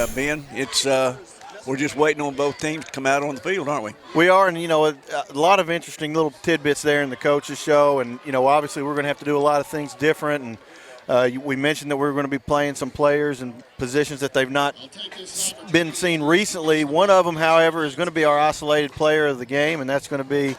Ben, it's we're just waiting on both teams to come out on the field, aren't we? We are, and, a lot of interesting little tidbits there in the coaches show. And, obviously we're going to have to do a lot of things different. And we mentioned that we're going to be playing some players in positions that they've not been seen recently. One of them, however, is going to be our isolated player of the game, and that's going to be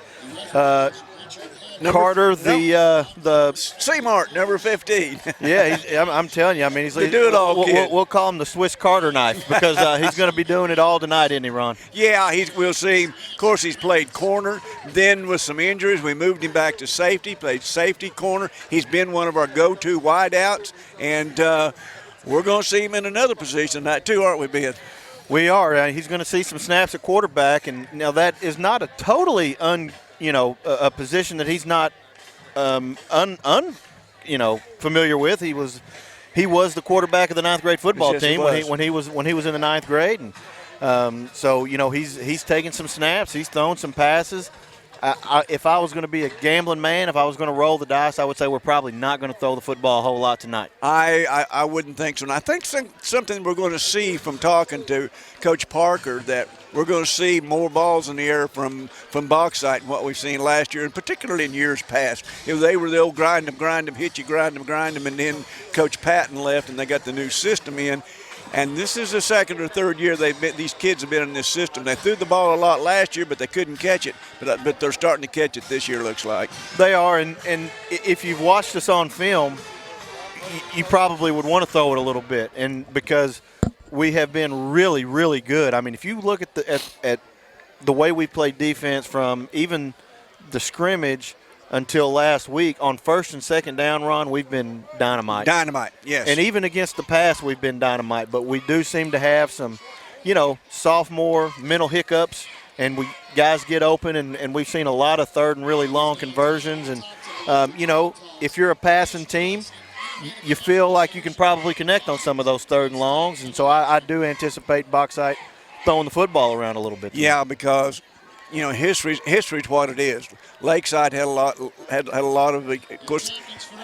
Carter, the C-Mart, number 15. Yeah, I'm telling you. I mean, they do it all. We'll call him the Swiss Carter knife because he's going to be doing it all tonight, isn't he, Ron? Yeah, we'll see him. Of course, he's played corner. Then with some injuries, we moved him back to safety. Played safety corner. He's been one of our go-to wideouts, and we're going to see him in another position tonight too, aren't we, Ben? We are. He's going to see some snaps at quarterback, and now that is not a totally a position that he's not familiar with. He was the quarterback of the ninth grade football team when he was in the ninth grade, and so he's taking some snaps, he's thrown some passes. If I was going to be a gambling man, if I was going to roll the dice, I would say we're probably not going to throw the football a whole lot tonight. I wouldn't think so. And I think something we're going to see from talking to Coach Parker, that we're going to see more balls in the air from Bauxite than what we've seen last year, and particularly in years past. They were the old grind them, hit you, grind them, and then Coach Patton left and they got the new system in. And this is the second or third year these kids have been in this system. They threw the ball a lot last year, but they couldn't catch it. But they're starting to catch it this year, looks like. They are, and if you've watched us on film, you probably would want to throw it a little bit, and because we have been really, really good. I mean, if you look at the way we played defense from even the scrimmage until last week, on first and second down, Ron, we've been dynamite. Dynamite, yes. And even against the pass, we've been dynamite. But we do seem to have some, sophomore mental hiccups, and guys get open, and we've seen a lot of third and really long conversions. And, if you're a passing team, you feel like you can probably connect on some of those third and longs. And so I do anticipate Bauxite throwing the football around a little bit. Yeah, because – history's what it is. Lakeside had a lot of course,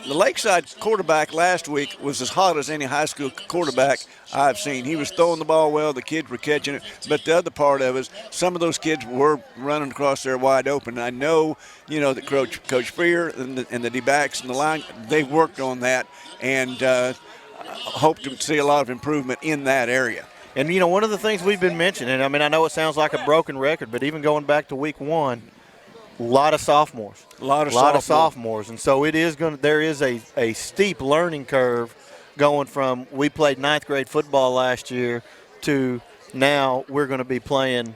the Lakeside quarterback last week was as hot as any high school quarterback I've seen. He was throwing the ball well, the kids were catching it, but the other part of it is some of those kids were running across there wide open. I know, that Coach Freer and the D-backs and the line, they worked on that, and hope to see a lot of improvement in that area. And, one of the things we've been mentioning, I know it sounds like a broken record, but even going back to week one, a lot of sophomores. A lot of sophomores. And so there is a steep learning curve going from we played ninth grade football last year to now we're going to be playing,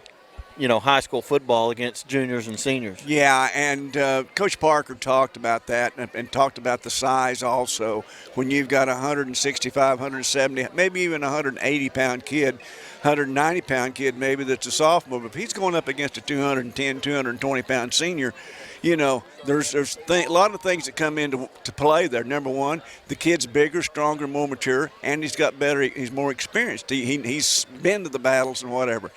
high school football against juniors and seniors. Yeah, and Coach Parker talked about that and talked about the size also. When you've got a 165, 170, maybe even a 180-pound kid, 190-pound kid maybe that's a sophomore, but if he's going up against a 210, 220-pound senior, there's a lot of things that come into play there. Number one, the kid's bigger, stronger, more mature, and he's more experienced. He's been to the battles and whatever.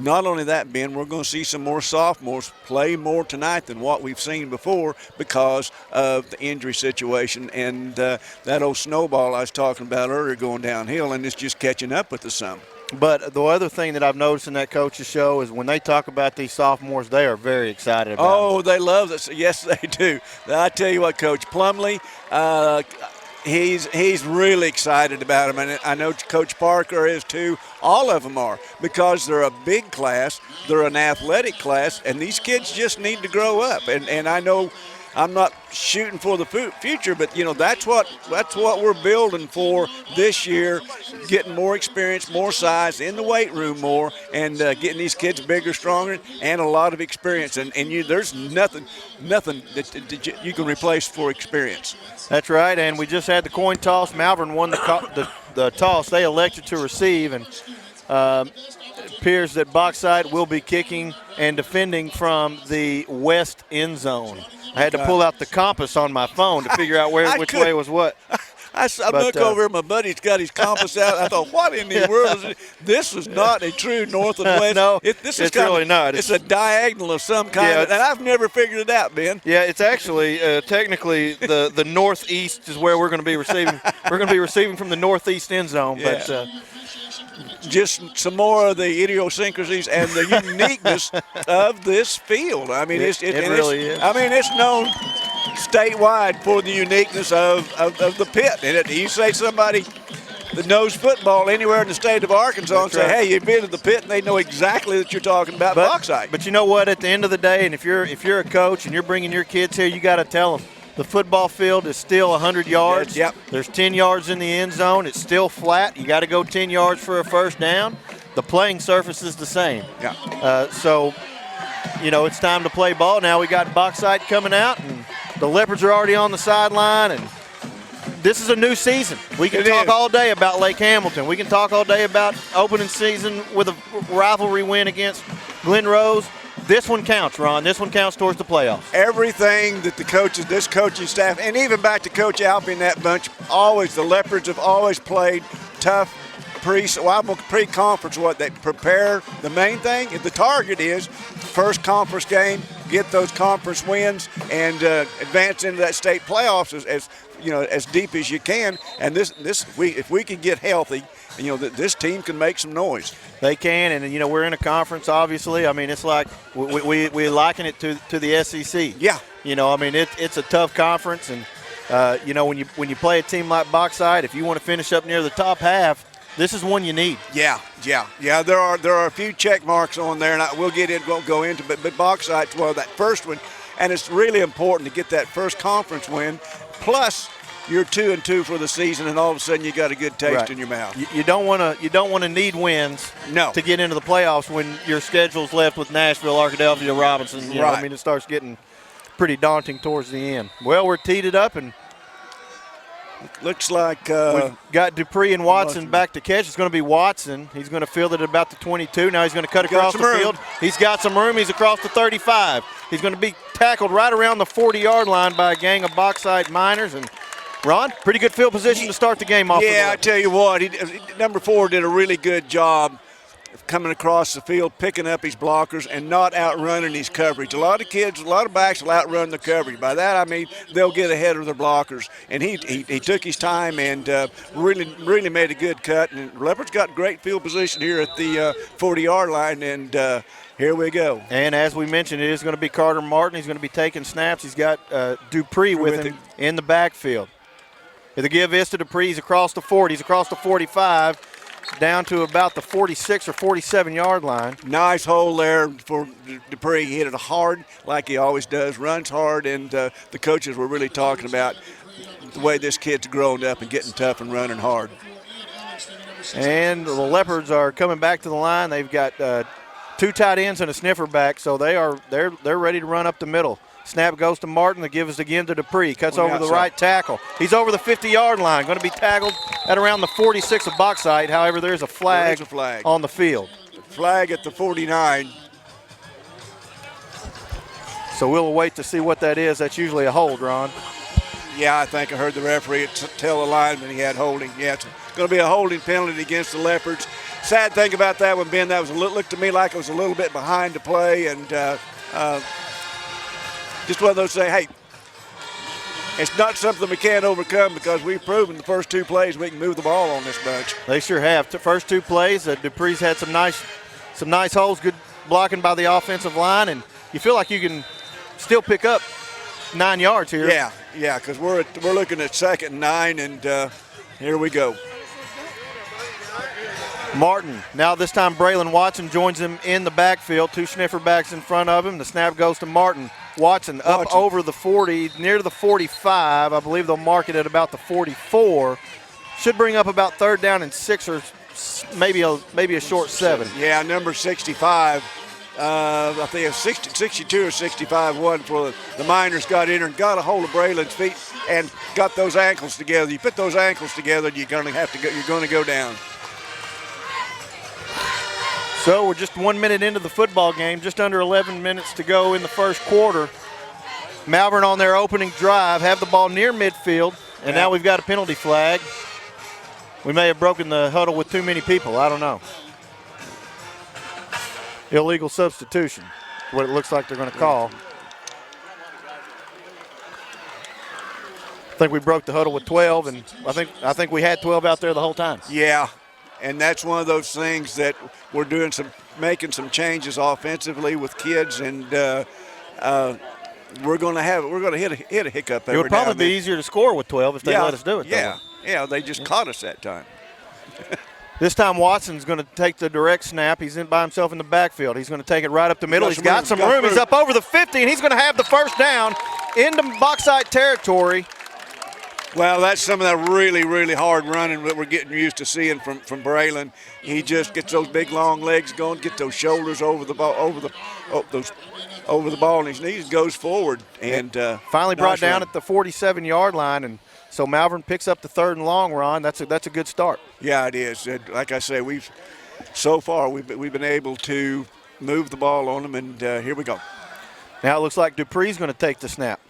Not only that, Ben, we're going to see some more sophomores play more tonight than what we've seen before because of the injury situation and that old snowball I was talking about earlier going downhill, and it's just catching up with the some. But the other thing that I've noticed in that coach's show is when they talk about these sophomores, they are very excited about them. They love this. Yes, they do. I tell you what, Coach Plumley, he's really excited about them, and I know Coach Parker is too. All of them are, because they're a big class, they're an athletic class, and these kids just need to grow up. And I know I'm not shooting for the future, but that's what we're building for this year, getting more experience, more size in the weight room more, and getting these kids bigger, stronger, and a lot of experience. And there's nothing that you can replace for experience. That's right, and we just had the coin toss. Malvern won the toss. They elected to receive, and it appears that Bauxite will be kicking and defending from the west end zone. I had to pull out the compass on my phone to figure out which way was what. I look over and my buddy's got his compass out. I thought, what in the world is it? This is not a true north and west. No, it's really not. It's a diagonal of some kind, and I've never figured it out, Ben. Yeah, it's actually technically the northeast is where we're going to be receiving. We're going to be receiving from the northeast end zone, but just some more of the idiosyncrasies and the uniqueness of this field. I mean, it really is. I mean, it's known statewide for the uniqueness of the pit. And you say somebody that knows football anywhere in the state of Arkansas and say, hey, you've been to the pit, and they know exactly that you're talking about bauxite. But you know what? At the end of the day, and if you're a coach and you're bringing your kids here, you got to tell them the football field is still 100 yards. Yep. There's 10 yards in the end zone. It's still flat. You got to go 10 yards for a first down. The playing surface is the same. Yeah. So, you know, it's time to play ball. Now we got Bauxite coming out, and the Leopards are already on the sideline, and this is a new season. We can talk all day about Lake Hamilton. We can talk all day about opening season with a rivalry win against Glen Rose. This one counts, Ron. This one counts towards the playoffs. Everything that the coaches, this coaching staff, and even back to Coach Alpy and that bunch, the Leopards have always played tough pre-conference. What they prepare, the main thing, the target is first conference game, get those conference wins, and advance into that state playoffs as deep as you can. And if we can get healthy, this team can make some noise. They can, and we're in a conference. Obviously, I mean, it's like we liken it to the SEC. Yeah. I mean, it's a tough conference, and when you play a team like Bauxite, if you want to finish up near the top half, this is one you need. Yeah. There are a few check marks on there, and won't go into, but Bauxite's that first one, and it's really important to get that first conference win. Plus, you're 2-2 for the season, and all of a sudden you got a good taste in your mouth. You don't want to need wins to get into the playoffs when your schedule's left with Nashville, Arkadelphia, Robinson. You know, I mean, it starts getting pretty daunting towards the end. Well, we're teed it up, and looks like we've got Dupree and Watson back to catch. It's going to be Watson. He's going to field it at about the 22. Now he's going to cut across the field. He's got some room. He's across the 35. He's going to be tackled right around the 40-yard line by a gang of Bauxite miners. And Ron, pretty good field position to start the game off. Yeah, I tell you what, number 4 did a really good job of coming across the field, picking up his blockers, and not outrunning his coverage. A lot of backs will outrun the coverage. By that I mean they'll get ahead of their blockers. And he took his time and really made a good cut. And Leopard's got great field position here at the 40-yard line, and here we go. And as we mentioned, it is going to be Carter Martin. He's going to be taking snaps. He's got Dupree with him in the backfield. The give is to Dupree. He's across the 40. He's across the 45, down to about the 46 or 47-yard line. Nice hole there for Dupree. He hit it hard like he always does, runs hard, and the coaches were really talking about the way this kid's grown up and getting tough and running hard. And the Leopards are coming back to the line. They've got 2 tight ends and a sniffer back, so they're ready to run up the middle. Snap goes to Martin. The give is again to Dupree. Cuts over the right tackle. He's over the 50-yard line. Going to be tackled at around the 46 of Bauxite. However, there's a flag on the field. Flag at the 49. So we'll wait to see what that is. That's usually a hold, Ron. Yeah, I think I heard the referee tell the lineman he had holding. Yeah, it's going to be a holding penalty against the Leopards. Sad thing about that one, Ben, that was looked to me like it was a little bit behind the play, and just one of those say, hey, it's not something we can't overcome because we've proven the first 2 plays we can move the ball on this bunch. They sure have. The first 2 plays, Dupree's had some nice holes, good blocking by the offensive line, and you feel like you can still pick up 9 yards here. Yeah, because we're looking at 2nd and 9, and here we go. Martin. Now this time Braylon Watson joins him in the backfield. 2 sniffer backs in front of him. The snap goes to Martin. Watson up over the 40, near the 45. I believe they'll mark it at about the 44. Should bring up about 3rd down and 6 or maybe a short 7. Yeah, number 65. I think it was 62 or 65 one for the Miners got in and got a hold of Braylon's feet and got those ankles together. You put those ankles together, you're going to go down. So we're just 1 minute into the football game, just under 11 minutes to go in the first quarter. Malvern on their opening drive have the ball near midfield, and now we've got a penalty flag. We may have broken the huddle with too many people. I don't know. Illegal substitution, what it looks like they're going to call. I think we broke the huddle with 12, and I think we had 12 out there the whole time. Yeah. and that's one of those things that we're making some changes offensively with kids, and we're going to hit a hiccup. It would probably be easier to score with 12 if they let us do it. Yeah, they just caught us that time. This time Watson's going to take the direct snap. He's in by himself in the backfield. He's going to take it right up the middle. He's got some room. He's up over the 50, and he's going to have the first down into Bauxite territory. Well, that's some of that really, really hard running that we're getting used to seeing from Braylon. He just gets those big long legs going, get those shoulders over the ball, over the ball, and his knees goes forward, and finally brought down at the 47-yard line, and so Malvern picks up the 3rd and long, Ron. That's a good start. Yeah, it is. Like I say, we've been able to move the ball on them, and here we go. Now it looks like Dupree's going to take the snap.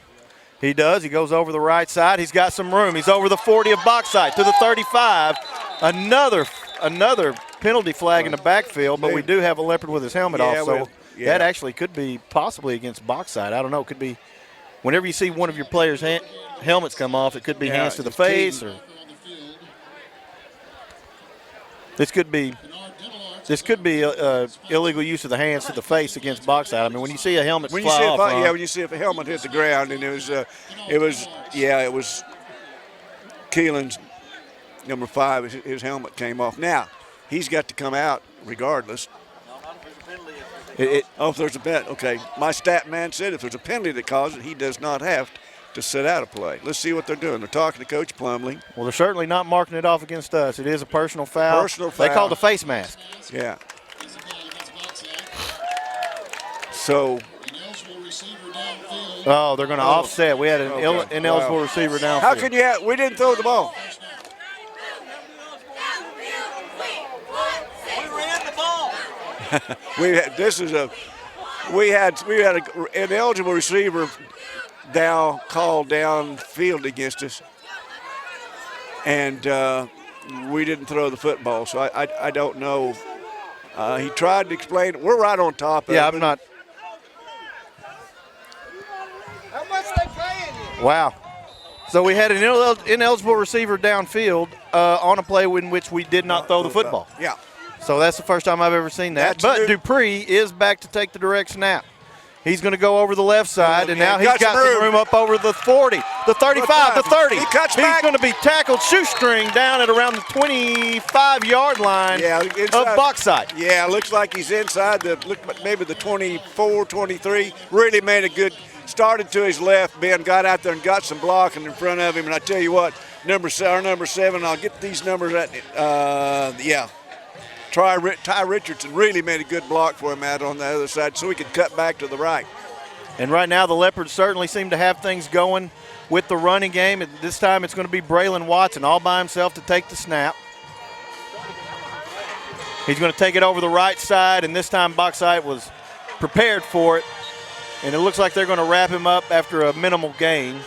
He does. He goes over the right side. He's got some room. He's over the 40 of Bauxite to the 35. Another penalty flag in the backfield, but we do have a Leopard with his helmet off, so that actually could be possibly against Bauxite. I don't know. It could be whenever you see one of your players' helmets come off, it could be hands to the face, or this could be illegal use of the hands to the face against Bauxite. I mean, when you see a helmet fly off, when you see if a helmet hit the ground, and it was Keelan's number 5. His helmet came off. Now he's got to come out regardless. If there's a bet, okay. My stat man said if there's a penalty that causes it, he does not have to sit out a play. Let's see what they're doing. They're talking to Coach Plumley. Well, they're certainly not marking it off against us. It is a personal foul. They called a face mask. Yeah. So. Oh, they're going to offset. We had an ineligible receiver downfield. How could you we didn't throw the ball. we had an ineligible receiver called downfield against us, and we didn't throw the football. So I don't know. He tried to explain it. We're right on top of it. Yeah, I'm not. How much they paying you? Wow. So we had an ineligible receiver downfield on a play in which we did not throw the football. Yeah. So that's the first time I've ever seen that. But Dupree is back to take the direct snap. He's going to go over the left side, and now he's got some room up over the 40, the 35, the 30. He cuts back. He's going to be tackled shoestring down at around the 25-yard line of Bauxite. Yeah, looks like he's inside maybe the 24, 23. Really made a good, started to his left. Ben got out there and got some blocking in front of him. And I tell you what, our number 7, I'll get these numbers Ty Richardson really made a good block for him out on the other side so he could cut back to the right. And right now the Leopards certainly seem to have things going with the running game. And this time it's going to be Braylon Watson all by himself to take the snap. He's going to take it over the right side, and this time Bauxite was prepared for it. And it looks like they're going to wrap him up after a minimal gain.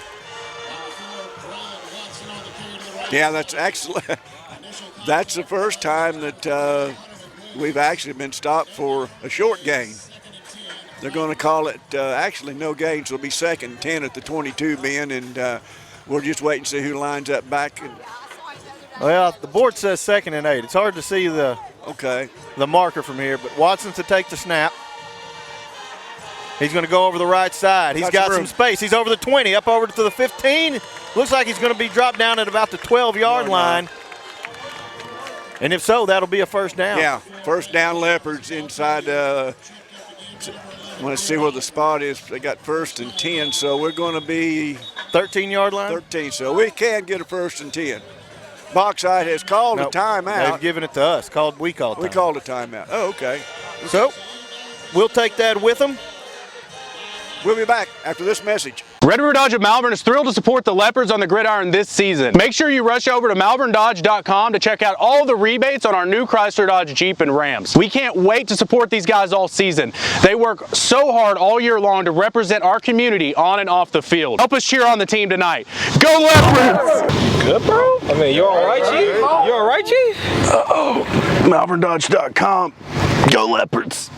Yeah, that's excellent. That's the first time that we've actually been stopped for a short gain. They're going to call it actually no gain, so it'll be 2nd and 10 at the 22, Ben, and we're just waiting to see who lines up back. Well, the board says 2nd and 8. It's hard to see the marker from here, but Watson's to take the snap. He's going to go over the right side. He's got some space. He's over the 20, up over to the 15. Looks like he's going to be dropped down at about the 12-yard line. And if so, that'll be a first down. Yeah, first down Leopards inside. I want to see where the spot is. They got 1st and 10, so we're going to be 13-yard line? 13, so we can get a 1st and 10. Bauxite has called a timeout. They've given it to us. We called a timeout. Oh, okay. So we'll take that with them. We'll be back after this message. Red River Dodge of Malvern is thrilled to support the Leopards on the gridiron this season. Make sure you rush over to malverndodge.com to check out all the rebates on our new Chrysler, Dodge, Jeep, and Rams. We can't wait to support these guys all season. They work so hard all year long to represent our community on and off the field. Help us cheer on the team tonight. Go Leopards! Good, bro? I mean, you all right, Chief? You all right, Chief? malverndodge.com. Go Leopards!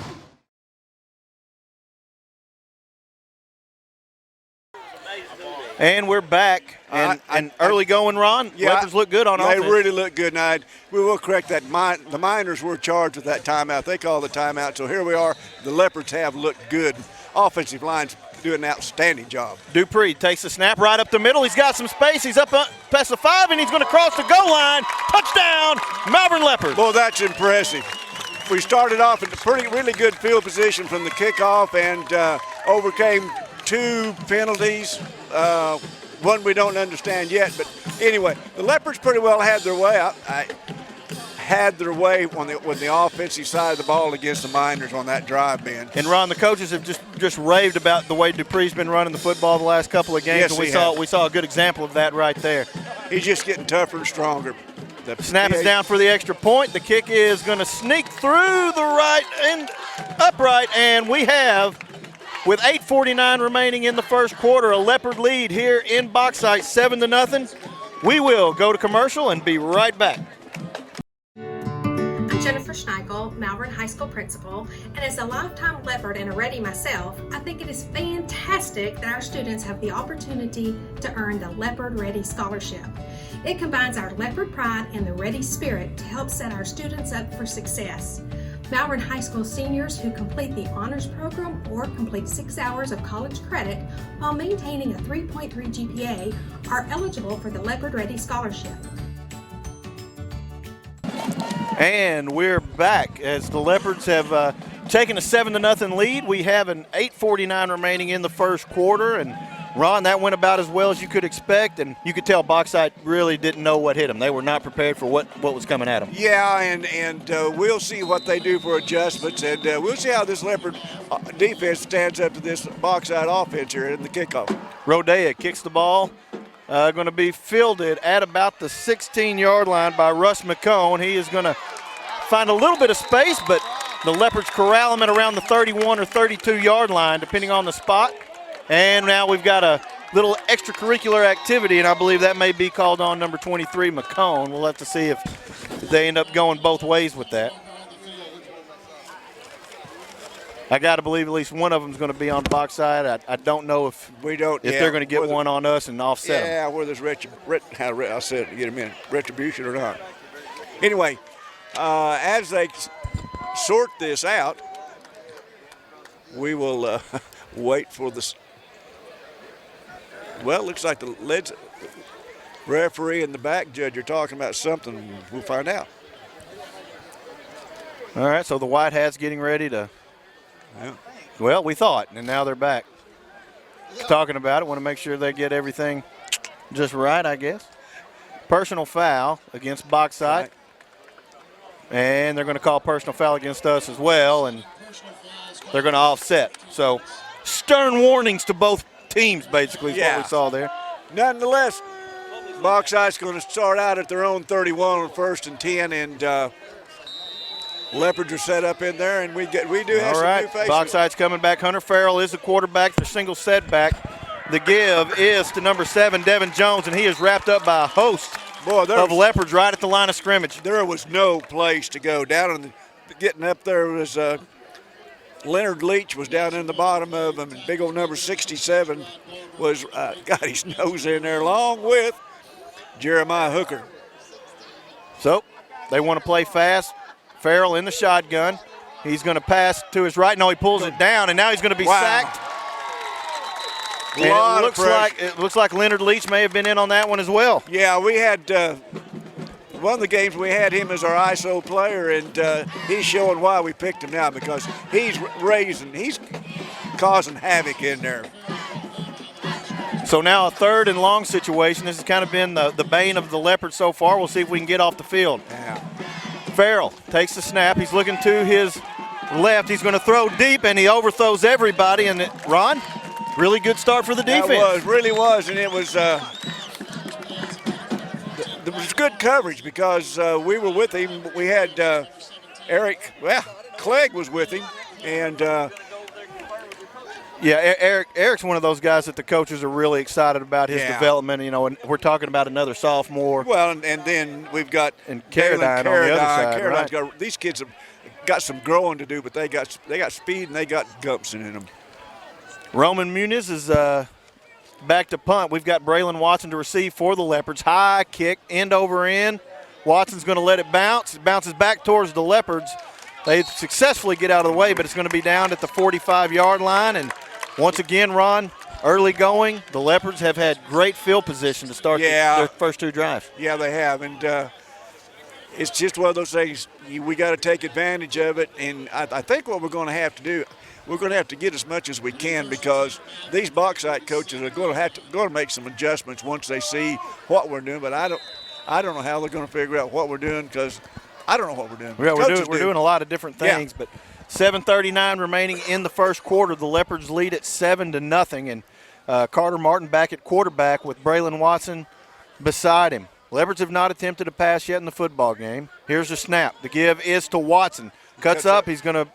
And we're back. And early going, Ron. Yeah, Leopards look good on offense. They really look good. And we will correct that. The Miners were charged with that timeout. They called the timeout. So here we are. The Leopards have looked good. Offensive line's doing an outstanding job. Dupree takes the snap right up the middle. He's got some space. He's up past the 5, and he's going to cross the goal line. Touchdown, Malvern Leopard. Boy, that's impressive. We started off in a really good field position from the kickoff and overcame 2 penalties. One we don't understand yet, but anyway, the Leopards pretty well had their way. Had their way on the offensive side of the ball against the Miners on that drive, Ben. And Ron, the coaches have just raved about the way Dupree's been running the football the last couple of games. Yes, and we saw a good example of that right there. He's just getting tougher and stronger. The snap is down for the extra point. The kick is going to sneak through the right and upright, and we have, with 8:49 remaining in the first quarter, a Leopard lead here in Bauxite, 7-0. We will go to commercial and be right back. I'm Jennifer Schneigel, Malvern High School principal, and as a lifetime Leopard and a Ready myself, I think it is fantastic that our students have the opportunity to earn the Leopard Ready Scholarship. It combines our Leopard pride and the Ready spirit to help set our students up for success. Malvern High School seniors who complete the honors program or complete 6 hours of college credit while maintaining a 3.3 GPA are eligible for the Leopard Ready Scholarship. And we're back as the Leopards have taken a 7-0 lead. We have an 8:49 remaining in the first quarter, and Ron, that went about as well as you could expect, and you could tell Bauxite really didn't know what hit them. They were not prepared for what was coming at them. Yeah, and we'll see what they do for adjustments, and we'll see how this Leopard defense stands up to this Bauxite offense here in the kickoff. Rodea kicks the ball. Going to be fielded at about the 16-yard line by Russ McCone. He is going to find a little bit of space, but the Leopards corral him at around the 31 or 32-yard line, depending on the spot. And now we've got a little extracurricular activity, and I believe that may be called on number 23, McCone. We'll have to see if they end up going both ways with that. I got to believe at least one of them is going to be on Bauxite. I don't know if they're going to get one on us and offset them. Yeah, whether there's I said get a minute, retribution or not. Anyway, as they sort this out, we will wait for this. Well, it looks like the referee and the back judge are talking about something. We'll find out. All right, so the White Hats getting ready to. Yeah. Well, we thought, and now they're back. Talking about it, want to make sure they get everything just right, I guess. Personal foul against Bauxite. Right. And they're going to call personal foul against us as well, and they're going to offset. So stern warnings to both teams, basically, is what we saw there. Nonetheless, Bauxite's going to start out at their own 31 on 1st and 10, and Leopards are set up in there, and we do have some new faces. Bauxite's coming back. Hunter Farrell is the quarterback for single setback. The give is to number 7, Devin Jones, and he is wrapped up by a host of Leopards right at the line of scrimmage. There was no place to go. Getting up there was Leonard Leach was down in the bottom of them, and big old number 67 was got his nose in there along with Jeremiah Hooker. So they want to play fast. Farrell in the shotgun. He's going to pass to his right. No, he pulls it down, and now he's going to be sacked. And it looks like Leonard Leach may have been in on that one as well. Yeah, we had one of the games we had him as our ISO player, and he's showing why we picked him now, because he's causing havoc in there. So now a 3rd and long situation. This has kind of been the bane of the Leopards so far. We'll see if we can get off the field. Yeah. Farrell takes the snap. He's looking to his left. He's going to throw deep, and he overthrows everybody. And Ron, really good start for the defense. Really was, and it was there was good coverage because we were with him. We had Clegg was with him, and Eric's one of those guys that the coaches are really excited about his development. You know, and we're talking about another sophomore. Well, and then we've got Carradine on the other side. Right? These kids have got some growing to do, but they got speed and they got gumption in them. Roman Muniz is back to punt. We've got Braylon Watson to receive for the Leopards. High kick, end over end. Watson's going to let it bounce. It bounces back towards the Leopards. They successfully get out of the way, but it's going to be down at the 45-yard line. And once again, Ron, early going, the Leopards have had great field position to start their first 2 drives. Yeah, they have. And it's just one of those things, we got to take advantage of it. And I think what we're going to have to do, we're going to have to get as much as we can, because these Bauxite coaches are going to make some adjustments once they see what we're doing. But I don't know how they're going to figure out what we're doing, because I don't know what we're doing. Yeah, we're doing a lot of different things. But 7:39 remaining in the first quarter. The Leopards lead at 7-0, and Carter Martin back at quarterback with Braylon Watson beside him. Leopards have not attempted a pass yet in the football game. Here's the snap. The give is to Watson. Cuts up. He's going to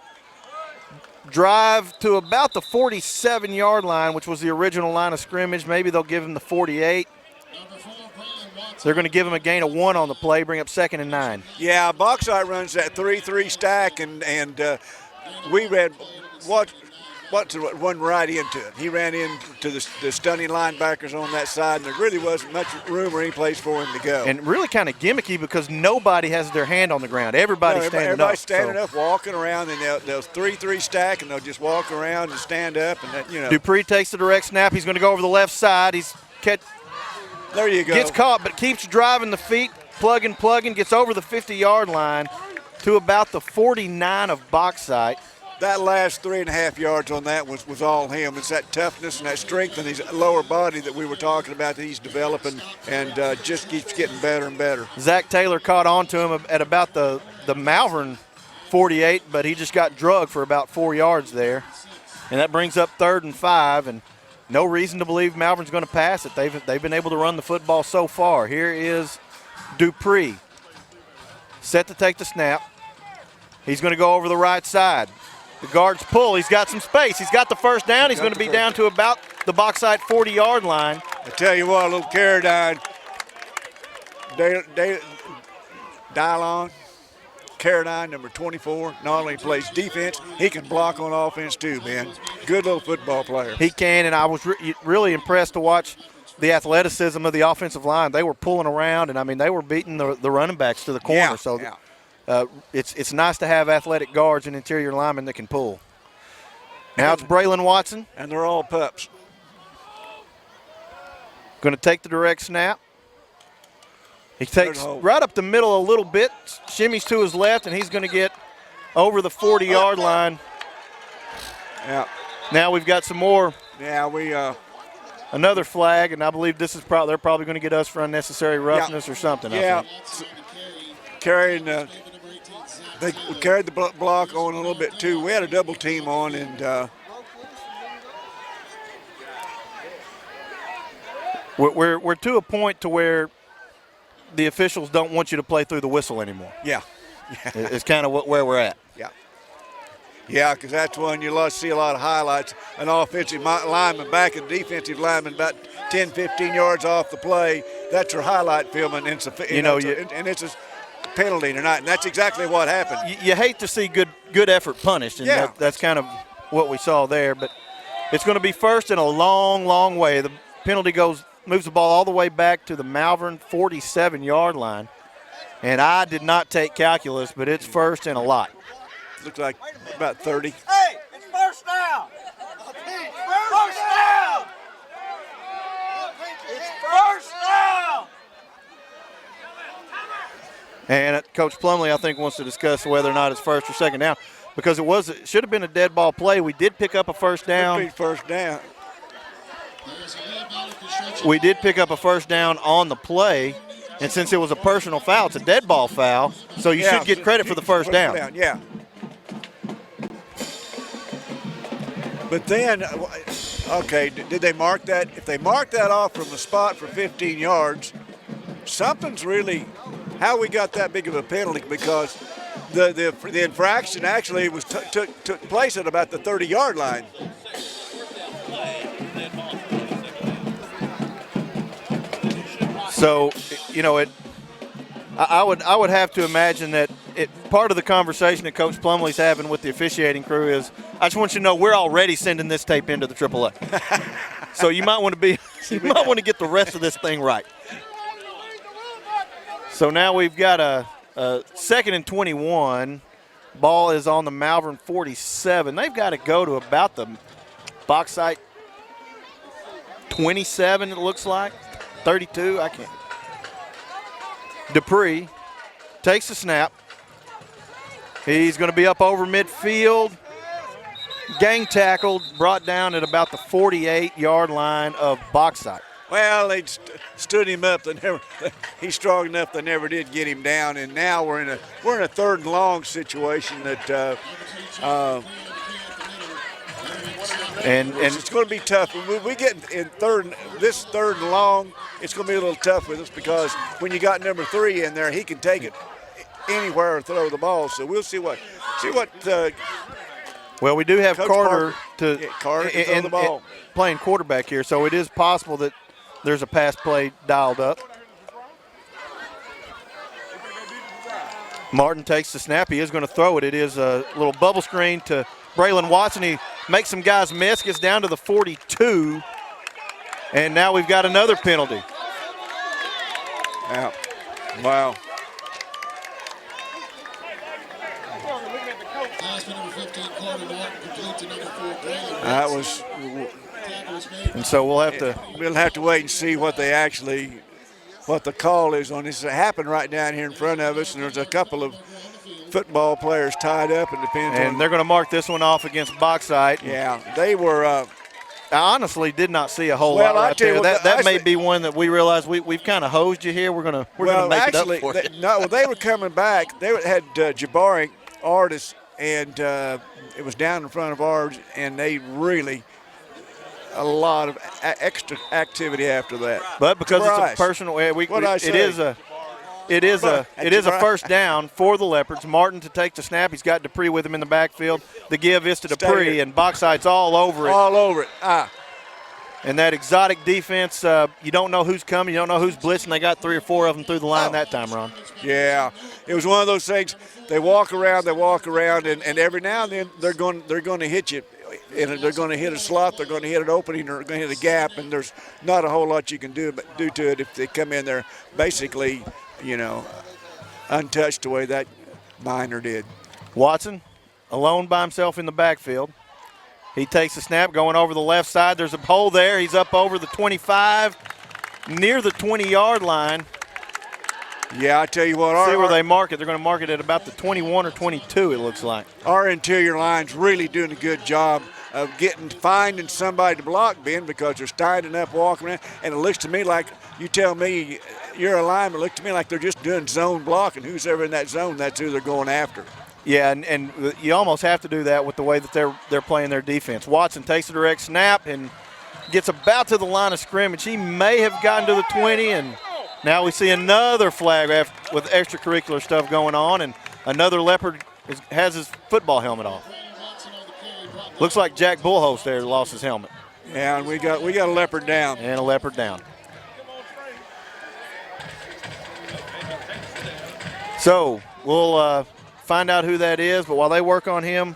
drive to about the 47-yard line, which was the original line of scrimmage. Maybe they'll give him the 48. So they're going to give him a gain of 1 on the play, bring up 2nd and 9. Yeah, Bauxite runs that 3-3 stack, and we ran Watson run right into it. He ran into the stunning linebackers on that side, and there really wasn't much room or any place for him to go. And really kind of gimmicky, because nobody has their hand on the ground. Everybody's standing up. Everybody's standing up, walking around, and they'll 3-3 stack, and they'll just walk around and stand up. And Dupree takes the direct snap. He's going to go over the left side. There you go. Gets caught, but keeps driving the feet, plugging, gets over the 50-yard line to about the 49 of Bauxite. That last 3.5 yards on that was all him. It's that toughness and that strength in his lower body that we were talking about that he's developing, and just keeps getting better and better. Zach Taylor caught on to him at about the Malvern 48, but he just got drugged for about 4 yards there. And that brings up 3rd and 5, and no reason to believe Malvern's going to pass it. They've been able to run the football so far. Here is Dupree, set to take the snap. He's going to go over the right side. The guards pull. He's got some space. He's got the first down. He's going to be down to about the Bauxite 40-yard line. I tell you what, a little Carradine, Carradine, number 24, not only plays defense, he can block on offense too, man. Good little football player. He can, and I was really impressed to watch the athleticism of the offensive line. They were pulling around, and, they were beating the running backs to the corner. It's nice to have athletic guards and interior linemen that can pull. Now it's Braylon Watson. And they're all pups. Going to take the direct snap. He takes right up the middle a little bit, shimmies to his left, and he's going to get over the 40-yard line. Yeah. Now we've got some more. Yeah, another flag, and I believe this is they're probably going to get us for unnecessary roughness or something. Yeah. They carried the block on a little bit too. We had a double team on, and we're to a point to where the officials don't want you to play through the whistle anymore. Yeah. It's kind of where we're at. Yeah. Yeah, because that's when you see a lot of highlights. An offensive lineman back and defensive lineman about 10, 15 yards off the play. That's your highlight film, and it's a penalty or not, and that's exactly what happened. You hate to see good effort punished, and that's kind of what we saw there. But it's going to be first in a long, long way. The penalty moves the ball all the way back to the Malvern 47-yard line. And I did not take calculus, but it's first and a lot. Looks like about 30. Hey, it's first down. First down. It's first down. And Coach Plumlee, I think, wants to discuss whether or not it's first or second down, because it should have been a dead ball play. We did pick up a first down. First down. We did pick up a first down on the play, and since it was a personal foul, it's a dead ball foul, so you should get credit for the first down. Yeah. But then, okay, did they mark that? If they mark that off from the spot for 15 yards, something's really how we got that big of a penalty, because the infraction actually took place at about the 30-yard line. So, I would have to imagine that part of the conversation that Coach Plumlee's having with the officiating crew is, I just want you to know we're already sending this tape into the AAA. So you might want to be You might want to get the rest of this thing right. So now we've got a 2nd and 21. Ball is on the Malvern 47. They've got to go to about the Bauxite 27, it looks like. 32, I can't. Dupree takes the snap. He's going to be up over midfield. Gang tackled, brought down at about the 48-yard line of Bauxite. Well, they stood him up. He's strong enough. They never did get him down. And now we're in a 3rd and long situation that and it's going to be tough. We get in this 3rd and long. It's going to be a little tough with us because when you got number 3 in there, he can take it anywhere and throw the ball. So we'll see what. Well, we do have Coach Carter Carter can throw the ball. Playing quarterback here, so it is possible that there's a pass play dialed up. Martin takes the snap. He is going to throw it. It is a little bubble screen to Braylon Watson. He makes some guys miss, gets down to the 42, and now we've got another penalty. Yeah. Wow. That was. And so we'll have to wait and see what the call is on this. It happened right down here in front of us, and there's a couple of football players tied up, and they're going to mark this one off against Bauxite. Yeah, they were. I honestly did not see a whole lot right there. That may be one that we realize we've kind of hosed you here. We're going to make it up for you. They were coming back. They had Jabari Artis, and it was down in front of ours, and they really a lot of extra activity after that. But because it's a personal, it is a first down for the Leopards. Martin to take the snap. He's got Dupree with him in the backfield. The give is to Dupree, and Bauxite's all over it. All over it. And that exotic defense, you don't know who's coming, you don't know who's blitzing. They got 3 or 4 of them through the line that time, Ron. Yeah, it was one of those things. They walk around, and every now and then they're going to hit you. And they're going to hit a slot, they're going to hit an opening, or they're going to hit a gap, and there's not a whole lot you can do to it if they come in there basically, untouched the way that Minor did. Watson, alone by himself in the backfield. He takes the snap, going over the left side. There's a hole there. He's up over the 25, near the 20-yard line. Yeah, I tell you what. See where they mark it. They're going to mark it at about the 21 or 22, it looks like. Our interior line's really doing a good job of finding somebody to block, Ben, because they're standing up, walking around, and it looks to me like, you tell me, you're a lineman, it looks to me like they're just doing zone blocking. Who's ever in that zone, that's who they're going after. Yeah, and you almost have to do that with the way that they're playing their defense. Watson takes a direct snap and gets about to the line of scrimmage. He may have gotten to the 20, and now we see another flag with extracurricular stuff going on, and another Leopard has his football helmet off. Looks like Jack Bullhouse there lost his helmet. Yeah, and we got a Leopard down. And a Leopard down. So we'll find out who that is, but while they work on him,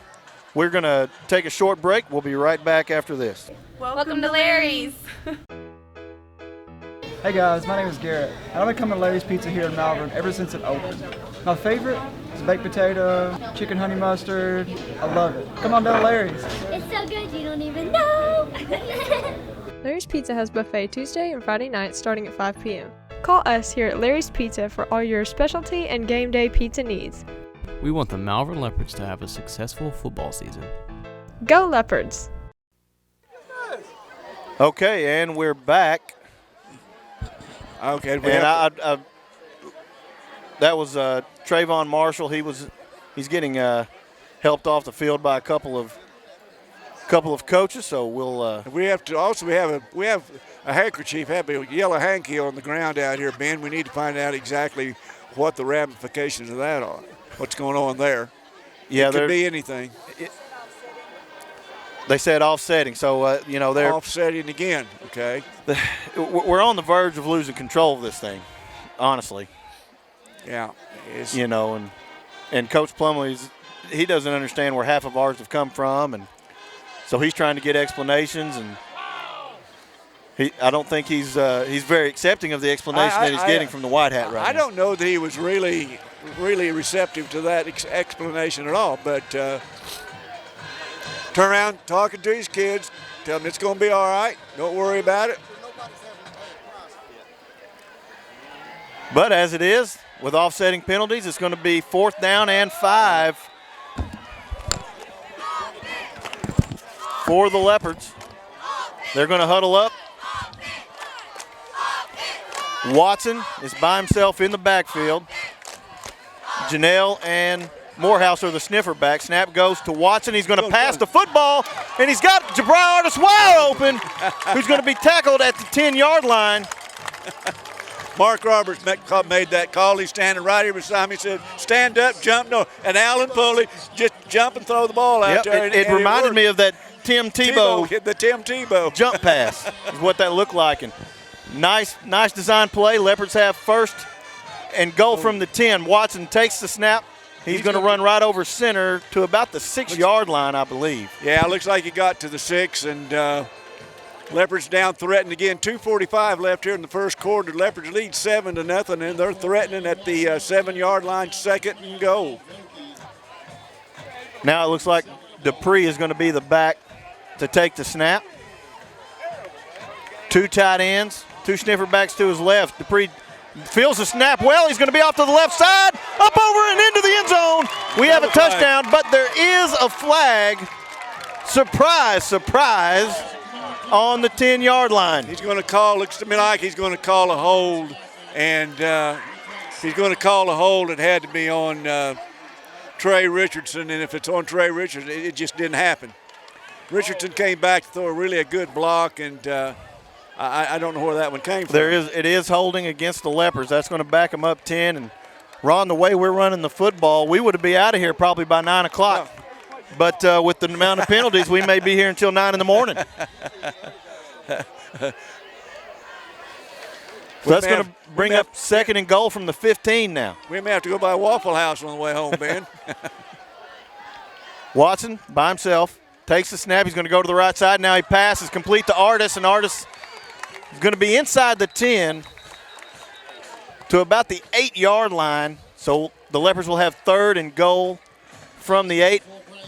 we're going to take a short break. We'll be right back after this. Welcome to Larry's. Hey guys, my name is Garrett, and I've been coming to Larry's Pizza here in Malvern ever since it opened. My favorite is baked potato, chicken honey mustard. I love it. Come on down to Larry's. It's so good you don't even know. Larry's Pizza has buffet Tuesday and Friday nights starting at 5 p.m. Call us here at Larry's Pizza for all your specialty and game day pizza needs. We want the Malvern Leopards to have a successful football season. Go Leopards! Okay, and we're back. Okay, and that was Trayvon Marshall. He's getting helped off the field by a couple of coaches. So we'll. We have a handkerchief, have a yellow hanky on the ground out here, Ben. We need to find out exactly what the ramifications of that are. What's going on there? Yeah, it could be anything. They said offsetting, so they're offsetting again. Okay, we're on the verge of losing control of this thing, honestly. Yeah, and Coach Plumley, he doesn't understand where half of ours have come from, and so he's trying to get explanations. And I don't think he's very accepting of the explanation that he's getting from the white hat right now. I don't know that he was really receptive to that explanation at all, but turn around talking to his kids, tell them it's going to be all right, don't worry about it. But as it is, with offsetting penalties, it's going to be 4th down and 5 for the Leopards. They're going to huddle up. Watson is by himself in the backfield. Janelle and Morehouse are the sniffer back. Snap goes to Watson. He's going to pass the football, and he's got Jabri Artis wide open, who's going to be tackled at the 10-yard line. Mark Roberts made that call. He's standing right here beside me. He said, stand up, jump. No, and Alan Pulley just jump and throw the ball out there. It reminded me of that Tim Tebow. The Tim Tebow jump pass is what that looked like. And nice design play. Leopards have 1st and goal from the 10. Watson takes the snap. He's going to run right over center to about the 6-yard line, I believe. Yeah, it looks like he got to the 6, and Leopards down threatening again. 2:45 left here in the first quarter. Leopards lead 7-0, and they're threatening at the 7-yard line, 2nd and goal. Now it looks like Dupree is going to be the back to take the snap. 2 tight ends, 2 sniffer backs to his left. Dupree feels the snap well. He's going to be off to the left side, up over and into the end zone. We have a touchdown, but there is a flag. Surprise, surprise, on the 10-yard line. He's going to call, looks to me like he's going to call a hold, and if he's going to call a hold, it had to be on Trey Richardson, and if it's on Trey Richardson, it just didn't happen. Richardson came back to throw a good block, and I don't know where that one came from. It is holding against the Leopards. That's going to back them up 10. And Ron, the way we're running the football, we would be out of here probably by 9 o'clock. Yeah. But with the amount of penalties, we may be here until 9 in the morning. So that's going to bring up 2nd and goal from the 15 now. We may have to go by Waffle House on the way home, Ben. Watson by himself takes the snap. He's going to go to the right side. Now he passes complete to Artis, and Artis is going to be inside the 10 to about the 8-yard line. So the Leopards will have 3rd and goal from the 8.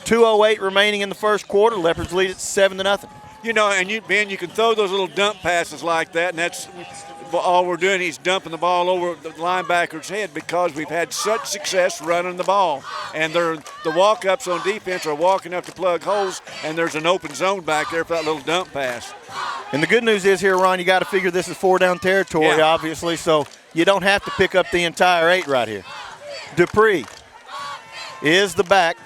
2:08 remaining in the first quarter. Leopards lead at 7-0. You know, and Ben, you can throw those little dump passes like that, and that's all we're doing. He's dumping the ball over the linebacker's head because we've had such success running the ball. And the walk-ups on defense are walking up to plug holes, and there's an open zone back there for that little dump pass. And the good news is here, Ron, you got to figure this is 4-down territory, obviously, so you don't have to pick up the entire 8 right here. Dupree is the back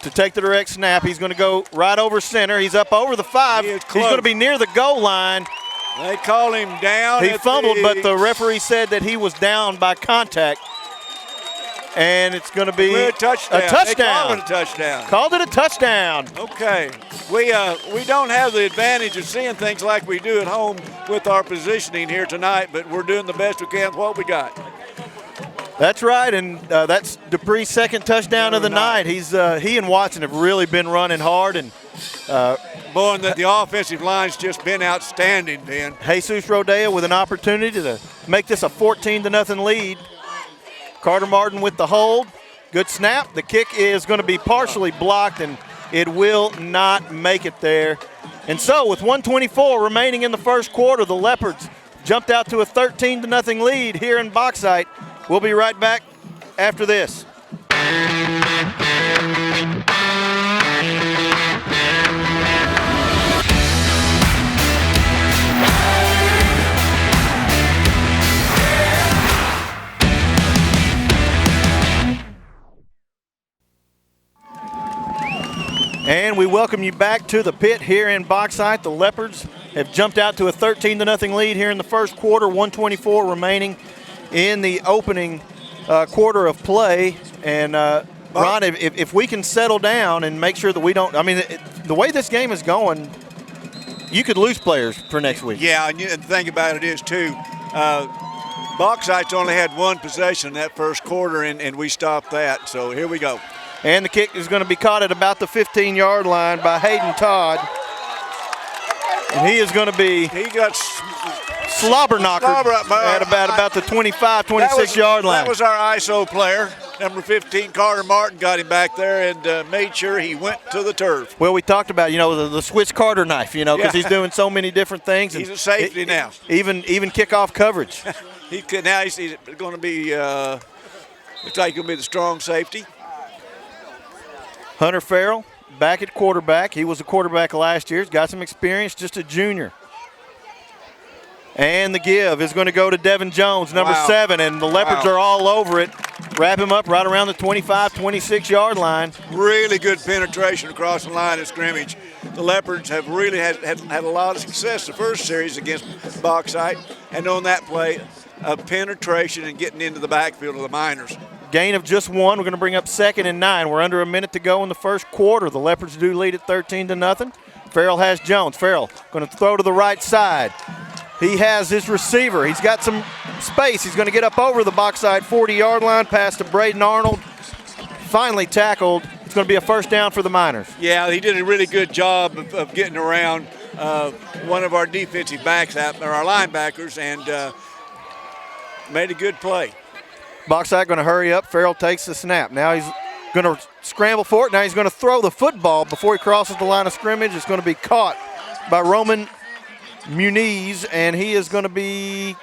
to take the direct snap. He's going to go right over center. He's up over the 5. He's going to be near the goal line. They call him down. He fumbled, but the referee said that he was down by contact. And it's going to be a touchdown. They called it a touchdown. Called it a touchdown. Okay. We don't have the advantage of seeing things like we do at home with our positioning here tonight, but we're doing the best we can with what we got. That's right, and that's Dupree's 2nd touchdown of the night. He and Watson have really been running hard, and boy, the offensive line's just been outstanding, Ben. Jesus Rodeo with an opportunity to make this a 14-0 lead. Carter Martin with the hold. Good snap. The kick is going to be partially blocked, and it will not make it there. And so, with 1:24 remaining in the first quarter, the Leopards jumped out to a 13-0 lead here in Bauxite. We'll be right back after this. And we welcome you back to the pit here in Bauxite. The Leopards have jumped out to a 13-0 lead here in the first quarter, 1:24 remaining in the opening quarter of play. And Ron, if we can settle down and make sure that we don't, the way this game is going, you could lose players for next week. Yeah, and the thing about it is, too, Bauxite's only had 1 possession in that first quarter, and we stopped that. So here we go. And the kick is going to be caught at about the 15-yard line by Hayden Todd. And he is going to be He got slobber knocker at about the 25, 26-yard line. That was our ISO player. Number 15, Carter Martin, got him back there and made sure he went to the turf. Well, we talked about, the switch Carter knife, because he's doing so many different things. He's a safety now. Even kickoff coverage. He's going to be, looks like he'll be the strong safety. Hunter Farrell back at quarterback. He was a quarterback last year. He's got some experience, just a junior. And the give is going to go to Devin Jones, number 7, and the Leopards are all over it. Wrap him up right around the 25, 26-yard line. Really good penetration across the line of scrimmage. The Leopards have really had a lot of success the first series against Bauxite, and on that play, of penetration and getting into the backfield of the Miners. Gain of just 1. We're going to bring up 2nd and 9. We're under a minute to go in the first quarter. The Leopards do lead at 13-0. Farrell has Jones. Farrell going to throw to the right side. He has his receiver. He's got some space. He's going to get up over the Bauxite 40-yard line, pass to Braden Arnold. Finally tackled. It's going to be a first down for the Miners. Yeah, he did a really good job of getting around one of our defensive backs out there, our linebackers, and made a good play. Bauxite going to hurry up. Farrell takes the snap. Now he's going to scramble for it. Now he's going to throw the football before he crosses the line of scrimmage. It's going to be caught by Roman Muniz, and he is going to be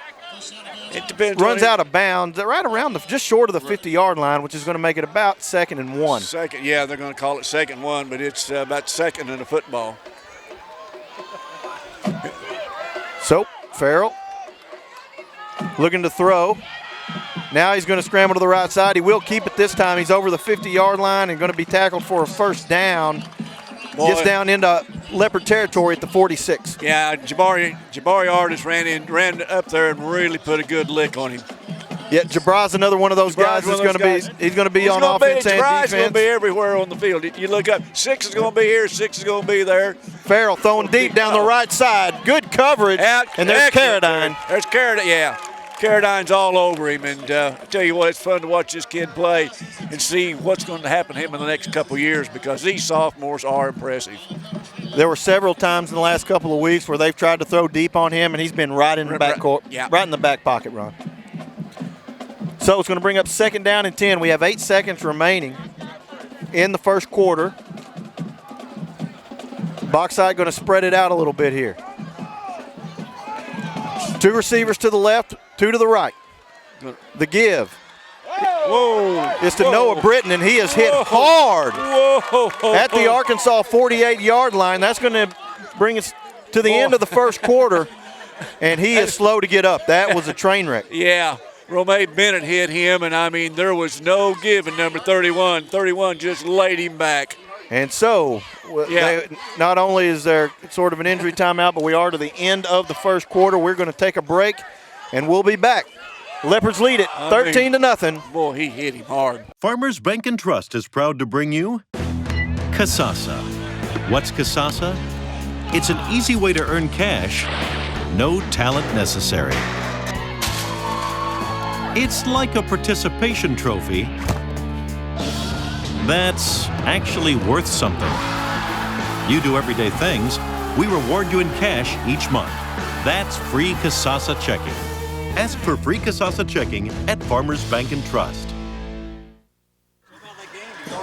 runs out of bounds right around just short of the 50-yard line, which is going to make it about 2nd and 1. Second, yeah, they're going to call it 2nd and 1, but it's about 2nd in a football. So Farrell looking to throw. Now he's going to scramble to the right side. He will keep it this time. He's over the 50-yard line and going to be tackled for a first down. Gets down into Leopard territory at the 46. Yeah, Jabari Artis ran up there and really put a good lick on him. Yeah, Jabri's another one of those guys that's going to be. He's going to be on offense and defense. Jabri's going to be everywhere on the field. You look up, 6 is going to be here, 6 is going to be there. Farrell throwing deep down the right side. Good coverage. And there's Carradine. There's Carradine, yeah. Carradine's all over him, and I tell you what, it's fun to watch this kid play and see what's going to happen to him in the next couple of years, because these sophomores are impressive. There were several times in the last couple of weeks where they've tried to throw deep on him, and he's been right in the back court, right in the back pocket, Ron. So it's going to bring up 2nd down and 10. We have 8 seconds remaining in the first quarter. Bauxite going to spread it out a little bit here. 2 receivers to the left, 2 to the right. The give. Whoa. Is to Noah Britton, and he is hit hard at the Arkansas 48-yard line. That's going to bring us to the end of the first quarter, and he is slow to get up. That was a train wreck. Yeah. Romaine Bennett hit him, and I mean, there was no giving number 31. 31 just laid him back. And so, not only is there sort of an injury timeout, but we are to the end of the first quarter. We're going to take a break, and we'll be back. Leopards lead it 13-0. Boy, he hit him hard. Farmers Bank and Trust is proud to bring you Kasasa. What's Kasasa? It's an easy way to earn cash, no talent necessary. It's like a participation trophy that's actually worth something. You do everyday things, we reward you in cash each month. That's free Kasasa checking. Ask for free Kasasa checking at Farmers Bank and Trust.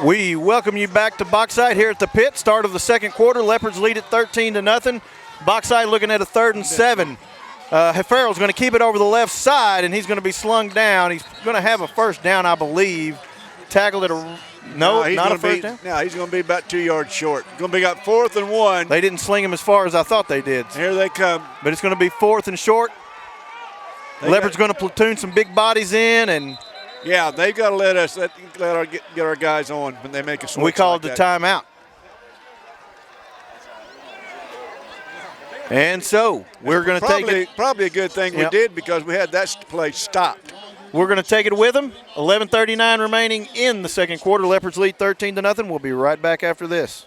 We welcome you back to Bauxite here at the pit. Start of the second quarter. Leopards lead at 13-0. Bauxite looking at a 3rd and 7. Farrell's going to keep it over the left side, and he's going to be slung down. He's going to have a first down, I believe. Tackled at a not a first down. No, he's going to be about 2 yards short. Going to be got 4th and 1. They didn't sling him as far as I thought they did. Here they come. But it's going to be 4th and short. Leopard's going to platoon some big bodies in, and yeah, they've got to get our guys on when they make a switch. We called the timeout. And so we're going to take it. Probably a good thing we did, because we had that play stopped. We're going to take it with them. 11:39 remaining in the second quarter. Leopards lead 13-0. We'll be right back after this.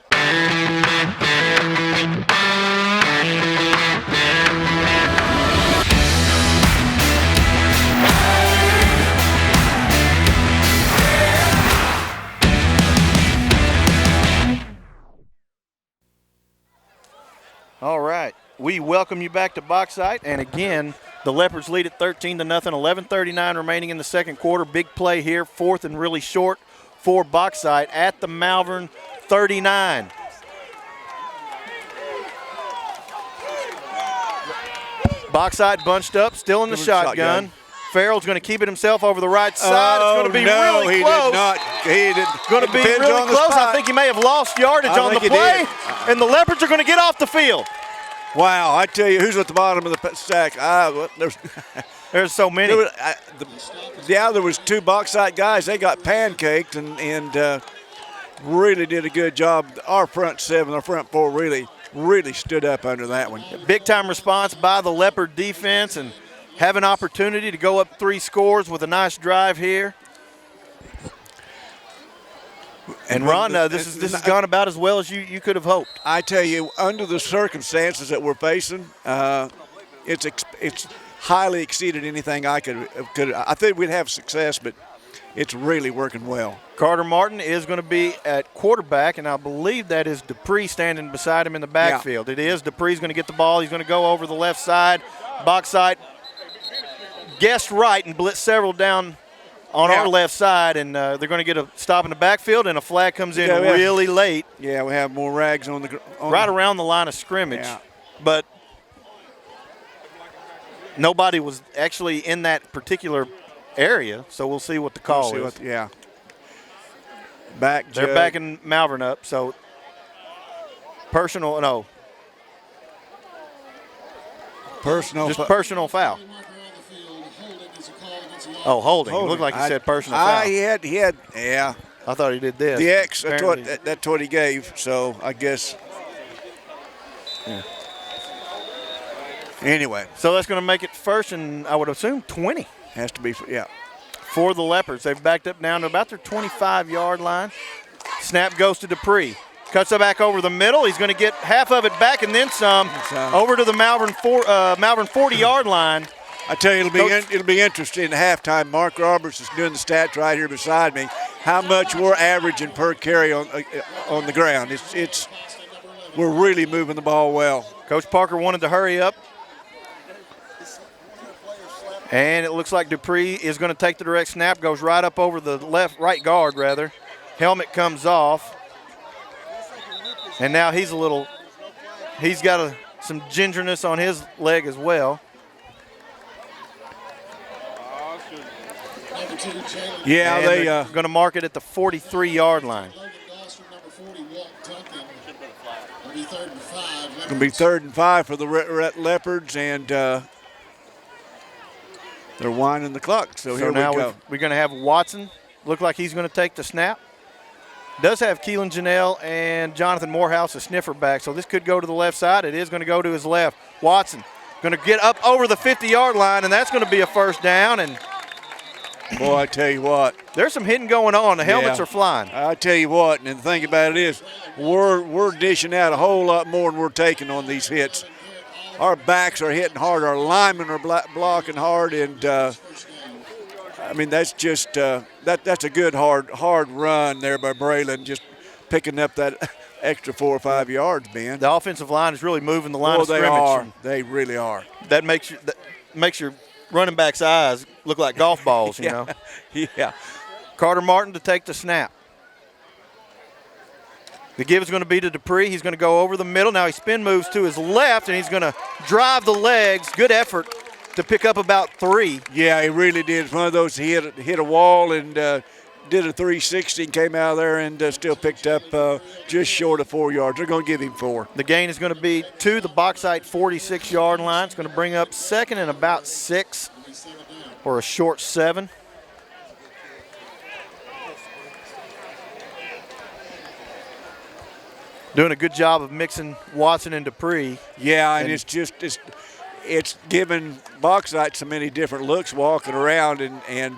All right. we welcome you back to Bauxite. And again, the Leopards lead at 13-0, 11:39 remaining in the second quarter. Big play here, fourth and really short for Bauxite at the Malvern 39. Bauxite bunched up, still in the shotgun. Farrell's going to keep it himself over the right side. It's going to be really close. Did not. He did. Going to be really close. I think he may have lost yardage on the play. And the Leopards are going to get off the field. Wow, I tell you, who's at the bottom of the stack? There's so many. There was 2 Bauxite guys. They got pancaked and really did a good job. Our front 7, our front 4 really stood up under that one. Big time response by the Leopard defense and have an opportunity to go up 3 scores with a nice drive here. And Ron, this has gone about as well as you could have hoped. I tell you, under the circumstances that we're facing, it's highly exceeded anything I could. I think we'd have success, but it's really working well. Carter Martin is going to be at quarterback, and I believe that is Dupree standing beside him in the backfield. Yeah. It is. Dupree's going to get the ball. He's going to go over the left side. Bauxite guessed right and blitz several down on our left side, and they're going to get a stop in the backfield, and a flag comes in really late. Yeah, we have more rags on the right around the line of scrimmage. Yeah. But nobody was actually in that particular area, so we'll see what the call is. They're backing Malvern up, so personal foul. Oh, holding. It looked like he said personal foul. He had, yeah. I thought he did this. The X, that's what he gave, so I guess. Yeah. Anyway. So that's going to make it first and I would assume 20. Has to be, yeah. For the Leopards. They've backed up down to about their 25-yard line. Snap goes to Dupree. Cuts it back over the middle. He's going to get half of it back and then some over to the Malvern 40-yard line. I tell you, it'll be interesting at halftime. Mark Roberts is doing the stats right here beside me. How much we're averaging per carry on the ground. We're really moving the ball well. Coach Parker wanted to hurry up. And it looks like Dupree is going to take the direct snap, goes right up over the right guard rather. Helmet comes off. And now he's got some gingerness on his leg as well. Yeah, and they're going to mark it at the 43-yard line. It's going to be 3rd and 5 for the Leopards, and they're winding the clock. So here now we go. We're going to have Watson. Look like he's going to take the snap. Does have Keelan Janelle and Jonathan Morehouse, a sniffer back, so this could go to the left side. It is going to go to his left. Watson going to get up over the 50-yard line, and that's going to be a first down. And boy, I tell you what. There's some hitting going on. The helmets are flying. I tell you what, and the thing about it is we're dishing out a whole lot more than we're taking on these hits. Our backs are hitting hard. Our linemen are blocking hard, and I mean that's just that's a good hard run there by Braylon, just picking up that extra 4 or 5 yards, Ben. The offensive line is really moving the line of scrimmage. They really are. That makes your running back's eyes look like golf balls, you know. Yeah. Carter Martin to take the snap. The give is going to be to Dupree. He's going to go over the middle. Now he spin moves to his left, and he's going to drive the legs. Good effort to pick up about 3. Yeah, he really did. It's one of those, he hit a wall and did a 360 and came out of there and still picked up just short of 4 yards. They're going to give him 4. The gain is going to be to the Bauxite 46-yard line. It's going to bring up 2nd and about 6 or a short 7. Doing a good job of mixing Watson and Dupree. Yeah, and it's given Bauxite so many different looks walking around, and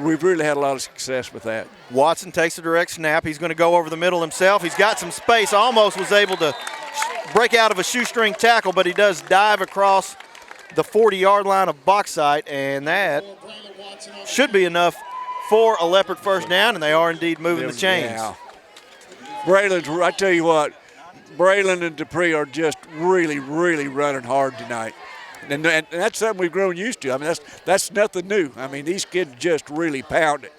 we've really had a lot of success with that. Watson takes the direct snap. He's going to go over the middle himself. He's got some space. Almost was able to break out of a shoestring tackle, but he does dive across the 40-yard line of Bauxite, and that should be enough for a Leopard first down, and they are indeed moving the chains. Yeah. I tell you what, Braylon and Dupree are just really, really running hard tonight. And that's something we've grown used to. I mean, that's nothing new. I mean, these kids just really pound it.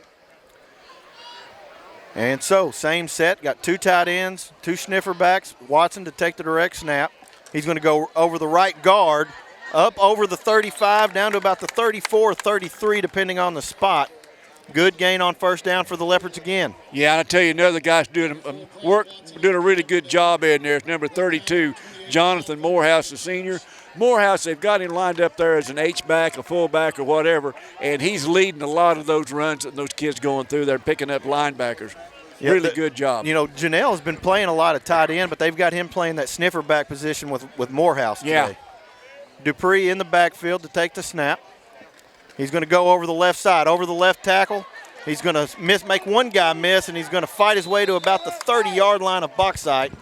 And so, same set, got 2 tight ends, 2 sniffer backs. Watson to take the direct snap. He's going to go over the right guard, up over the 35, down to about the 34, 33, depending on the spot. Good gain on first down for the Leopards again. Yeah, and I tell you, another guy's doing a really good job in there. It's number 32, Jonathan Morehouse, the senior. Morehouse, they've got him lined up there as an H-back, a fullback, or whatever, and he's leading a lot of those runs and those kids going through there, picking up linebackers. Really good job. You know, Janelle has been playing a lot of tight end, but they've got him playing that sniffer back position with Morehouse today. Yeah. Dupree in the backfield to take the snap. He's going to go over the left side, over the left tackle. He's going to make one guy miss, and he's going to fight his way to about the 30-yard line of Bauxite.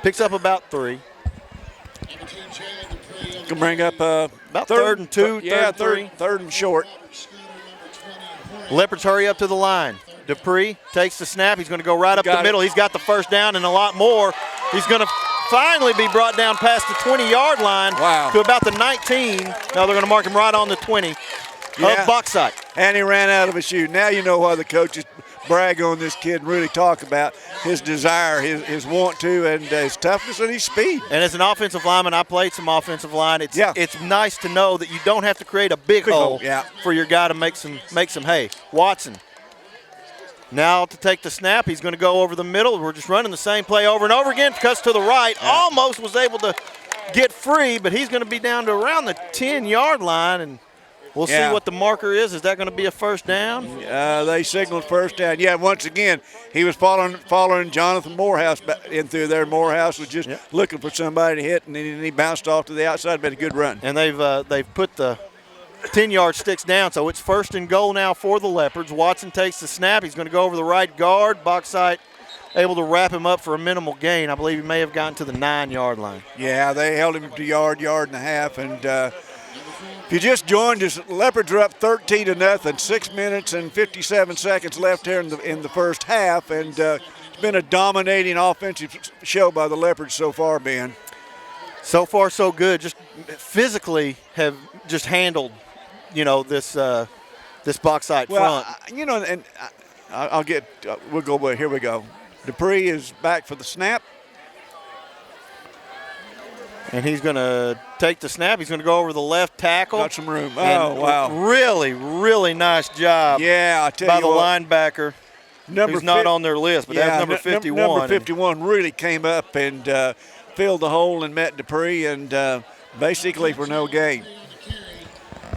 Picks up about 3. Can bring up about third and 2, yeah, third and short. Leopards hurry up to the line. Dupree takes the snap. He's going to go right up the middle. He's got the first down and a lot more. He's going to finally be brought down past the 20-yard line to about the 19. Now they're going to mark him right on the 20 of Bauxite. And he ran out of a shoe. Now you know why the coaches brag on this kid and really talk about his desire, his want to, and his toughness and his speed. And as an offensive lineman, I played some offensive line. It's nice to know that you don't have to create a big hole for your guy to make some hay. Watson. Now to take the snap, he's going to go over the middle. We're just running the same play over and over again. Cuts to the right. Almost was able to get free, but he's going to be down to around the 10-yard line, and we'll see what the marker is. Is that going to be a first down? They signaled first down. Yeah, once again, he was following Jonathan Morehouse in through there. Morehouse was just looking for somebody to hit, and then he bounced off to the outside. Been a good run. And they've put the 10-yard sticks down, so it's first and goal now for the Leopards. Watson takes the snap. He's going to go over the right guard. Bauxite able to wrap him up for a minimal gain. I believe he may have gotten to the 9-yard line. Yeah, they held him to yard and a half. And if you just joined us, Leopards are up 13-0, 6 minutes and 57 seconds left here in the first half. And it's been a dominating offensive show by the Leopards so far, Ben. So far, so good. Just physically have just handled, this Bauxite front. And I'll get. We'll go. Here we go. Dupree is back for the snap, and he's going to take the snap. He's going to go over the left tackle. Got some room. Oh, wow! Really, really nice job. Yeah, I tell by you the what, linebacker. Who's not on their list, but that's number 51. Number 51 really came up and filled the hole and met Dupree, and basically for no gain.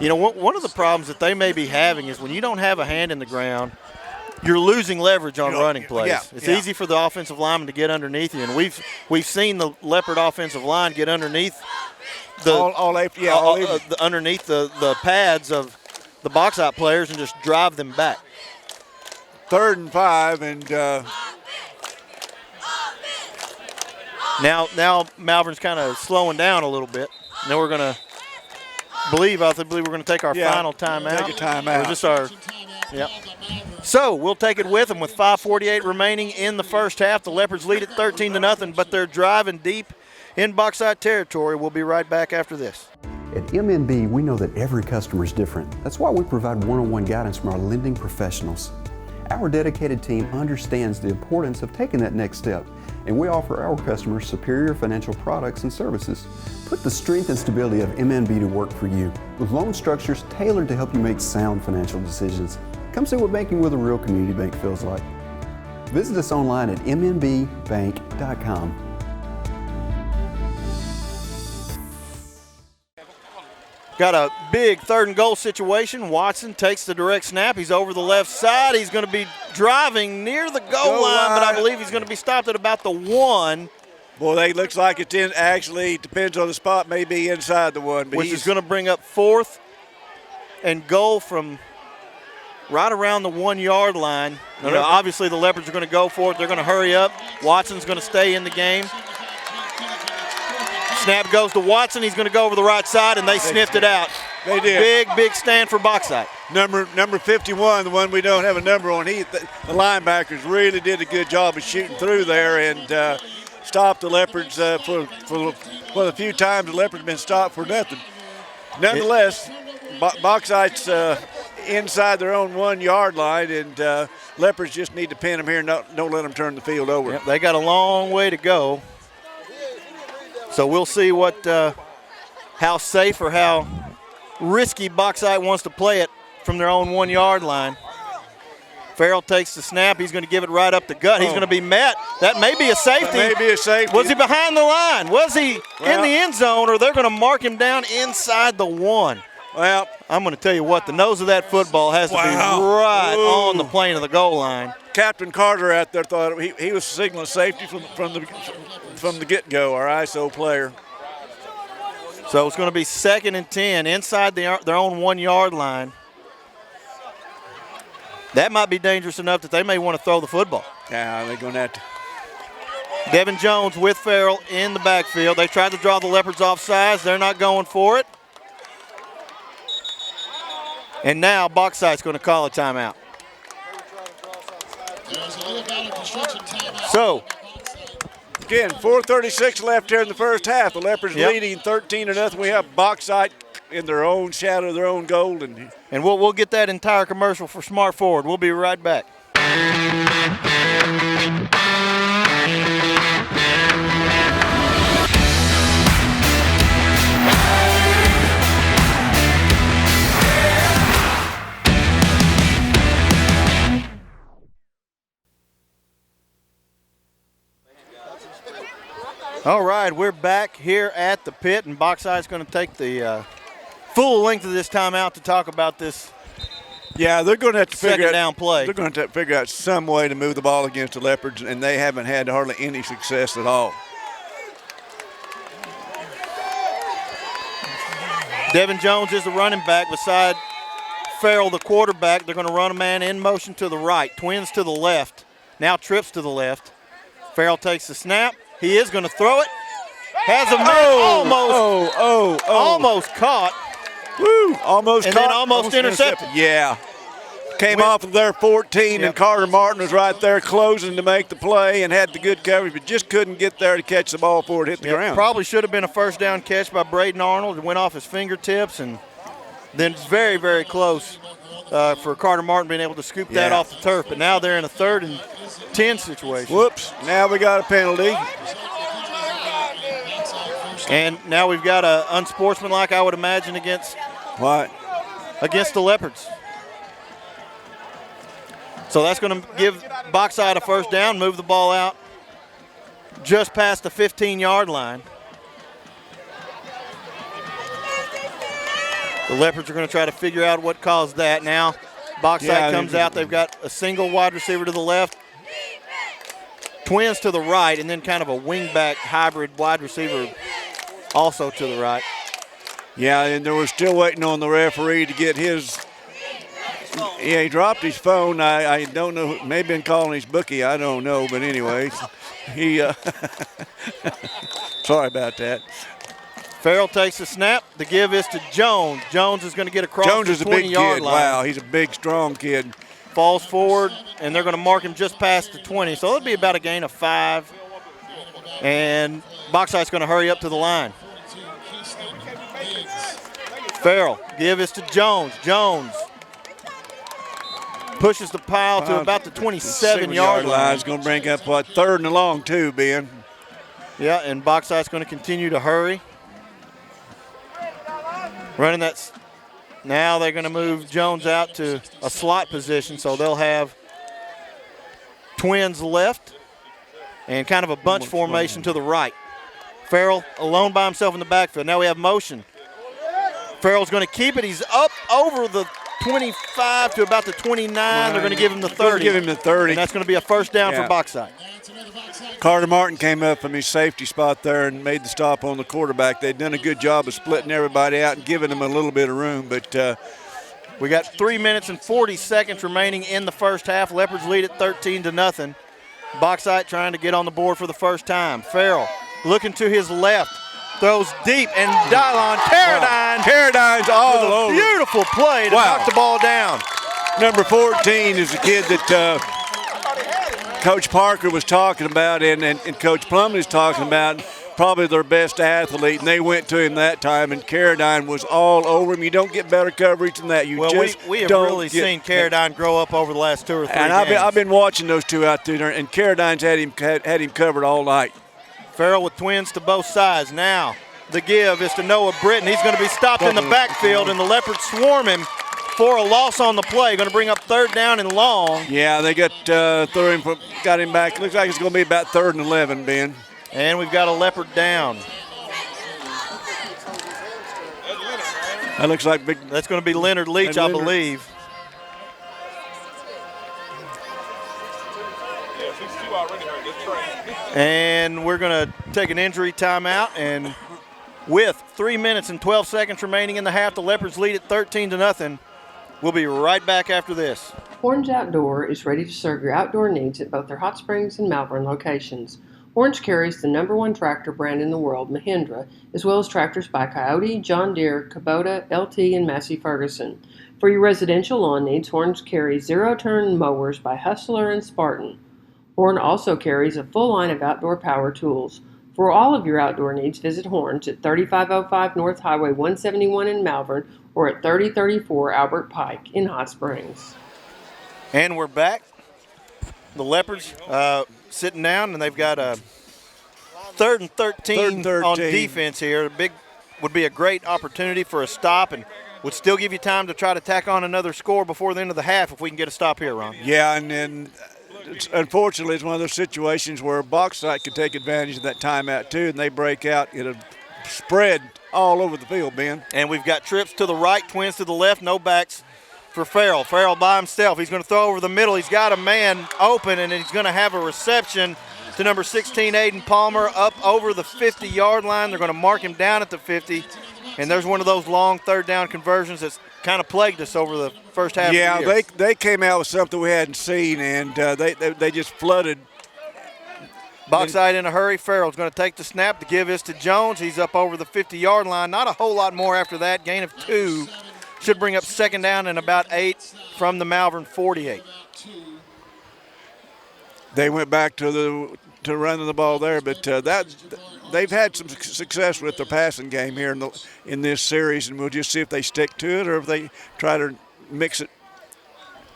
One of the problems that they may be having is when you don't have a hand in the ground, you're losing leverage on running plays. It's easy for the offensive lineman to get underneath you, and we've seen the Leopard offensive line get underneath underneath the pads of the Bauxite players and just drive them back. 3rd and 5, and now Malvern's kind of slowing down a little bit. Now we're going to believe we're going to take our final timeout. Take a timeout. Or just So we'll take it with them with 5:48 remaining in the first half. The Leopards lead at 13-0, but they're driving deep in Bauxite territory. We'll be right back after this. At MNB, we know that every customer is different. That's why we provide one-on-one guidance from our lending professionals. Our dedicated team understands the importance of taking that next step, and we offer our customers superior financial products and services. Put the strength and stability of MNB to work for you, with loan structures tailored to help you make sound financial decisions. Come see what banking with a real community bank feels like. Visit us online at mnbbank.com. Got a big 3rd and goal situation. Watson takes the direct snap. He's over the left side. He's going to be driving near the goal line, but I believe he's going to be stopped at about the 1. Boy, that looks like it's in. Actually, depends on the spot. Maybe inside the 1. But which is going to bring up 4th and goal from right around the 1-yard line. Obviously, the Leopards are going to go for it. They're going to hurry up. Watson's going to stay in the game. Snap goes to Watson. He's going to go over the right side, and they sniffed it out. They did. Big stand for Bauxite. Number 51, the one we don't have a number on. The linebackers really did a good job of shooting through there, and stopped the Leopards for the few times the Leopards been stopped for nothing. Nonetheless, Bauxite's inside their own 1 yard line, and Leopards just need to pin them here and don't let them turn the field over. Yep, they got a long way to go. So we'll see how safe or how risky Bauxite wants to play it from their own 1 yard line. Farrell takes the snap. He's going to give it right up the gut. He's going to be met. That may be a safety. That may be a safety. Was he behind the line? Was he in the end zone, or they're going to mark him down inside the 1? Well, I'm going to tell you what, the nose of that football has to be right on the plane of the goal line. Captain Carter out there thought he was signaling safety from the get-go, our ISO player. So it's going to be 2nd and 10 inside their own 1 yard line. That might be dangerous enough that they may want to throw the football. Yeah, they're going to have to. Devin Jones with Farrell in the backfield. They tried to draw the Leopards off sides. They're not going for it. And now Bauxite's going to call a timeout. So, again, 4:36 left here in the first half. The Leopards leading 13-0. We have Bauxite in their own shadow, their own goal. And we'll get that entire commercial for Smart Forward. We'll be right back. All right, we're back here at the pit, and Bauxite's going to take the full length of this timeout to talk about this. Yeah, they're going to have to figure down play. They're going to have to figure out some way to move the ball against the Leopards, and they haven't had hardly any success at all. Devin Jones is the running back beside Farrell, the quarterback. They're going to run a man in motion to the right. Twins to the left. Now trips to the left. Farrell takes the snap. He is going to throw it. Has a man almost caught. Woo! Almost and caught. Then almost intercepted. Yeah. Came off of their 14, and Carter Martin was right there closing to make the play and had the good coverage, but just couldn't get there to catch the ball before it hit the ground. Probably should have been a first down catch by Braden Arnold. It went off his fingertips, and then very, very close for Carter Martin being able to scoop that off the turf. But now they're in a 3rd and 10 situation. Whoops, now we got a penalty. And now we've got an unsportsmanlike, I would imagine, against the Leopards. So that's going to give Bauxite a first down, move the ball out just past the 15-yard line. The Leopards are going to try to figure out what caused that. Now Bauxite comes out. They've got a single wide receiver to the left, Twins to the right, and then kind of a wingback hybrid wide receiver also to the right. Yeah, and they were still waiting on the referee to get his. Yeah, he dropped his phone. I don't know. Maybe been calling his bookie. I don't know. But anyway, he. Sorry about that. Farrell takes the snap. The give is to Jones. Jones is going to get across Jones the is a big 20-yard kid. line. Wow, he's a big, strong kid. Falls forward, and they're going to mark him just past the 20. So it'll be about a gain of 5. And Bauxite's going to hurry up to the line. Farrell, give is to Jones. Jones pushes the pile to about the 27-yard line. It's going to bring up, 3rd and long, too, Ben. Yeah, and Bauxite's going to continue to hurry. Running that. Now they're going to move Jones out to a slot position, so they'll have Twins left and kind of a bunch formation to the right. Farrell alone by himself in the backfield. Now we have motion. Farrell's going to keep it. He's up over the 25 to about the 29. They're going to give him the 30. Give him the 30. And that's going to be a first down for Bauxite. Carter Martin came up from his safety spot there and made the stop on the quarterback. They'd done a good job of splitting everybody out and giving them a little bit of room. But we got 3 minutes and 40 seconds remaining in the first half. Leopards lead at 13-0. Bauxite trying to get on the board for the first time. Farrell looking to his left. Throws deep, and Dylon Carradine's all over. Beautiful play to knock the ball down. Number 14 is a kid that Coach Parker was talking about and Coach Plumlee was talking about probably their best athlete, and they went to him that time, and Caradine was all over him. You don't get better coverage than that. We have really seen Caradine grow up over the last 2 or 3 and games. I've been watching those two out there, and Caradine's had him covered all night. Farrell with twins to both sides. Now the give is to Noah Britton. He's going to be stopped in the backfield, and the Leopards swarm him for a loss on the play. Going to bring up 3rd down and long. Yeah, they got him back. Looks like it's going to be about 3rd and 11, Ben. And we've got a Leopard down. That looks like that's going to be Leonard Leach, I believe. And we're going to take an injury timeout, and with 3 minutes and 12 seconds remaining in the half, the Leopards lead at 13-0. We'll be right back after this. Orange Outdoor is ready to serve your outdoor needs at both their Hot Springs and Malvern locations. Orange carries the #1 tractor brand in the world, Mahindra, as well as tractors by Coyote, John Deere, Kubota, LT, and Massey Ferguson. For your residential lawn needs, Orange carries zero-turn mowers by Hustler and Spartan. Horn also carries a full line of outdoor power tools. For all of your outdoor needs, visit Horns at 3505 North Highway 171 in Malvern or at 3034 Albert Pike in Hot Springs. And we're back. The Leopards sitting down, and they've got a 3rd and 13 on defense here. Would be a great opportunity for a stop, and would still give you time to try to tack on another score before the end of the half if we can get a stop here, Ron. Yeah, and then unfortunately it's one of those situations where Bauxite could take advantage of that timeout too, and they break out. It'll spread all over the field, Ben. And we've got trips to the right, twins to the left, no backs for Farrell. Farrell by himself. He's going to throw over the middle. He's got a man open, and he's going to have a reception to number 16, Aiden Palmer, up over the 50-yard line. They're going to mark him down at the 50. And there's one of those long 3rd down conversions that's kind of plagued us over the first half of the year. Yeah, they came out with something we hadn't seen, and they just flooded. Bauxite in a hurry. Farrell's going to take the snap. The give is to Jones. He's up over the 50-yard line. Not a whole lot more after that. Gain of 2. Should bring up 2nd down and about 8 from the Malvern 48. They went back to running the ball there, but they've had some success with their passing game here in this series, and we'll just see if they stick to it or if they try to mix it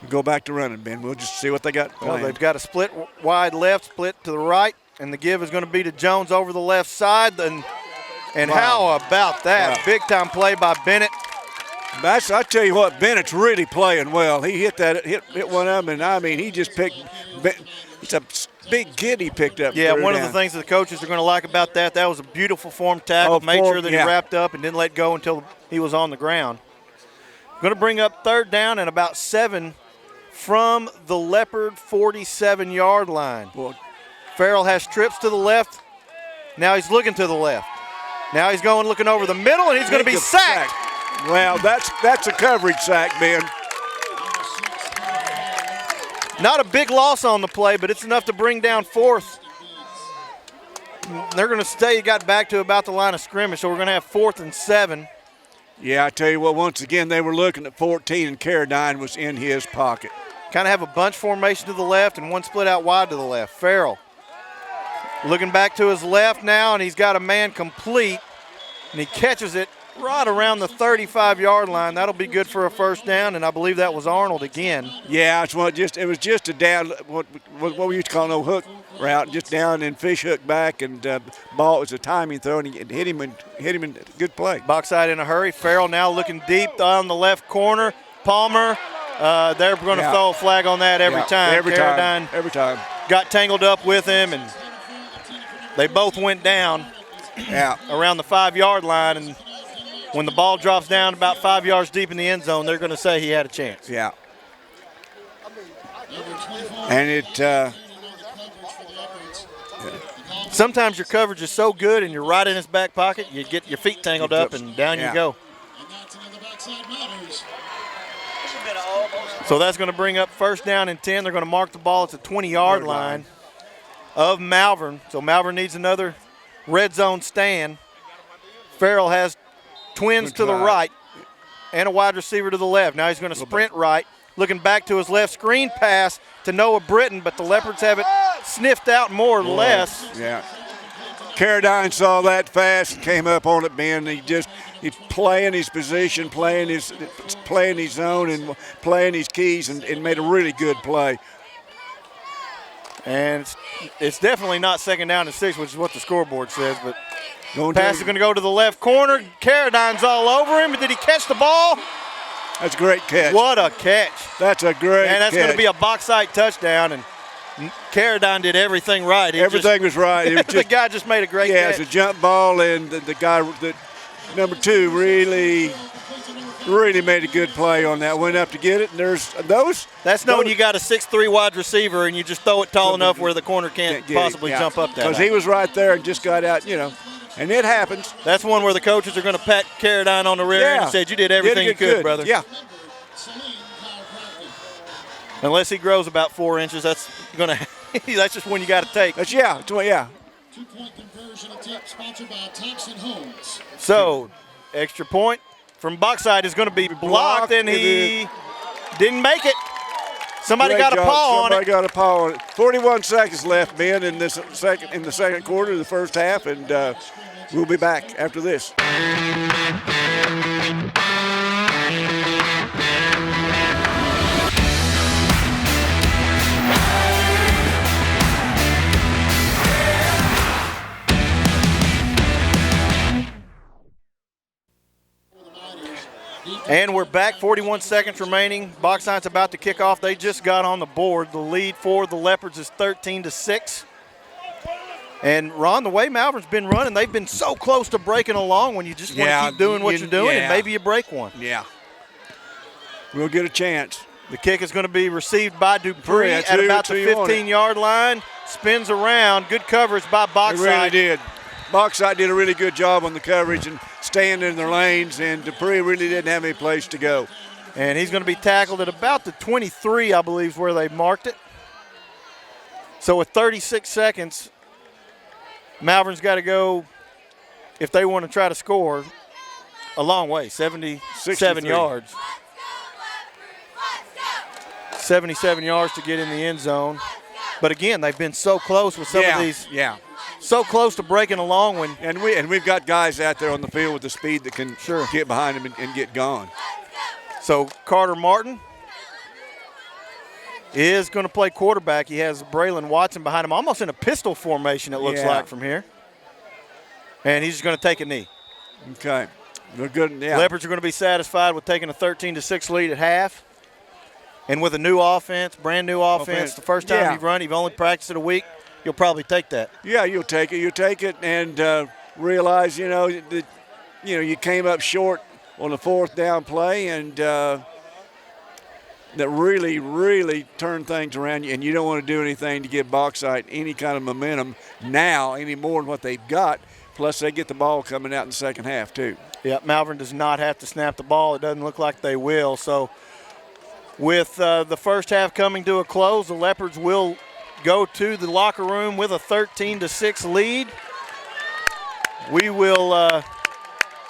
and go back to running, Ben. We'll just see what they got planned. Well, they've got a split wide left, split to the right, and the give is going to be to Jones over the left side. And wow. How about that? Wow. Big-time play by Bennett. I tell you what, Bennett's really playing well. He hit one of them, and I mean, he just picked. It's a big kid he picked up. Yeah, one of the things that the coaches are going to like about that was a beautiful form tackle. Made sure that he wrapped up and didn't let go until he was on the ground. Going to bring up 3rd down and about 7 from the Leopard 47-yard line. Well, Farrell has trips to the left. Now he's looking to the left. Now he's looking over the middle, and he's going to be sacked. Well, that's a coverage sack, Ben. Not a big loss on the play, but it's enough to bring down 4th. They're going to stay, got back to about the line of scrimmage, so we're going to have 4th and 7. Yeah, I tell you what, once again, they were looking at 14, and Caradine was in his pocket. Kind of have a bunch formation to the left and one split out wide to the left. Farrell looking back to his left now, and he's got a man complete, and he catches it right around the 35-yard line. That'll be good for a 1st down, and I believe that was Arnold again. Yeah, it was just a down, what we used to call no hook route, just down and fish hook back, and ball was a timing throw, and it hit him in good play. Bauxite in a hurry. Farrell now looking deep on the left corner. Palmer, they're going to throw a flag on that every time. Every time. Got tangled up with him, and they both went down around the 5-yard line, and when the ball drops down about 5 yards deep in the end zone, they're going to say he had a chance. Yeah. And sometimes your coverage is so good and you're right in his back pocket, you get your feet tangled up and down you go. So that's going to bring up 1st down and 10. They're going to mark the ball at the 20-yard line of Malvern. So Malvern needs another red zone stand. Farrell has twins to the right and a wide receiver to the left. Now he's going to sprint right, looking back to his left, screen pass to Noah Britton, but the Leopards have it sniffed out more or less. Yeah. Carradine saw that fast and came up on it, Ben. He's playing his position, playing his zone, and playing his keys, and made a really good play. And it's definitely not 2nd down and 6, which is what the scoreboard says, but pass is going to go to the left corner. Carradine's all over him. Did he catch the ball? That's a great catch. What a catch. That's a great catch. And that's going to be a Bauxite touchdown, and Carradine did everything right. Everything was right. It was the guy just made a great catch. Yeah, it's a jump ball, and the guy, number 2, really made a good play on that. Went up to get it, and there's those. That's knowing you got a 6'3" wide receiver, and you just throw it tall enough where the corner can't possibly jump up that. Because he was right there and just got out, and it happens. That's one where the coaches are going to pat Carradine on the rear end and said, you did everything you could, brother. Yeah. Unless he grows about 4 inches, that's just one you got to take. Yeah. 2-point conversion attempt sponsored by Thompson Homes. So, extra point from Bauxite is going to be blocked, and he didn't make it. Somebody got a paw on it. Somebody got a paw on it. 41 seconds left, Ben, in the second quarter of the first half, and we'll be back after this. And we're back, 41 seconds remaining. Bauxite's about to kick off. They just got on the board. The lead for the Leopards is 13-6. And Ron, the way Malvern's been running, they've been so close to breaking along when you just want to keep doing what you're doing, and maybe you break one. Yeah. We'll get a chance. The kick is going to be received by Dupree at about the 15-yard line. Spins around. Good coverage by Bauxite. They really did. Bauxite did a really good job on the coverage and staying in their lanes, and Dupree really didn't have any place to go. And he's going to be tackled at about the 23, I believe, is where they marked it. So with 36 seconds, Malvern's got to go, if they want to try to score, a long way, 77 yards. 77 yards to get in the end zone. But again, they've been so close with some of these. Yeah. So close to breaking along when. And we've got guys out there on the field with the speed that can get behind them and get gone. So Carter Martin is going to play quarterback. He has Braylon Watson behind him, almost in a pistol formation, it looks like from here. And he's just going to take a knee. Okay. They're good. Yeah. Leopards are going to be satisfied with taking a 13-6 lead at half. And with a new offense, brand new offense, the first time you've run, you've only practiced it a week, you'll probably take that. Yeah, you'll take it. You'll take it and realize, that you came up short on the 4th down play, and that really, really turned things around. And you don't want to do anything to give Bauxite any kind of momentum now any more than what they've got. Plus, they get the ball coming out in the second half, too. Yeah, Malvern does not have to snap the ball. It doesn't look like they will. So with the first half coming to a close, the Leopards will go to the locker room with a 13-6 lead. We will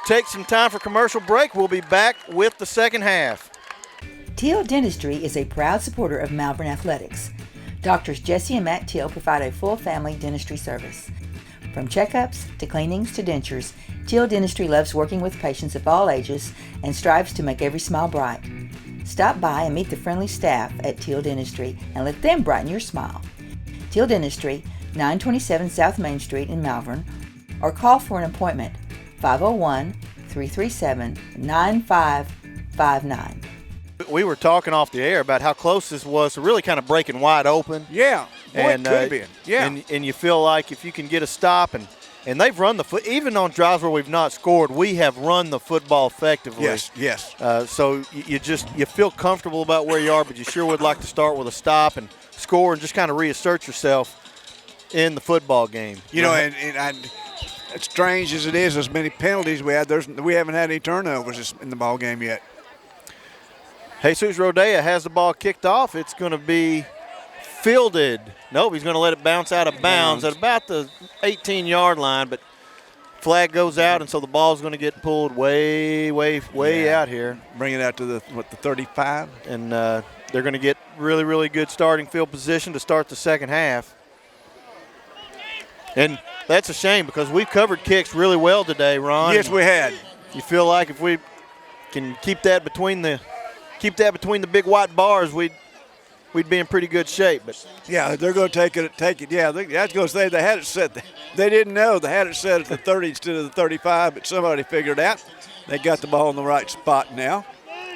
take some time for commercial break. We'll be back with the second half. Teal Dentistry is a proud supporter of Malvern Athletics. Doctors Jesse and Matt Teal provide a full family dentistry service. From checkups to cleanings to dentures, Teal Dentistry loves working with patients of all ages and strives to make every smile bright. Stop by and meet the friendly staff at Teal Dentistry and let them brighten your smile. Teal Dentistry, 927 South Main Street in Malvern, or call for an appointment, 501-337-9559. We were talking off the air about how close this was to really kind of breaking wide open. Yeah, and it could have been. Yeah. And you feel like if you can get a stop, and they've run the foot, even on drives where we've not scored, we have run the football effectively. Yes. So you feel comfortable about where you are, but you sure would like to start with a stop and score and just kind of reassert yourself in the football game. And as strange as it is, as many penalties we had, we haven't had any turnovers in the ball game yet. Jesus Rodea has the ball kicked off. It's going to be fielded. Nope, he's going to let it bounce out of bounds at about the 18-yard line, but flag goes out, and so the ball's going to get pulled way out here. Bring it out to the 35? And they're going to get really good starting field position to start the second half. And that's a shame because we've covered kicks really well today, Ron. Yes, we had. You feel like if we can keep that between the big white bars, we'd be in pretty good shape. But yeah, they're going to take it. Yeah, that's going to say they had it set. They didn't know they had it set at the 30 instead of the 35, but somebody figured out. They got the ball in the right spot now.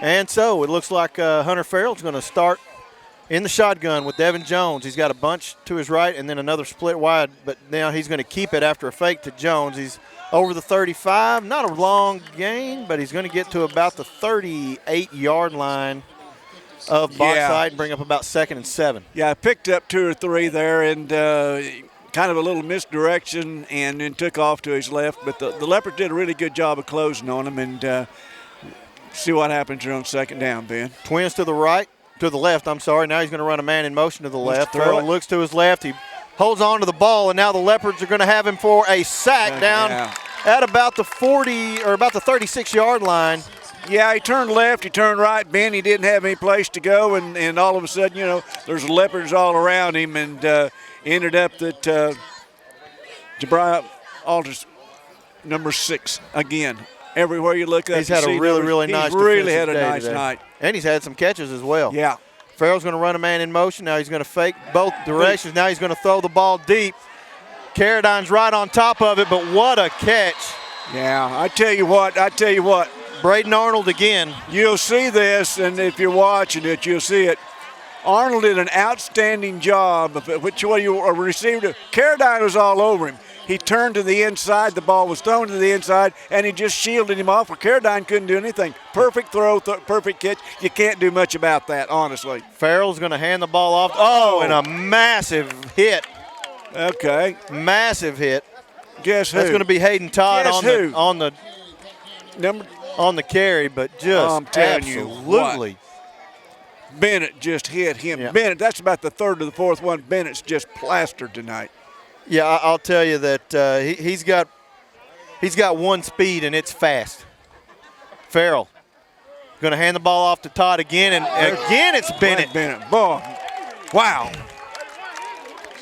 And so it looks like Hunter Farrell's going to start in the shotgun with Devin Jones. He's got a bunch to his right and then another split wide, but now he's going to keep it after a fake to Jones. He's over the 35. Not a long gain, but he's going to get to about the 38-yard line of Bauxite and bring up about 2nd and 7. Yeah, I picked up 2 or 3 there and kind of a little misdirection and then took off to his left. But the Leopards did a really good job of closing on him and see what happens here on 2nd down, Ben. Twins to the right. To the left, I'm sorry. Now he's going to run a man in motion to the left. Farrell looks to his left. He holds on to the ball, and now the Leopards are going to have him for a sack down at about the 40 or about the 36-yard line. Yeah, he turned left, he turned right, Ben. He didn't have any place to go, and all of a sudden, there's Leopards all around him, and ended up that Jabri Alders, number 6, again. Everywhere you look at, he's had a really nice. He's really had a nice night, and he's had some catches as well. Yeah. Farrell's going to run a man in motion. Now he's going to fake both directions. Now he's going to throw the ball deep. Carradine's right on top of it, but what a catch! Yeah, I tell you what. Braden Arnold again. You'll see this, and if you're watching it, you'll see it. Arnold did an outstanding job of which way you received it. Carradine was all over him. He turned to the inside. The ball was thrown to the inside, and he just shielded him off. Well, Carradine couldn't do anything. Perfect throw, perfect catch. You can't do much about that, honestly. Farrell's going to hand the ball off. Oh, and a massive hit. Okay. Massive hit. Guess who? That's going to be Hayden Todd on the carry, but just I'm telling absolutely. You what. Bennett just hit him. Yeah. Bennett, that's about the 3rd or the 4th one. Bennett's just plastered tonight. Yeah, I'll tell you that he's got one speed, and it's fast. Farrell going to hand the ball off to Todd again, and again it's Bennett. Boy, wow.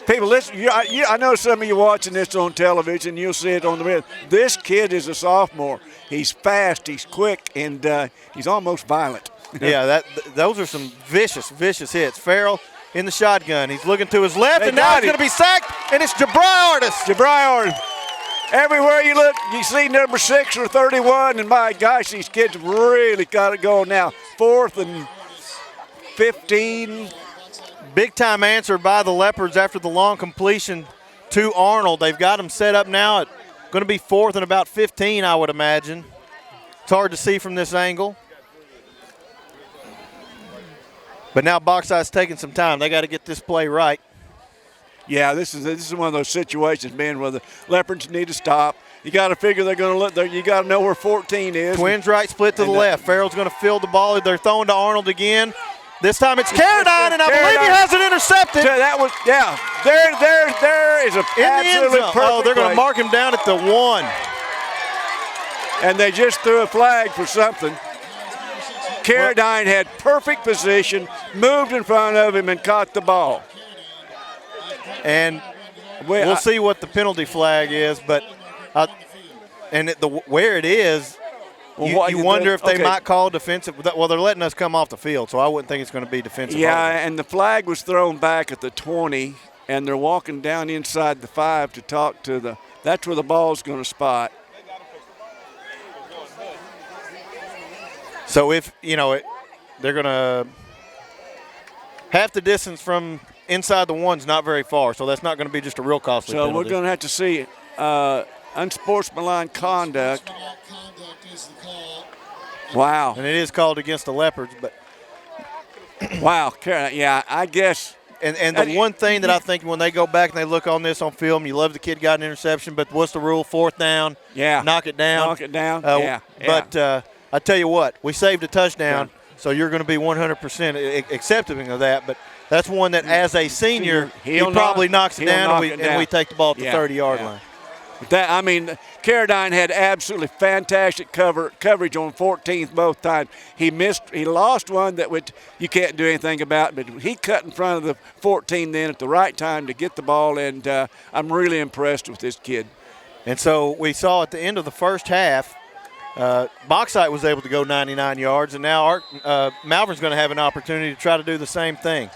People, listen. I know some of you watching this on television. You'll see it on the video. This kid is a sophomore. He's fast. He's quick, and he's almost violent. Yeah, those are some vicious hits. Farrell in the shotgun. He's looking to his left, and now he's going to be sacked, and it's Jabri Artis. Everywhere you look, you see number 6 or 31, and my gosh, these kids really got it going now. 4th and 15. Big time answer by the Leopards after the long completion to Arnold. They've got him set up now at going to be 4th and about 15, I would imagine. It's hard to see from this angle. But now Bauxite's taking some time. They got to get this play right. Yeah, this is one of those situations, man, where the Leopards need to stop. You got to figure they're going to look there. You got to know where 14 is. Twins right, split to the left. Farrell's going to field the ball. They're throwing to Arnold again. This time it's Carradine, and I believe he has it intercepted. That was, yeah. There is a absolutely perfect Oh, they're going to mark him down at the 1. And they just threw a flag for something. Carradine had perfect position, moved in front of him, and caught the ball. And we'll see what the penalty flag is, but where it is, you wonder if they might call defensive. Well, they're letting us come off the field, so I wouldn't think it's going to be defensive. Yeah, and the flag was thrown back at the 20, and they're walking down inside the 5 to talk to that's where the ball's going to spot. So if, they're going to half the distance from inside the 1's not very far, so that's not going to be just a real costly penalty. So we're going to have to see unsportsmanlike conduct. Wow. And it is called against the Leopards, but wow, yeah, I guess. And the one thing that I think when they go back and they look on this on film, you love the kid got an interception, but what's the rule? 4th down. Yeah. Knock it down. Yeah. But I tell you what, we saved a touchdown, so you're going to be 100% accepting of that. But that's one that, as a senior, he probably knocks it down, and we take the ball at the 30-yard line. That, I mean, Carradine had absolutely fantastic coverage on 14th both times. He lost one that you can't do anything about, but he cut in front of the 14 then at the right time to get the ball, and I'm really impressed with this kid. And so we saw at the end of the first half, Bauxite was able to go 99 yards, and now Malvern's going to have an opportunity to try to do the same thing.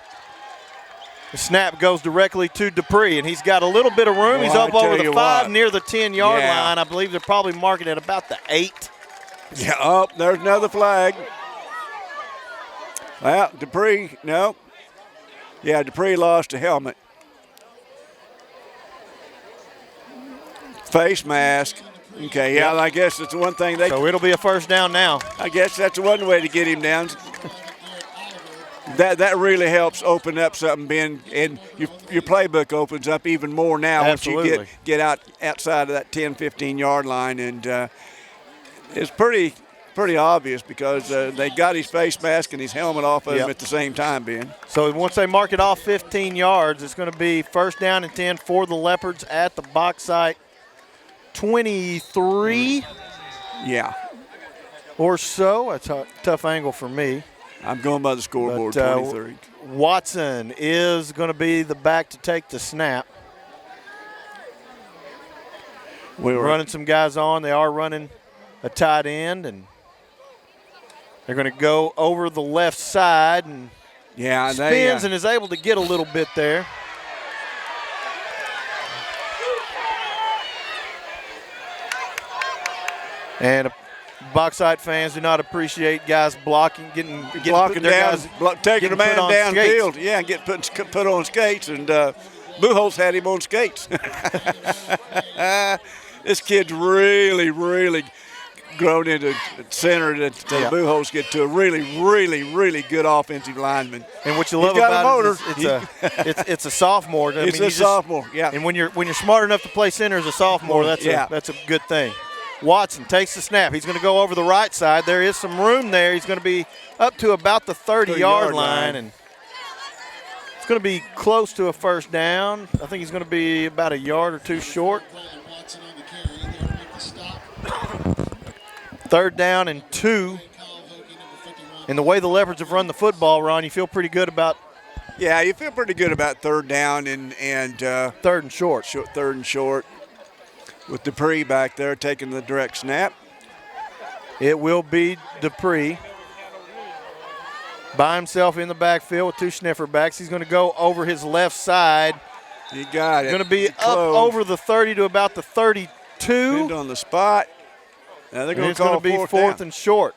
The snap goes directly to Dupree, and he's got a little bit of room. He's up over the 5 near the 10-yard line. I believe they're probably marking it about the 8. Yeah, oh, there's another flag. Well, Dupree, no. Yeah, Dupree lost a helmet. Face mask. Okay, yeah, I guess that's one thing. So it'll be a first down now. I guess that's one way to get him down. That really helps open up something, Ben, and your playbook opens up even more now. Absolutely. Once you get outside of that 10, 15-yard line, and it's pretty obvious because they got his face mask and his helmet off of him at the same time, Ben. So once they mark it off 15 yards, it's going to be first down and 10 for the Leopards at the Bauxite 23. Yeah. Or so. That's a tough angle for me. I'm going by the scoreboard, 23. Watson is going to be the back to take the snap. We're running some guys on. They are running a tight end, and they're going to go over the left side and spins and is able to get a little bit there. And Bauxite fans do not appreciate guys blocking, getting blocking down, taking a man downfield. Yeah, get put on skates, and Buchholz had him on skates. This kid's really grown into center that Buchholz get to a really good offensive lineman. And what you love about it is it's a sophomore. It's a sophomore, yeah. And when you're smart enough to play center as a sophomore, that's a good thing. Watson takes the snap. He's going to go over the right side. There is some room there. He's going to be up to about the 30-yard line, and it's going to be close to a first down. I think he's going to be about a yard or two short. Third down and 2. And the way the Leopards have run the football, Ron, you feel pretty good about. Yeah, you feel pretty good about third down and third and short. Third and short. With Dupree back there taking the direct snap. It will be Dupree by himself in the backfield with 2 sniffer backs. He's going to go over his left side. You got it. Going to be up over the 30 to about the 32. Pinned on the spot. Now they're going to call be fourth and short.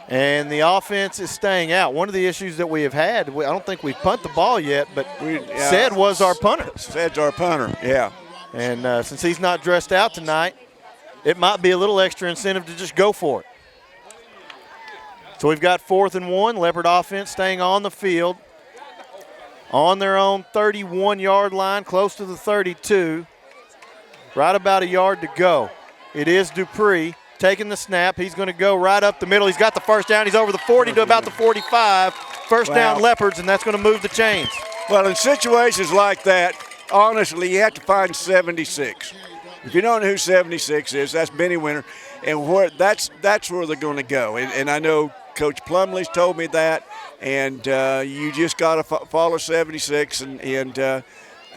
And the offense is staying out. One of the issues that we have had, I don't think we've punted the ball yet, but Ced was our punter. Ced's our punter, yeah. And since he's not dressed out tonight, it might be a little extra incentive to just go for it. So we've got 4th and 1. Leopard offense staying on the field on their own 31-yard line, close to the 32. Right about a yard to go. It is Dupree taking the snap. He's going to go right up the middle. He's got the first down. He's over the 40 to about the 45. First down Leopards, and that's going to move the chains. Well, in situations like that, honestly, you have to find 76. If you don't know who 76 is, that's Benny Winter, and that's where they're going to go. And I know Coach Plumley's told me that, and you just got to follow 76, and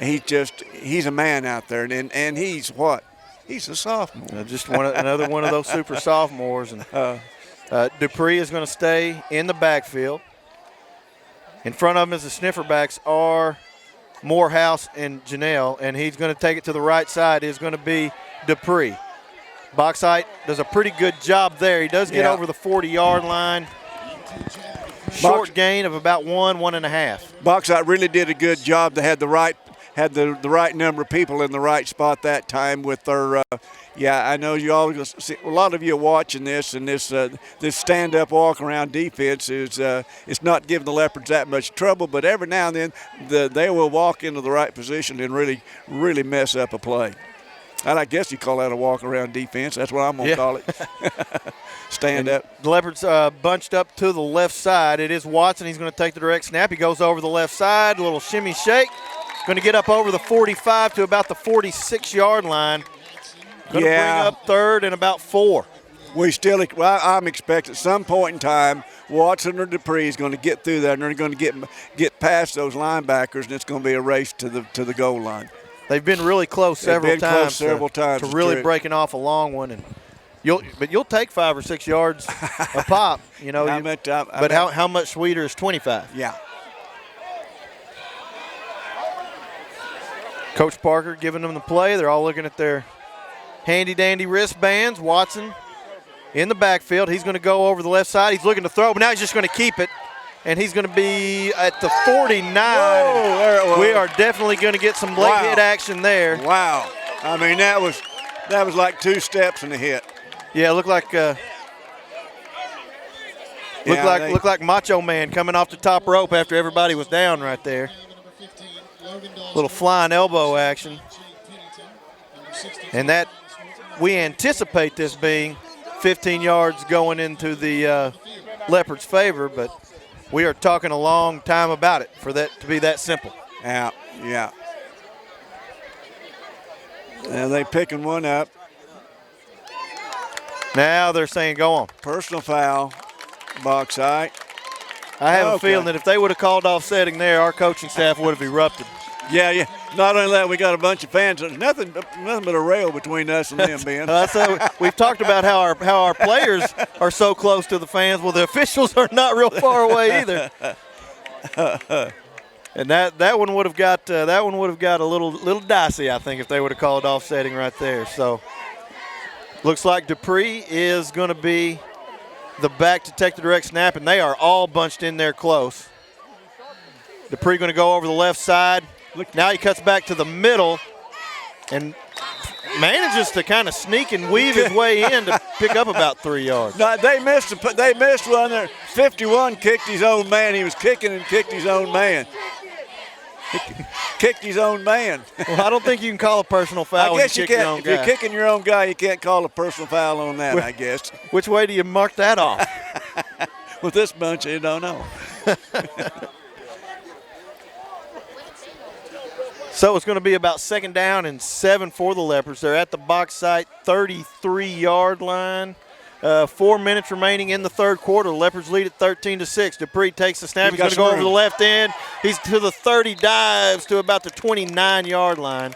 he's a man out there, and he's what? He's a sophomore. Just another one of those super sophomores. And Dupree is going to stay in the backfield. In front of him as the sniffer backs are Morehouse and Janelle, and he's going to take it to the right side. Is going to be Dupree. Bauxite does a pretty good job there. He does get over the 40-yard line. Short gain of about 1.5. Bauxite really did a good job. They had the right number of people in the right spot that time with their I know you all see, a lot of you are watching this, and this stand-up walk-around defense is it's not giving the Leopards that much trouble, but every now and then they will walk into the right position and really mess up a play. And I guess you call that a walk-around defense. That's what I'm going to call it. Stand up. The Leopards bunched up to the left side. It is Watson. He's going to take the direct snap. He goes over the left side, a little shimmy shake, Going to get up over the 45 to about the 46-yard line. Going to bring up third and about 4. I'm expecting at some point in time, Watson or Dupree is going to get through there, and they're going to get past those linebackers, and it's going to be a race to the goal line. They've been really close several times to really true. breaking off a long one, and you'll take 5 or 6 yards a pop, you know. How much sweeter is 25? Yeah. Coach Parker giving them the play. They're all looking at their handy-dandy wristbands. Watson in the backfield. He's going to go over the left side. He's looking to throw, but now he's just going to keep it. And he's going to be at the 49. Whoa, we are definitely going to get some late hit action there. Wow. I mean, that was like 2 steps and a hit. Yeah, looked like Macho Man coming off the top rope after everybody was down right there. Little flying elbow action. And that we anticipate this being 15 yards going into the Leopard's favor, but we are talking a long time about it for that to be that simple. Yeah. And they picking one up. Now they're saying go on. Personal foul, Bauxite. I have a feeling that if they would have called offsetting there, our coaching staff would have erupted. Yeah. Not only that, we got a bunch of fans. There's nothing but a rail between us and them, Ben. So we've talked about how our players are so close to the fans. Well, the officials are not real far away either. And that one would have got a little dicey, I think, if they would have called offsetting right there. So looks like Dupree is going to be the back to take the direct snap, and they are all bunched in there close. Dupree going to go over the left side. Now he cuts back to the middle and manages to kind of sneak and weave his way in to pick up about 3 yards. No, they missed one there. 51 kicked his own man. He was kicking and kicked his own man. Kicked his own man. Well, I don't think you can call a personal foul I guess when you kick your own if guy. you're kicking your own guy, you can't call a personal foul on that, I guess. Which way do you mark that off? With this bunch, you don't know. So it's going to be about 2nd down and 7 for the Leopards. They're at the Bauxite 33-yard line. 4 minutes remaining in the third quarter. The Leopards lead at 13-6. Dupree takes the snap. He's going to go over the left end. He's to the 30, dives to about the 29-yard line.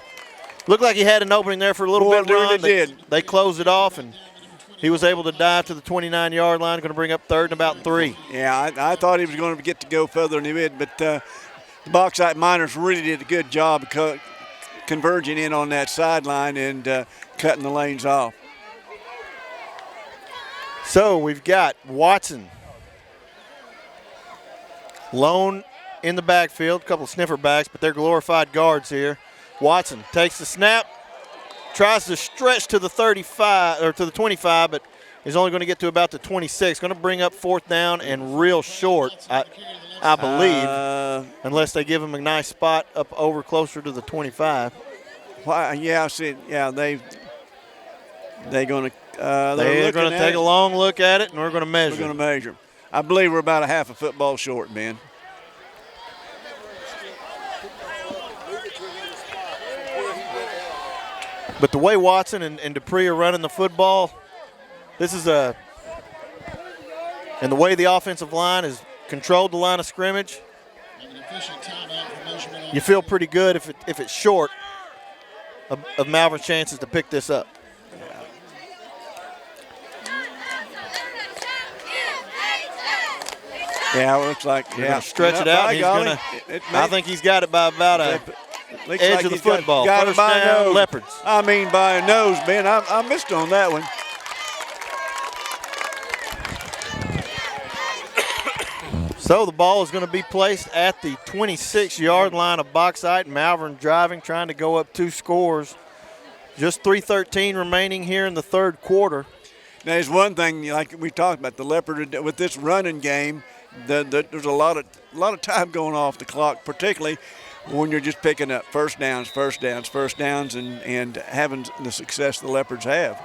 Looked like he had an opening there for a little bit. They closed it off, and he was able to dive to the 29-yard line. Going to bring up 3rd and about 3. Yeah, I thought he was going to get to go further than he did, but the Bauxite Miners really did a good job of converging in on that sideline and cutting the lanes off. So we've got Watson lone in the backfield, a couple of sniffer backs, but they're glorified guards here. Watson takes the snap, tries to stretch to the 35 or to the 25, but is only going to get to about the 26. Going to bring up 4th down and real short, I believe, unless they give him a nice spot up over closer to the 25. Yeah, see, yeah, they're going to. They're going to take a long look at it, and we're going to measure. We're going to measure. I believe we're about a half a football short, Ben. But the way Watson and Dupree are running the football, and the way the offensive line has controlled the line of scrimmage, you feel pretty good if it's short of Malvern's chances to pick this up. Yeah, it looks like stretch it out. I think he's got it by about a edge of the football. Got it by a nose. Leopards. I mean by a nose, Ben. I missed on that one. So the ball is going to be placed at the 26-yard line of Bauxite. Malvern driving, trying to go up 2 scores. Just 3:13 remaining here in the third quarter. Now, there's one thing, like we talked about, the Leopard with this running game. There's a lot of time going off the clock, particularly when you're just picking up first downs, and having the success the Leopards have.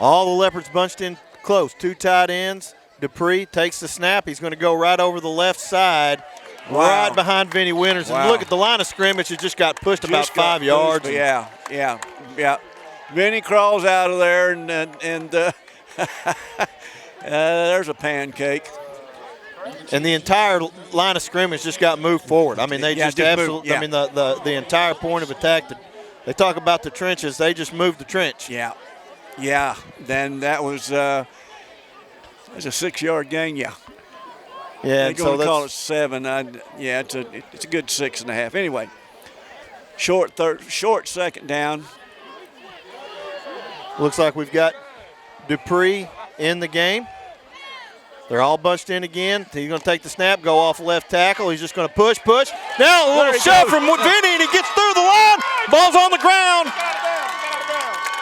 All the Leopards bunched in close. 2 tight ends. Dupree takes the snap. He's going to go right over the left side. right behind Vinny Winters. Wow. And look at the line of scrimmage. It just got pushed about 5 yards. Yeah. Vinny crawls out of there, and there's a pancake. And the entire line of scrimmage just got moved forward. I mean, they just absolutely. Yeah. I mean, the entire point of attack. They talk about the trenches. They just moved the trench. Yeah. Then that was a 6-yard gain. Yeah. Yeah. They're going to call it 7. It's a good 6.5. Anyway, short second down. Looks like we've got Dupree in the game. They're all bunched in again. He's going to take the snap, go off left tackle. He's just going to push. Now a little shove from Vinny, and he gets through the line. Ball's on the ground.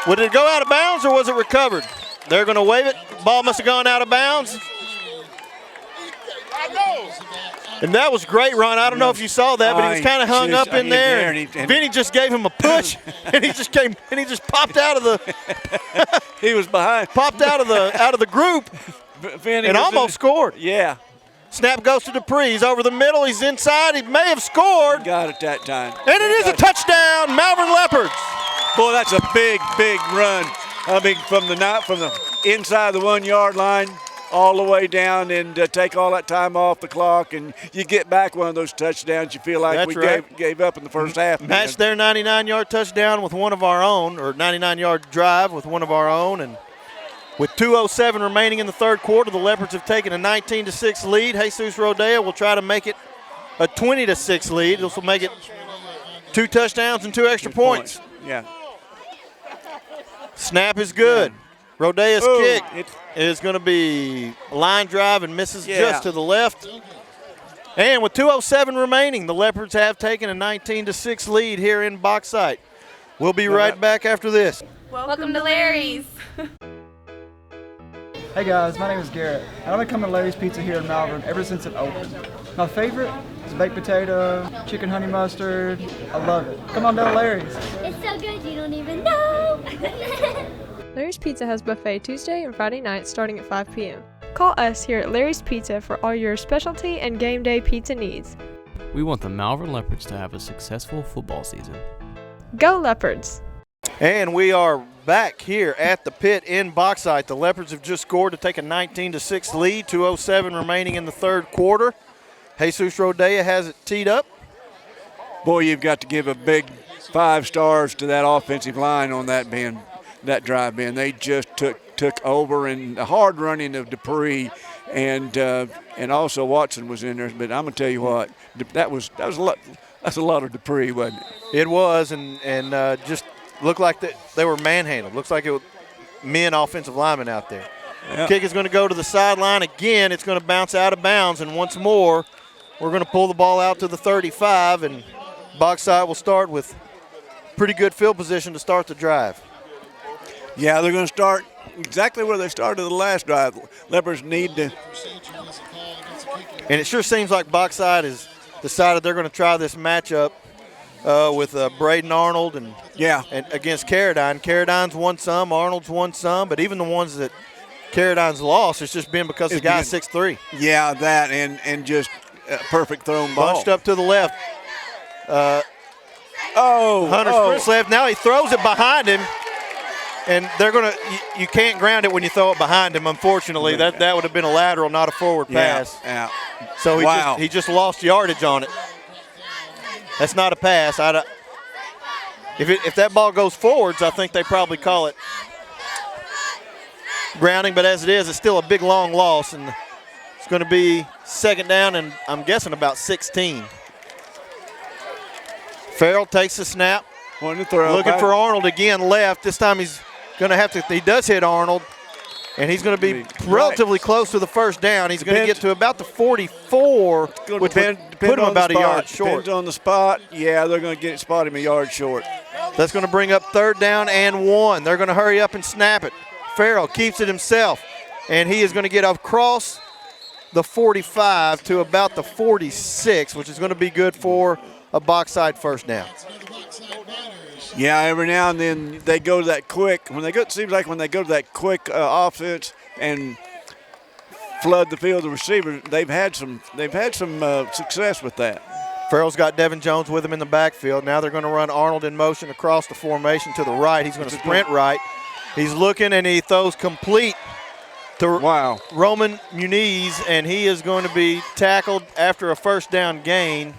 Did it go out of bounds, or was it recovered? They're going to wave it. Ball must have gone out of bounds. And that was a great run. I don't know if you saw that, but he was kind of hung up in there. And Vinny just gave him a push, and he just popped out of the. He was behind. Popped out of the group. Vinny and almost scored. Yeah. Snap goes to Dupree. He's over the middle. He's inside. He may have scored. Got it that time. And it is a touchdown, Malvern Leopards. Boy, that's a big run. I mean, from the inside the 1 yard line all the way down, and take all that time off the clock, and you get back one of those touchdowns you feel like gave up in the first half. Matched their 99-yard touchdown with one of our own, or 99-yard drive with one of our own, and with 2:07 remaining in the third quarter, the Leopards have taken a 19-6 lead. Jesus Rodea will try to make it a 20-6 lead. This will make it 2 touchdowns and 2 extra points. Yeah. Snap is good. Rodea's kick is going to be a line drive and misses just to the left. And with 2:07 remaining, the Leopards have taken a 19-6 lead here in Bauxite. We'll be right back after this. Welcome to Larry's. Hey guys, my name is Garrett. I've been coming to Larry's Pizza here in Malvern ever since it opened. My favorite is baked potato, chicken honey mustard. I love it. Come on down to Larry's. It's so good you don't even know. Larry's Pizza has buffet Tuesday and Friday nights starting at 5 p.m. Call us here at Larry's Pizza for all your specialty and game day pizza needs. We want the Malvern Leopards to have a successful football season. Go Leopards! And we are back here at the pit in Bauxite. The Leopards have just scored to take a 19-6 lead, 2:07 remaining in the third quarter. Jesus Rodea has it teed up. Boy, you've got to give a big 5 stars to that offensive line on that drive, Ben. They just took over, and the hard running of Dupree and also Watson was in there. But I'm gonna tell you what, that was a lot. That's a lot of Dupree, wasn't it? It was, and just looked like they were manhandled. Looks like it was men offensive linemen out there. Yeah. Kick is going to go to the sideline again. It's going to bounce out of bounds, and once more, we're going to pull the ball out to the 35, and Bauxite will start with pretty good field position to start the drive. Yeah, they're going to start exactly where they started the last drive. Leopards need to. And it sure seems like Bauxite has decided they're going to try this matchup with Braden Arnold and against Caradine. Caradine's won some, Arnold's won some, but even the ones that Caradine's lost, it's just been because the guy's 6'3". Yeah, that and just a perfect thrown ball. Bunched up to the left. Hunter sprints left. Now he throws it behind him. And they're going to – you can't ground it when you throw it behind him, unfortunately. That would have been a lateral, not a forward pass. Yeah. So he just lost yardage on it. That's not a pass. If that ball goes forwards, I think they probably call it grounding. But as it is, it's still a big, long loss. And it's going to be second down and I'm guessing about 16. Farrell takes the snap. Looking for Arnold again left. This time he's going to have to – he does hit Arnold. And he's going to be relatively close to the first down. He's going to get to about the 44, which would put him about a yard short. Depends on the spot. Yeah, they're going to spot him a yard short. That's going to bring up third down and 1. They're going to hurry up and snap it. Farrell keeps it himself, and he is going to get across the 45 to about the 46, which is going to be good for a Bauxite first down. Yeah, every now and then they go to that quick. It seems like when they go to that quick offense, and flood the field of receivers. They've had some success with that. Farrell's got Devin Jones with him in the backfield. Now they're going to run Arnold in motion across the formation to the right. He's going to sprint right. He's looking, and he throws complete to Roman Muniz, and he is going to be tackled after a first down gain.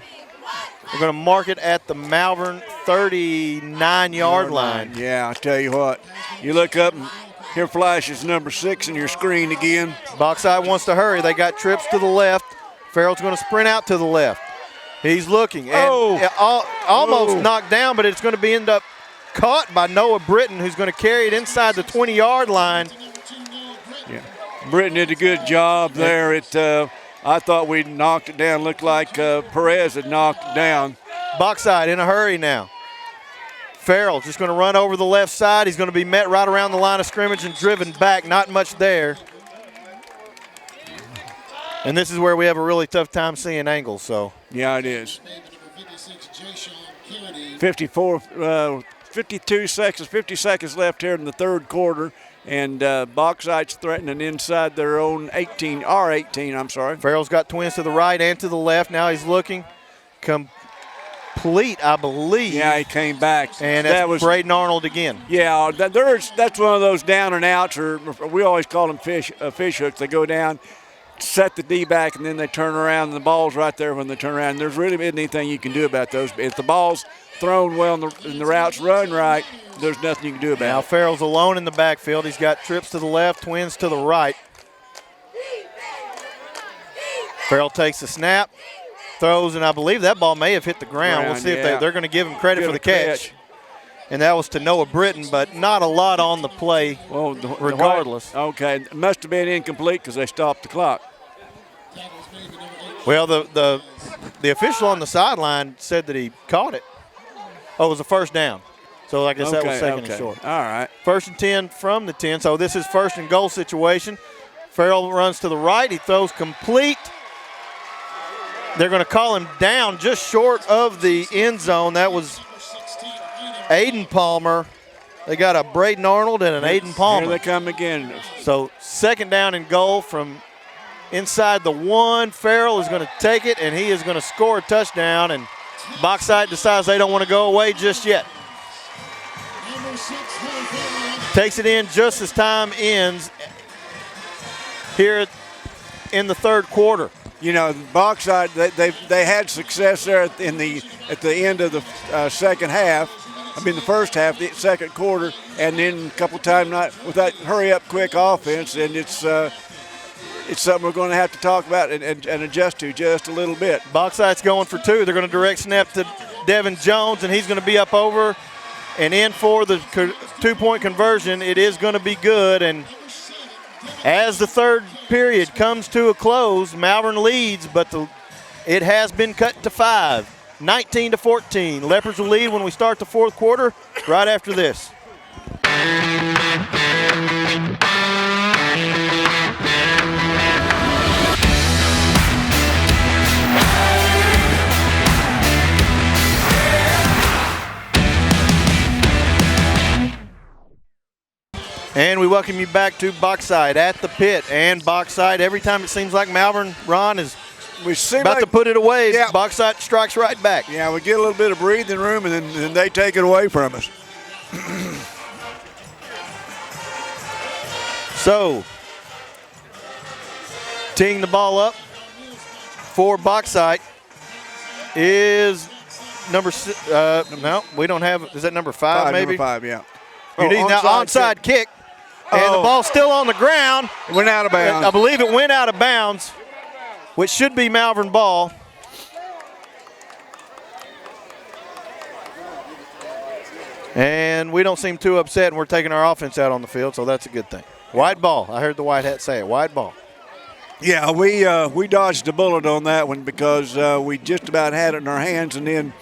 They're going to mark it at the Malvern 39-yard line. Yeah, I'll tell you what. You look up and here flashes number 6 in your screen again. Bauxite wants to hurry. They got trips to the left. Farrell's going to sprint out to the left. He's looking. And almost knocked down, but it's going to end up caught by Noah Britton, who's going to carry it inside the 20-yard line. Yeah, Britton did a good job there. I thought we knocked it down. Looked like Perez had knocked it down. Bauxite in a hurry now. Farrell just going to run over the left side. He's going to be met right around the line of scrimmage and driven back. Not much there. And this is where we have a really tough time seeing angles. So yeah, it is. 52 seconds, 50 seconds left here in the third quarter, and Bauxite's threatening inside their own 18, I'm sorry. Farrell's got twins to the right and to the left. Now he's looking complete, I believe. Yeah, he came back. And that was Braden Arnold again. Yeah, that's one of those down and outs, or we always call them fish hooks. They go down, set the D back, and then they turn around, and the ball's right there when they turn around. There's really isn't anything you can do about those. If the ball's thrown well and the routes run right, there's nothing you can do about it. Now Farrell's alone in the backfield. He's got trips to the left, twins to the right. Farrell takes the snap, throws, and I believe that ball may have hit the ground. We'll see if they're going to give him credit for the catch. And that was to Noah Britton, but not a lot on the play regardless. Okay, it must have been incomplete because they stopped the clock. Well, the official on the sideline said that he caught it. Oh, it was a first down. So I guess that was second and short. All right. 1st and 10 from the 10. So this is 1st and goal situation. Farrell runs to the right. He throws complete. They're going to call him down just short of the end zone. That was Aiden Palmer. They got a Braden Arnold and an Aiden Palmer. Here they come again. So 2nd down and goal from inside the 1. Farrell is going to take it, and he is going to score a touchdown. And Bauxite decides they don't want to go away just yet. Takes it in just as time ends here in the third quarter. You know, Bauxite, they had success there at the end of the second half. I mean, the first half, the second quarter, and then a couple times with that hurry-up quick offense, and it's something we're going to have to talk about and adjust to just a little bit. Bauxite's going for 2. They're going to direct snap to Devin Jones, and he's going to be up over and in for the 2-point conversion. It is going to be good, and as the third period comes to a close, Malvern leads, but it has been cut to 5, 19-14. Leopards will lead when we start the fourth quarter right after this. And we welcome you back to Bauxite at the pit. And Bauxite, every time it seems like Malvern, Ron, is about to put it away, Bauxite strikes right back. Yeah, we get a little bit of breathing room, and then they take it away from us. So, teeing the ball up for Bauxite is number no, we don't have, is that number 5 maybe? Number 5, yeah. You need now onside kick. And the ball's still on the ground. It went out of bounds. I believe it went out of bounds, which should be Malvern ball. And we don't seem too upset, and we're taking our offense out on the field, so that's a good thing. Wide ball. I heard the white hat say it. Wide ball. Yeah, we dodged a bullet on that one because we just about had it in our hands and then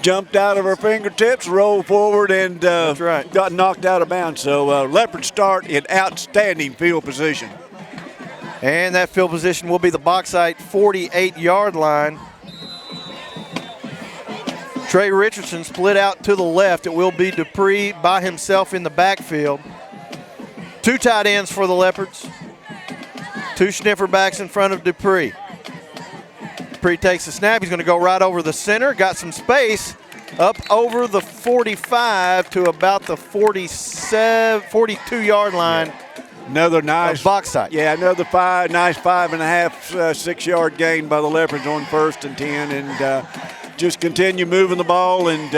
jumped out of our fingertips, rolled forward, and got knocked out of bounds. So Leopards start in outstanding field position. And that field position will be the Bauxite 48-yard line. Trey Richardson split out to the left. It will be Dupree by himself in the backfield. 2 tight ends for the Leopards. Two sniffer backs in front of Dupree. Dupree takes the snap. He's going to go right over the center. Got some space up over the 45 to about the 42-yard line. Another nice Bauxite. Yeah, another nice 5.5, 6-yard gain by the Leopards on 1st and 10, and just continue moving the ball and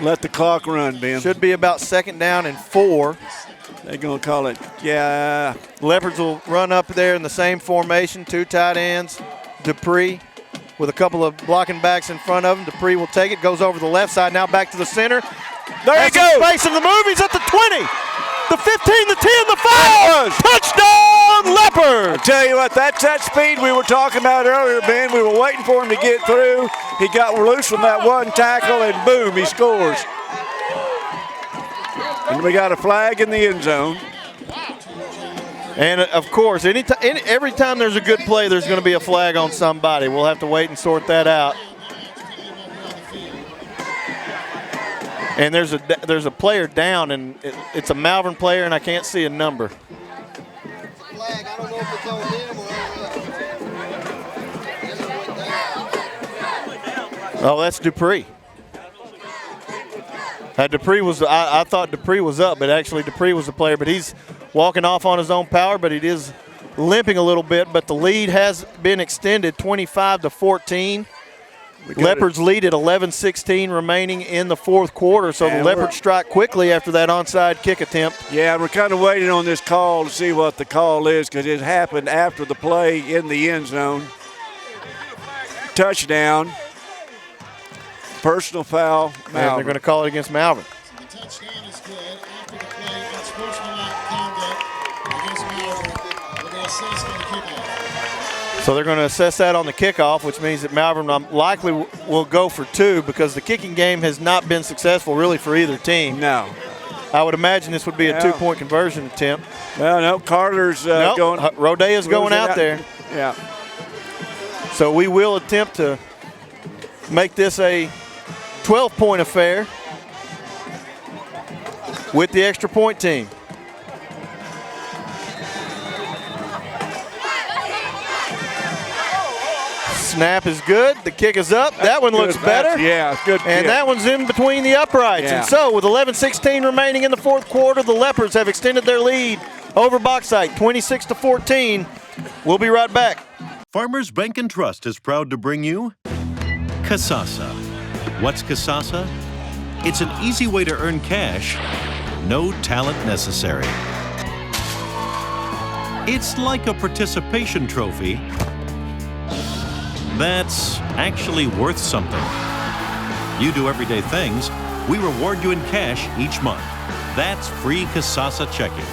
let the clock run, Ben. Should be about 2nd down and 4. They're going to call it, yeah. Leopards will run up there in the same formation, 2 tight ends. Dupree with a couple of blocking backs in front of him. Dupree will take it, goes over the left side, now back to the center. There you go. Space in the move, he's at the 20, the 15, the 10, the 5. Touchdown, Leopard! I tell you what, that's that speed we were talking about earlier, Ben. We were waiting for him to get through. He got loose from that one tackle, and boom, he scores. And we got a flag in the end zone. And of course, every time there's a good play, there's going to be a flag on somebody. We'll have to wait and sort that out. And there's a player down, and it's a Malvern player, and I can't see a number. Flag, I don't know if it's on him or Oh, that's Dupree. Dupree was. I thought Dupree was up, but actually Dupree was the player. But he's walking off on his own power, but he is limping a little bit. But the lead has been extended 25-14. Leopards lead at 11:16 remaining in the 4th quarter. So the Leopards strike quickly after that onside kick attempt. Yeah, we're kind of waiting on this call to see what the call is because it happened after the play in the end zone. Touchdown. Personal foul, Malvern. And they're going to call it against Malvern. The touchdown is good after the play and sportsmanlike conduct against Malvern. They're going to assess on the kickoff. So they're going to assess that on the kickoff, which means that Malvern likely will go for 2 because the kicking game has not been successful really for either team. No. I would imagine this would be a 2-point conversion attempt. Well, no, Carter's going. Rodea's going out there. Yeah. So we will attempt to make this a 12-point affair with the extra point team. Snap is good. The kick is up. That one looks better. Yeah, good. And that one's in between the uprights. Yeah. And so with 11:16 remaining in the 4th quarter, the Leopards have extended their lead over Bauxite, 26-14. We'll be right back. Farmers Bank and Trust is proud to bring you Kasasa. What's Kasasa? It's an easy way to earn cash, no talent necessary. It's like a participation trophy that's actually worth something. You do everyday things, we reward you in cash each month. That's free Kasasa checking.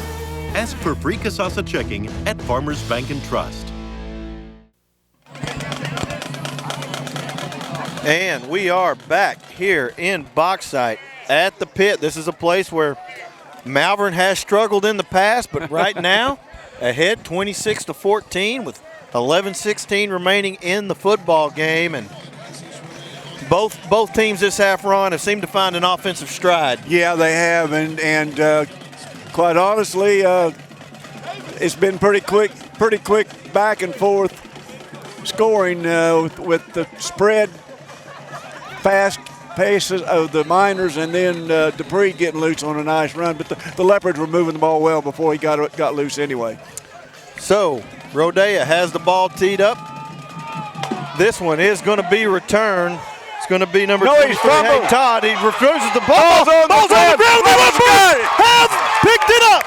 Ask for free Kasasa checking at Farmers Bank and Trust. And we are back here in Bauxite at the pit. This is a place where Malvern has struggled in the past, but right now ahead 26-14 with 11:16 remaining in the football game. And both teams this half run have seemed to find an offensive stride. Yeah, they have, and quite honestly, it's been pretty quick back and forth scoring with the spread. Fast paces of the Miners, and then Dupree getting loose on a nice run. But the Leopards were moving the ball well before he got loose anyway. So Rodea has the ball teed up. This one is going to be returned. It's going to be number 23, Hank Todd. He refuses the ball. Ball's on the ground. The Leopards have picked it up.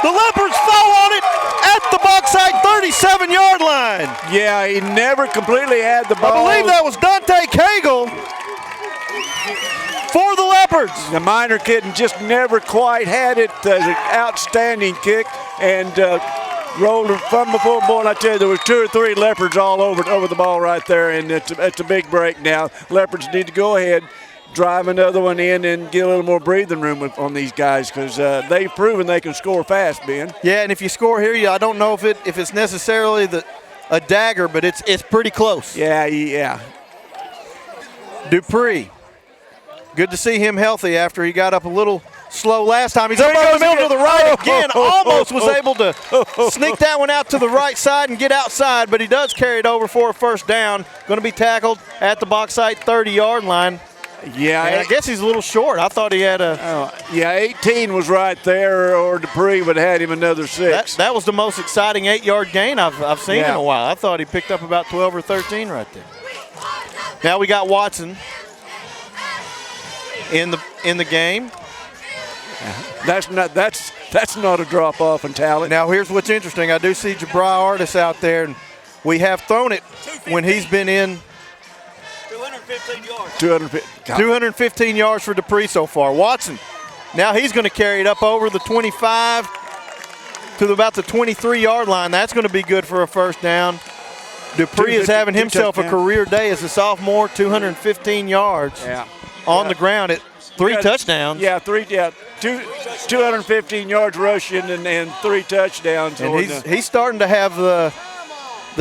The Leopards fell on it at the Bauxite 37-yard line. Yeah, he never completely had the ball. I believe that was Dante Cagle for the Leopards. The Miner kid just never quite had it. An outstanding kick, and rolled from the football. And I tell you, there were 2 or 3 Leopards all over the ball right there, and it's a big break now. Leopards need to go ahead, drive another one in, and get a little more breathing room on these guys because they've proven they can score fast, Ben. Yeah, and if you score here, I don't know if it's necessarily a dagger, but it's pretty close. Yeah. Dupree, good to see him healthy after he got up a little slow last time. He's up over the middle to the right again. Almost was able to sneak that one out to the right side and get outside, but he does carry it over for a first down. Going to be tackled at the Bauxite 30-yard line. Yeah, and I guess he's a little short. I thought he had a. 18 was right there, or Dupree would have had him another 6. That was the most exciting 8-yard gain I've seen in a while. I thought he picked up about 12 or 13 right there. Now we got Watson in the game. That's not a drop off in talent. Now here's what's interesting. I do see Jabri Artis out there, and we have thrown it when he's been in. 215 yards for Dupree so far. Watson, now he's going to carry it up over the 25 to about the 23-yard line. That's going to be good for a first down. Dupree is having himself a career day as a sophomore, 215 yards on the ground at 3 touchdowns. 215 yards rushing and 3 touchdowns. And he's starting to have the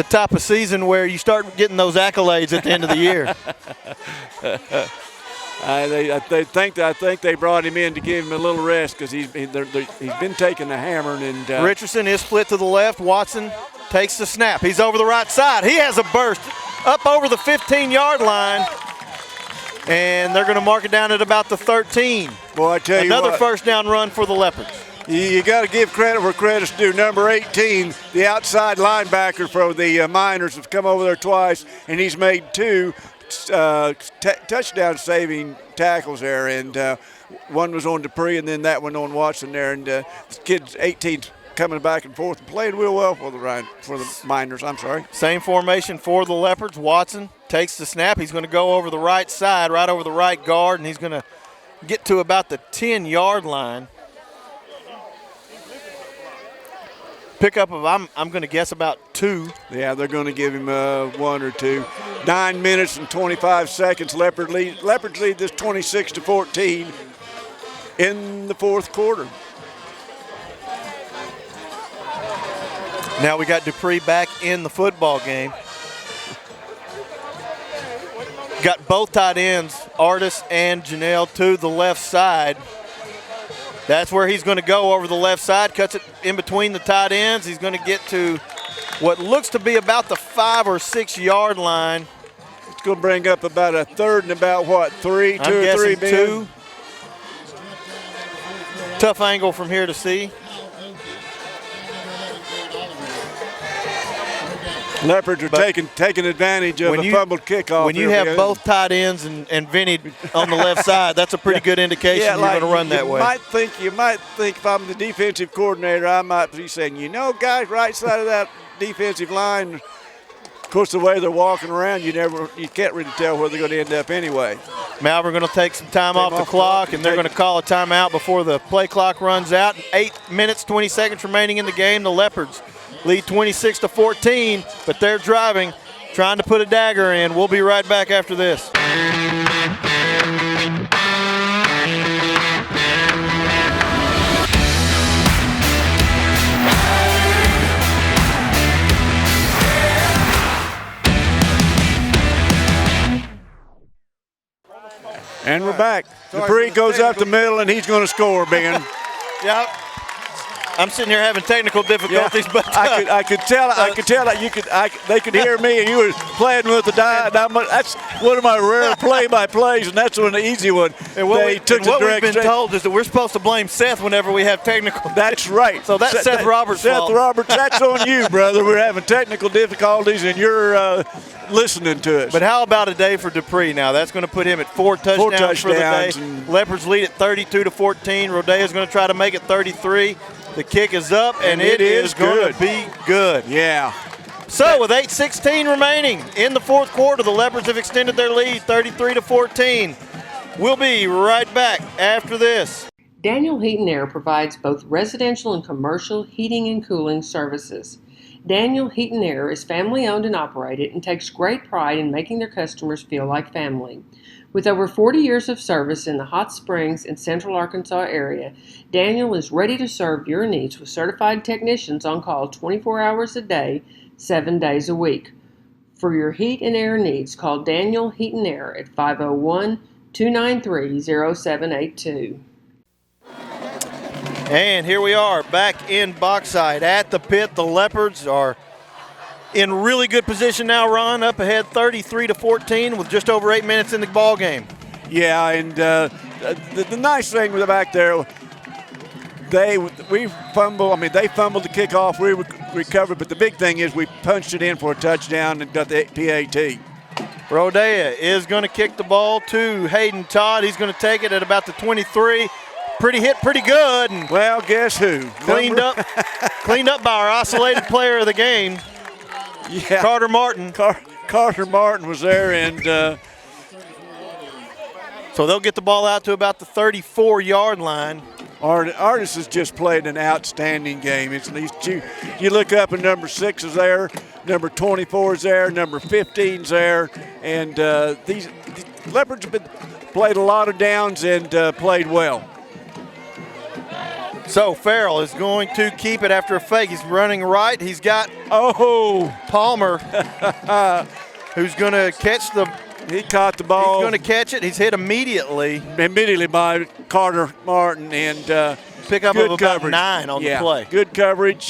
type of season where you start getting those accolades at the end of the year. I think they brought him in to give him a little rest because he's been taking the hammering. And Richardson is split to the left. Watson takes the snap. He's over the right side. He has a burst up over the 15-yard line, and they're going to mark it down at about the 13. Boy, I tell you what. Another first down run for the Leopards. You got to give credit where credit's due. Number 18, the outside linebacker for the Miners, has come over there twice, and he's made 2 touchdown-saving tackles there. And one was on Dupree, and then that one on Watson there. And the kid's 18 coming back and forth and playing real well for the Miners. I'm sorry. Same formation for the Leopards. Watson takes the snap. He's going to go over the right side, right over the right guard, and he's going to get to about the 10-yard line. Pickup of, I'm going to guess, about 2. Yeah, they're going to give him 1 or 2. 9 minutes and 25 seconds. Leopards lead this 26-14 in the 4th quarter. Now we got Dupree back in the football game. Got both tight ends, Artis and Janelle, to the left side. That's where he's going to go, over the left side, cuts it in between the tight ends. He's going to get to what looks to be about the 5 or 6 yard line. It's going to bring up about a third and about what, 3, 2 or 3 Ben? 2. Tough angle from here to see. Leopards are taking advantage of a fumbled kickoff. When you have both tight ends and Vinny on the left side, that's a pretty good indication you're going to run that way. You might think if I'm the defensive coordinator, I might be saying, guys, right side of that defensive line. Of course, the way they're walking around, you can't really tell where they're going to end up anyway. Malvern going to take some time off the clock, and they're going to call a timeout before the play clock runs out. 8 minutes, 20 seconds remaining in the game. The Leopards lead 26-14, but they're driving, trying to put a dagger in. We'll be right back after this. And we're back. Dupree goes up the middle, and he's going to score, Ben. Yep. I'm sitting here having technical difficulties, but I could tell that they could hear me, and you were playing with the dial. That's one of my rare play-by-plays, and that's one easy one. And what we've been told is that we're supposed to blame Seth whenever we have technical. That's right. So that's Seth Roberts' fault. Seth Roberts, that's on you, brother. We're having technical difficulties, and you're listening to us. But how about a day for Dupree now? That's going to put him at 4 touchdowns for the day. Leopards lead at 32-14. Rodeo's going to try to make it 33. The kick is up, and it is going to be good. Yeah. So with 8:16 remaining in the 4th quarter, the Leopards have extended their lead 33-14. We'll be right back after this. Daniel Heat and Air provides both residential and commercial heating and cooling services. Daniel Heat and Air is family owned and operated and takes great pride in making their customers feel like family. With over 40 years of service in the Hot Springs and Central Arkansas area, Daniel is ready to serve your needs with certified technicians on call 24 hours a day, 7 days a week. For your heat and air needs, call Daniel Heat and Air at 501-293-0782. And here we are back in Bauxite at the pit. The Leopards are in really good position now, Ron, up ahead 33-14 with just over 8 minutes in the ball game. Yeah, and the nice thing with the back there, they fumbled the kickoff, we recovered, but the big thing is we punched it in for a touchdown and got the PAT. Rodea is going to kick the ball to Hayden Todd. He's going to take it at about the 23. Pretty good. And well, guess who? Cleaned up by our isolated player of the game, yeah. Carter Martin. Carter Martin was there, and so they'll get the ball out to about the 34-yard line. Artis has just played an outstanding game. You look up and number 6 is there, number 24 is there, number 15 is there, and these Leopards have played a lot of downs and played well. So Farrell is going to keep it after a fake. He's running right. He's got Palmer, who's going to catch the. He caught the ball. He's going to catch it. He's hit immediately by Carter Martin, and pick up good of about coverage. 9 on the play. Good coverage,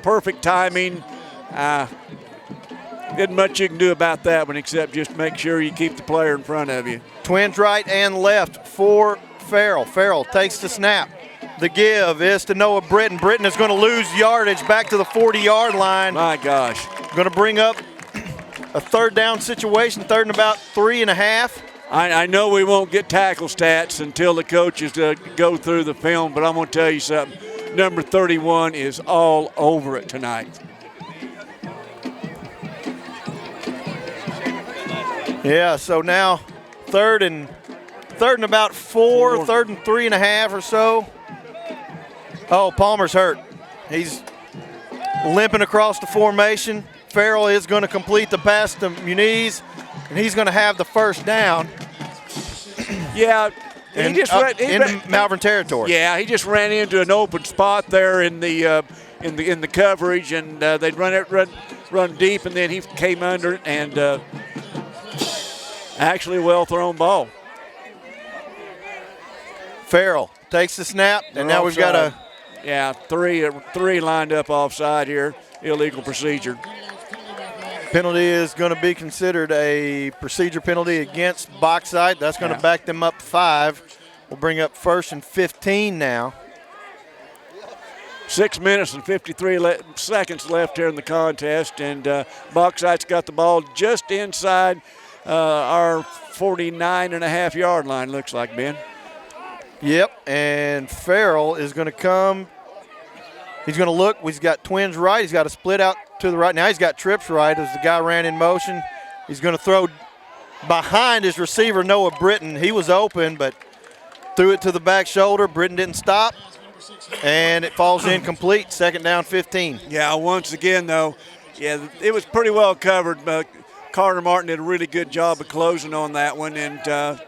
perfect timing. Isn't much you can do about that one except just make sure you keep the player in front of you. Twins right and left for Farrell. Farrell takes the snap. The give is to Noah Britton. Britton is going to lose yardage back to the 40-yard line. My gosh. Going to bring up a third down situation, third and about 3.5. I know we won't get tackle stats until the coaches go through the film, but I'm going to tell you something. Number 31 is all over it tonight. Yeah, so now third and about 4, third and 3.5 or so. Oh, Palmer's hurt. He's limping across the formation. Farrell is going to complete the pass to Muniz, and he's going to have the first down. Yeah, he just ran into Malvern territory. Yeah, he just ran into an open spot there in the coverage, and they'd run deep, and then he came under it, and actually well thrown ball. Farrell takes the snap, and now we've got three lined up offside here. Illegal procedure. Penalty is going to be considered a procedure penalty against Bauxite. That's going to back them up 5. We'll bring up 1st and 15 now. 6 minutes and 53 seconds left here in the contest, and Bauxite's got the ball just inside our 49.5-yard line, looks like, Ben. Yep, and Farrell is going to come. He's going to look. He's got Twins right. He's got a split out to the right. Now he's got trips right as the guy ran in motion. He's going to throw behind his receiver, Noah Britton. He was open, but threw it to the back shoulder. Britton didn't stop, and it falls incomplete. 2nd down, 15. Yeah, once again, though, it was pretty well covered. But Carter Martin did a really good job of closing on that one, and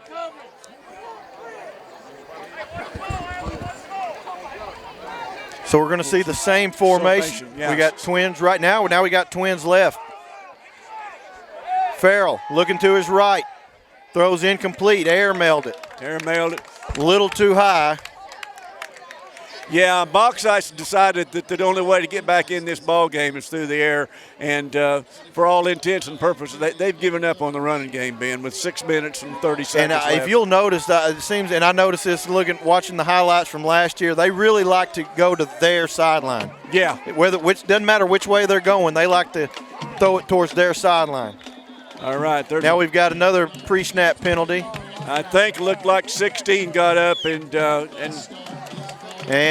so we're going to see the same formation. Yes. We got Twins right now. Now we got Twins left. Farrell looking to his right. Throws incomplete. Air mailed it. A little too high. Yeah, Bauxite decided that the only way to get back in this ball game is through the air, and for all intents and purposes, they've given up on the running game, Ben, with 6 minutes and 30 seconds left. And if you'll notice, it seems, and I noticed this watching the highlights from last year, they really like to go to their sideline. Yeah. Which doesn't matter which way they're going, they like to throw it towards their sideline. All right. Now we've got another pre-snap penalty. I think it looked like 16 got up, and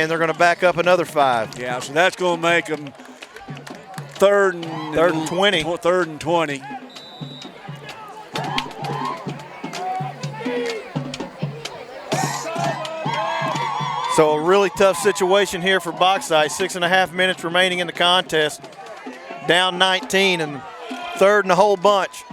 they're going to back up another 5. Yeah, so that's going to make them third and 20. Third and 20. So a really tough situation here for Bauxite. 6.5 minutes remaining in the contest. Down 19 and 3rd and a whole bunch.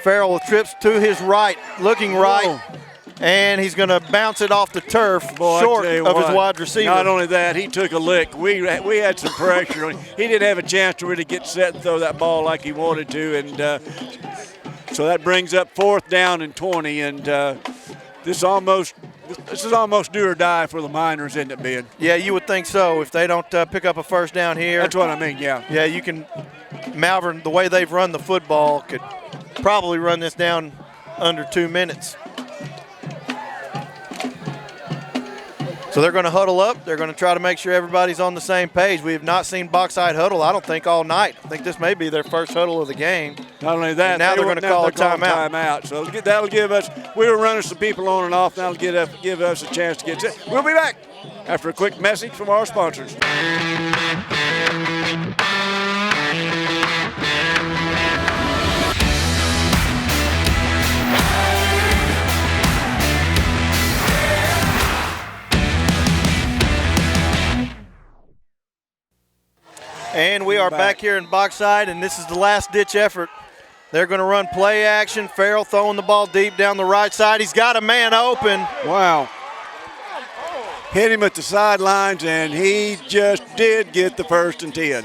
Farrell trips to his right, looking right. Whoa. And he's going to bounce it off the turf short of his wide receiver. Not only that, he took a lick. We had some pressure on him. He didn't have a chance to really get set and throw that ball like he wanted to. And so that brings up 4th down and 20. And this almost This is almost do or die for the Miners, isn't it, Ben? Yeah, you would think so. If they don't pick up a first down here. That's what I mean, yeah. Yeah, you can. Malvern, the way they've run the football, could probably run this down under 2 minutes. So they're going to huddle up. They're going to try to make sure everybody's on the same page. We have not seen Bauxite huddle, I don't think, all night. I think this may be their first huddle of the game. Not only that, and now they're going to call a timeout. So that'll give us, we were running some people on and off. That'll give us a chance to get set. We'll be back after a quick message from our sponsors. And we are back here in Bauxite, and this is the last-ditch effort. They're going to run play action. Farrell throwing the ball deep down the right side. He's got a man open. Wow. Hit him at the sidelines, and he just did get the 1st and 10.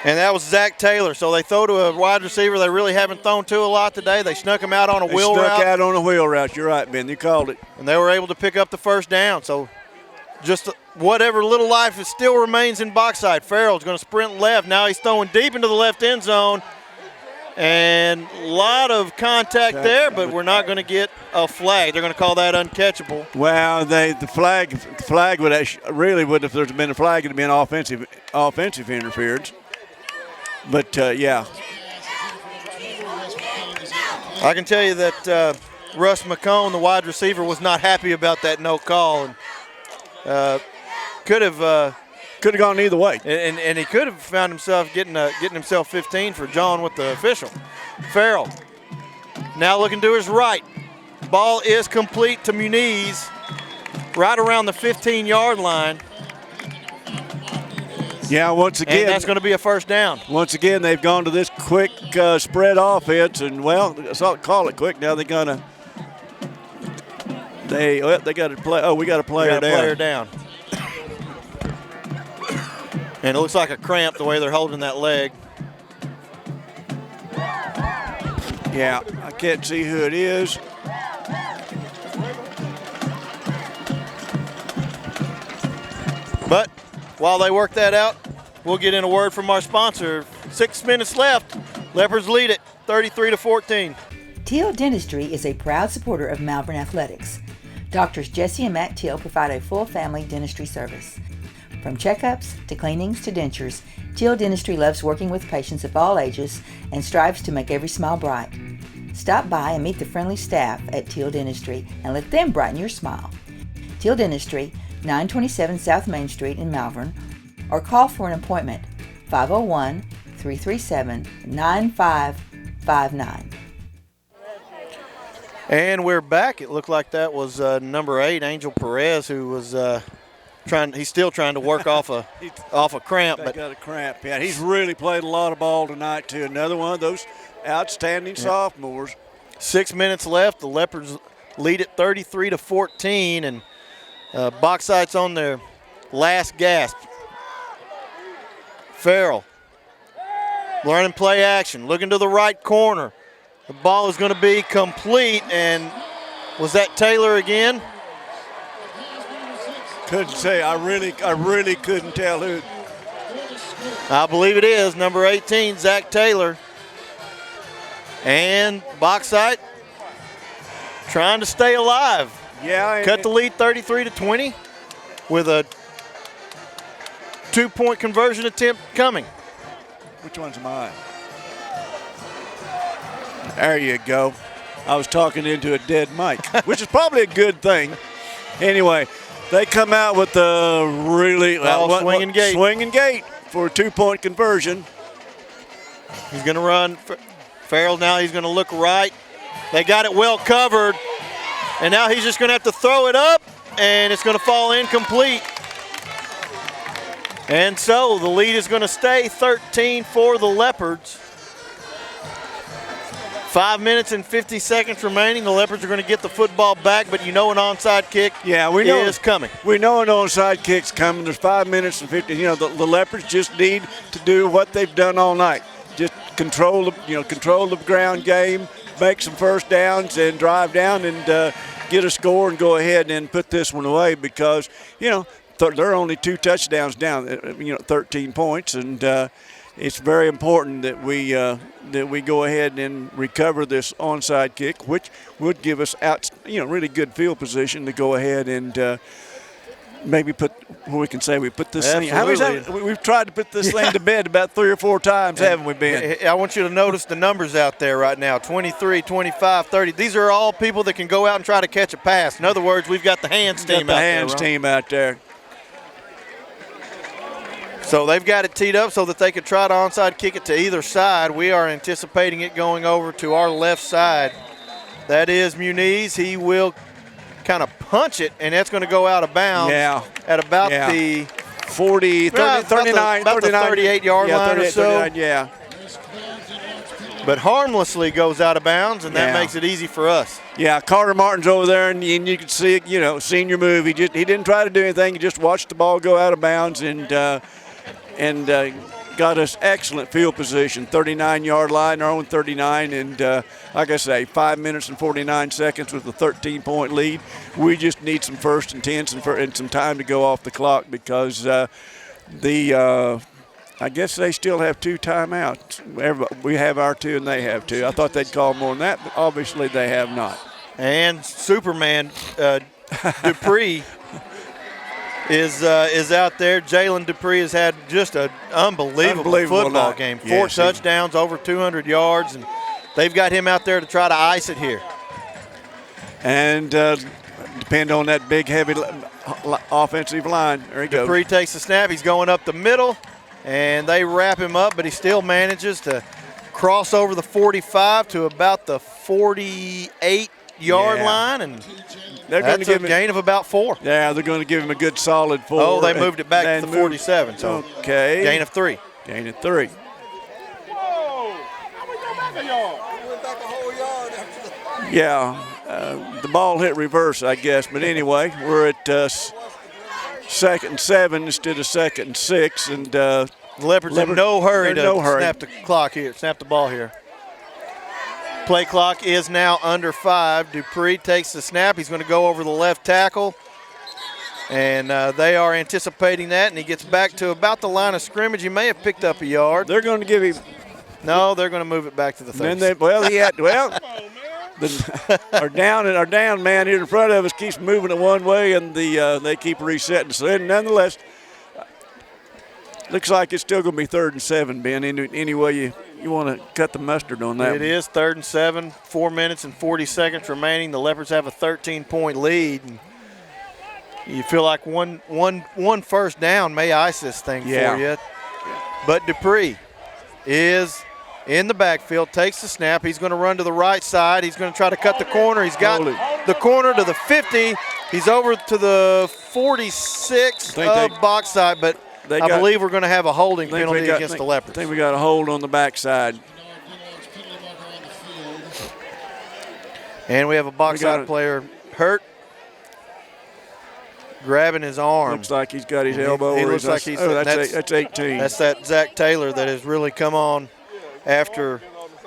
And that was Zach Taylor. So they throw to a wide receiver they really haven't thrown to a lot today. They snuck him out on a wheel route. Snuck out on a wheel route. You're right, Ben. You called it. And they were able to pick up the 1st down. So just whatever little life it still remains in Bauxite. Farrell's going to sprint left. Now he's throwing deep into the left end zone. And a lot of contact there, but we're not going to get a flag. They're going to call that uncatchable. Well, the flag would if there's been a flag, it would have been offensive interference. But, yeah. I can tell you that Russ McCone, the wide receiver, was not happy about that no call. And could have gone either way. And he could have found himself getting himself 15 for John with the official. Farrell now looking to his right. Ball is complete to Muniz right around the 15-yard line. Yeah, once again. And that's going to be a 1st down. Once again, they've gone to this quick spread offense, and, well, let's not call it quick. Now they're going to – they got to play – we got a player down. And it looks like a cramp the way they're holding that leg. Yeah, I can't see who it is. But while they work that out, we'll get in a word from our sponsor. 6 minutes left. Leopards lead it 33-14. Teal Dentistry is a proud supporter of Malvern Athletics. Doctors Jesse and Matt Teal provide a full family dentistry service. From checkups to cleanings to dentures, Teal Dentistry loves working with patients of all ages and strives to make every smile bright. Stop by and meet the friendly staff at Teal Dentistry and let them brighten your smile. Teal Dentistry, 927 South Main Street in Malvern, or call for an appointment, 501-337-9559. And we're back. It looked like that was number 8, Angel Perez, who was he's still trying to work off a cramp. But got a cramp. Yeah, he's really played a lot of ball tonight too. Another one of those outstanding sophomores. 6 minutes left. The Leopards lead it 33-14, and Bauxite's on their last gasp. Farrell learning play action, looking to the right corner. The ball is going to be complete, and was that Taylor again? Couldn't say. I really couldn't tell who. I believe it is number 18, Zach Taylor. And Bauxite trying to stay alive. Yeah. Cut the lead 33-20 with a 2-point conversion attempt coming. Which one's mine? There you go. I was talking into a dead mic, which is probably a good thing. Anyway, they come out with a really swinging gate. Swinging gate for a 2-point conversion. He's going to run. Farrell now, he's going to look right. They got it well covered. And now he's just going to have to throw it up, and it's going to fall incomplete. And so the lead is going to stay 13 for the Leopards. 5 minutes and 50 seconds remaining. The Leopards are going to get the football back, but you know an onside kick is coming. We know an onside kick's coming. There's 5 minutes and 50. The Leopards just need to do what they've done all night. Just control the ground game, make some first downs and drive down and get a score and go ahead and put this one away because, they're only 2 touchdowns down, 13 points, and it's very important that we go ahead and recover this onside kick, which would give us really good field position to go ahead and maybe put we can say we put this thing. How many times we've tried to put this thing to bed about 3 or 4 times, haven't we, Ben? I want you to notice the numbers out there right now: 23, 25, 30. These are all people that can go out and try to catch a pass. In other words, we've got the hands team out there. So they've got it teed up so that they could try to onside kick it to either side. We are anticipating it going over to our left side. That is Muniz. He will kind of punch it, and that's going to go out of bounds at about the 40, 30, 39, about the 38-yard line or so. 39, But harmlessly goes out of bounds, and that makes it easy for us. Yeah, Carter Martin's over there, and you can see it, senior move. He didn't try to do anything. He just watched the ball go out of bounds and got us excellent field position, 39-yard line, our own 39, and like I say, 5 minutes and 49 seconds with a 13-point lead. We just need some first and 10s and some time to go off the clock because I guess they still have 2 timeouts. We have our 2 and they have 2. I thought they'd call more than that, but obviously they have not. And Superman Dupree is out there. Jalen Dupree has had just an unbelievable football game. 4 touchdowns, over 200 yards, and they've got him out there to try to ice it here. And depend on that big, heavy offensive line. There he goes. Dupree takes the snap. He's going up the middle, and they wrap him up, but he still manages to cross over the 45 to about the 48-yard line, and they're going to give him a gain of about 4. Yeah, they're going to give him a good solid 4. Oh, they moved it back to the 47. So okay, gain of 3. Gain of 3. Yeah, the ball hit reverse, I guess. But anyway, we're at 2nd and 7 instead of 2nd and 6, and the Leopards in no hurry to snap the clock here, snap the ball here. Play clock is now under 5. Dupree takes the snap. He's going to go over the left tackle. And they are anticipating that, and he gets back to about the line of scrimmage. He may have picked up a yard. They're going to give him. No, they're going to move it back to the 30. Our down man here in front of us keeps moving it one way, and they keep resetting. So nonetheless, looks like it's still going to be 3rd and 7, Ben. Any way you want to cut the mustard on that. It is 3rd and 7, 4 minutes and 40 seconds remaining. The Leopards have a 13-point lead. And you feel like one first down may ice this thing for you. But Dupree is in the backfield, takes the snap. He's going to run to the right side. He's going to try to cut the corner. He's got the corner to the 50. He's over to the 46 of Bauxite, but I believe we're going to have a holding penalty against the Leopards. I think we got a hold on the backside. And we have a Bauxite player hurt, grabbing his arm. Looks like he's got his elbow. He looks like he's. That's 18. That's that Zach Taylor that has really come on after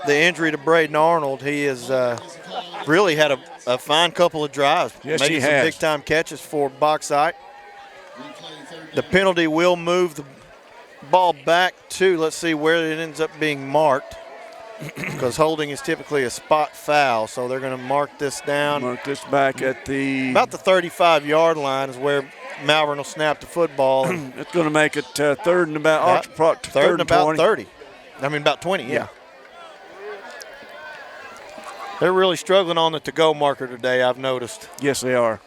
the injury to Braden Arnold. He has really had a fine couple of drives. Yes, making some big-time catches for Bauxite. The penalty will move the ball back to, let's see where it ends up being marked, because holding is typically a spot foul, so they're going to mark this down. Mark this back at about the 35-yard line is where Malvern will snap the football. It's going to make it 3rd and about third and about 30. I mean, about 20, yeah. They're really struggling on the to-go marker today, I've noticed. Yes, they are.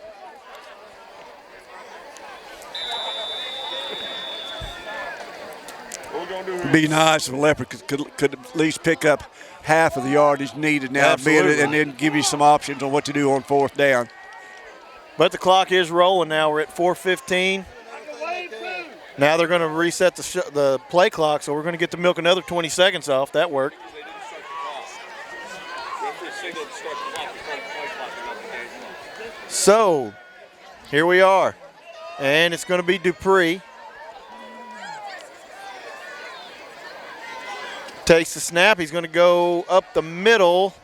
It'd be nice if Leopard could at least pick up half of the yardage needed now, and then give you some options on what to do on 4th down. But the clock is rolling now. We're at 4:15. Now they're going to reset the play clock, so we're going to get to milk another 20 seconds off. That worked. So here we are, and it's going to be Dupree. Takes the snap. He's going to go up the middle,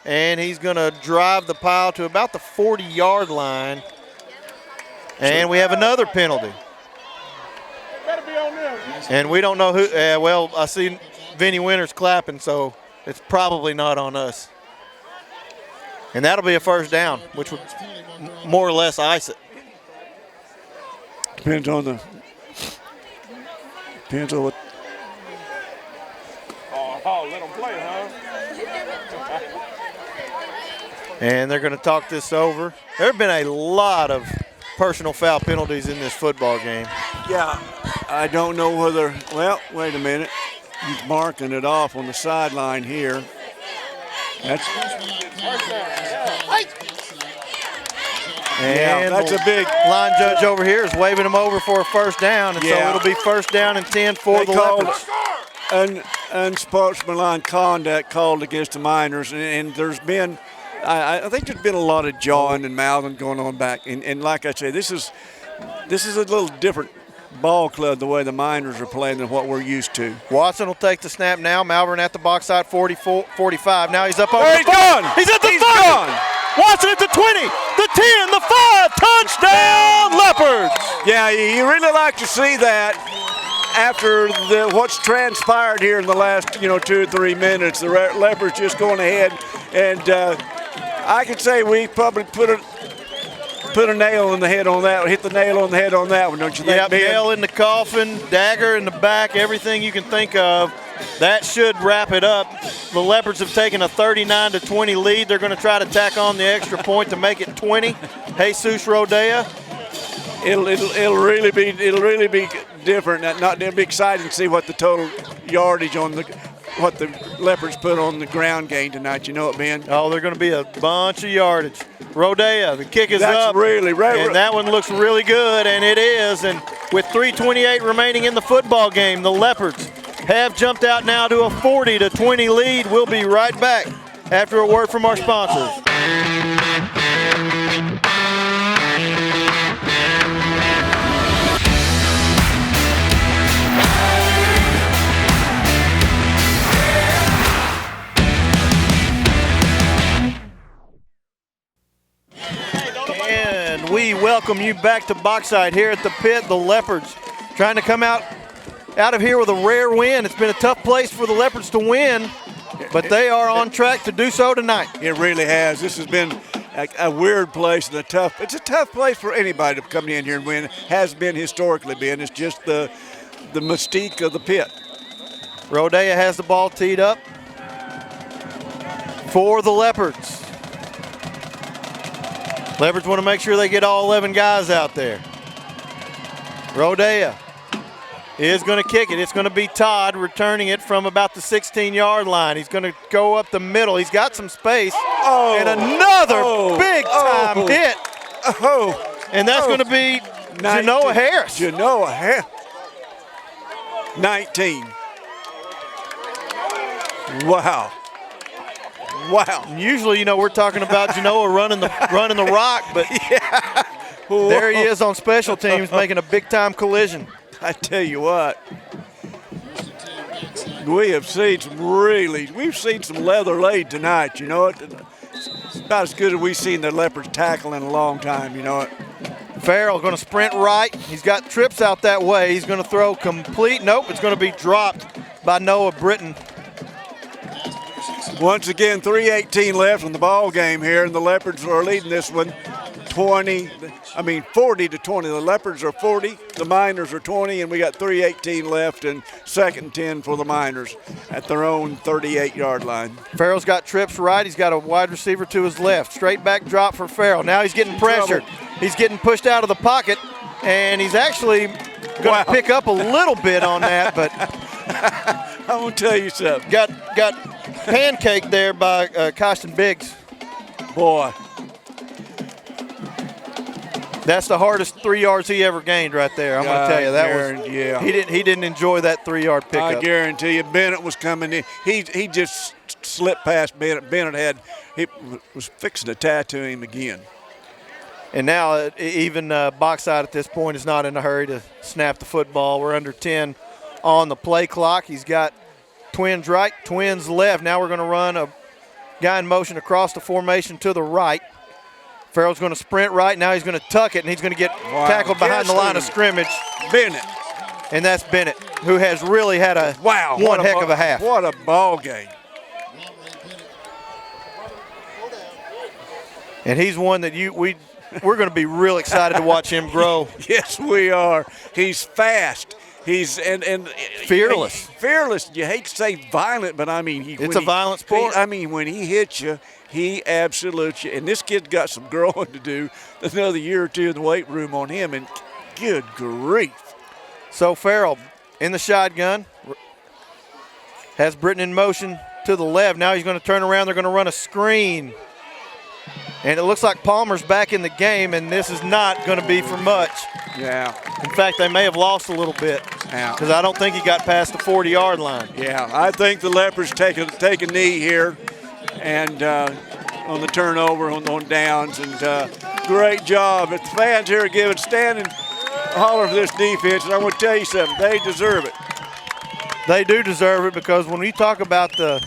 and he's going to drive the pile to about the 40-yard line. And we have another penalty. And we don't know who. Well, I see Vinny Winters clapping, so it's probably not on us. And that'll be a first down, which would more or less ice it. Depends on what. Oh, let him play, huh? And they're going to talk this over. There have been a lot of personal foul penalties in this football game. Yeah, I don't know whether, well, wait a minute. He's marking it off on the sideline here. That's a big line judge over here is waving him over for a first down, and so it'll be first down and 10 for the Leopards. Unsportsmanlike conduct called against the Miners, and there's been, I think there's been a lot of jawing and mouthing going on back. And like I say, this is a little different ball club the way the Miners are playing than what we're used to. Watson will take the snap now. Malvern at the Bauxite 45. Now he's up over the 5. He's at the 5. Watson at the 20, the 10, the 5. Touchdown, Leopards. Yeah, you really like to see that after what's transpired here in the last 2 or 3 minutes. The Leopards just going ahead, and I could say we probably put a nail in the head on that one, hit the nail on the head on that one, don't you think, Yep, Ben? nail in the coffin, dagger in the back, everything you can think of. That should wrap it up. The Leopards have taken a 39-20 lead. They're going to try to tack on the extra point to make it 20. Jesus Rodea. It'll really be different. It'll be exciting to see what the total yardage on what the Leopards put on the ground game tonight. You know it, Ben? Oh, they're going to be a bunch of yardage. Rodea, the kick is That's up. And that one looks really good, and it is. And with 3:28 remaining in the football game, the Leopards have jumped out now to a 40-20 lead. We'll be right back after a word from our sponsors. And we welcome you back to Bauxite here at the pit. The Leopards trying to come out of here with a rare win. It's been a tough place for the Leopards to win, but they are on track to do so tonight. It really has. This has been a weird place and it's a tough place for anybody to come in here and win. Has been historically been. It's just the mystique of the pit. Rodea has the ball teed up for the Leopards. Leopards want to make sure they get all 11 guys out there. Rodea is going to kick it. It's going to be Todd returning it from about the 16-yard line. He's going to go up the middle. He's got some space. And another big-time hit. And that's going to be Genoa Harris. Genoa Harris. 19. Wow. Usually, we're talking about Genoa running the rock, but there he is on special teams making a big-time collision. I tell you what, we've seen some leather laid tonight, you know it. It's about as good as we've seen the Leopards tackle in a long time, you know it. Farrell going to sprint right. He's got trips out that way. He's going to throw complete. Nope, it's going to be dropped by Noah Britton. Once again, 3:18 left in the ball game here, and the Leopards are leading this one 40-20. The Leopards are 40, the Miners are 20, and we got 3:18 left and 2nd and 10 for the Miners at their own 38-yard line. Farrell's got trips right. He's got a wide receiver to his left. Straight back drop for Farrell. Now he's getting pressured. He's getting pushed out of the pocket, and he's actually going to pick up a little bit on that, but I'm going to tell you something. Got pancaked there by Costin Biggs. Boy. That's the hardest 3 yards he ever gained right there. I'm going to tell you that he didn't enjoy that 3-yard pickup. I guarantee you, Bennett was coming in. He just slipped past Bennett. Bennett was fixing to tattoo him again. And now even Bauxite at this point is not in a hurry to snap the football. We're under 10 on the play clock. He's got twins right, twins left. Now we're going to run a guy in motion across the formation to the right. Farrell's going to sprint right. Now he's going to tuck it, and he's going to get tackled behind the line of scrimmage. Bennett. And that's Bennett, who has really had a one heck of a half. What a ball game. And he's one that we're going to be real excited to watch him grow. Yes, we are. He's fast. He's and fearless. Fearless. You hate to say violent, but I mean, it's a violent sport. When he hits you, he absolutely. And this kid's got some growing to do. Another year or two in the weight room on him, and good grief. So Farrell in the shotgun has Britton in motion to the left. Now he's going to turn around. They're going to run a screen. And it looks like Palmer's back in the game, and this is not going to be for much. Yeah. In fact, they may have lost a little bit because I don't think he got past the 40-yard line. Yeah, I think the Leopards take a knee here and on the turnover on downs. And great job. If the fans here are giving standing holler for this defense, and I'm going to tell you something, they deserve it. They do deserve it because when we talk about the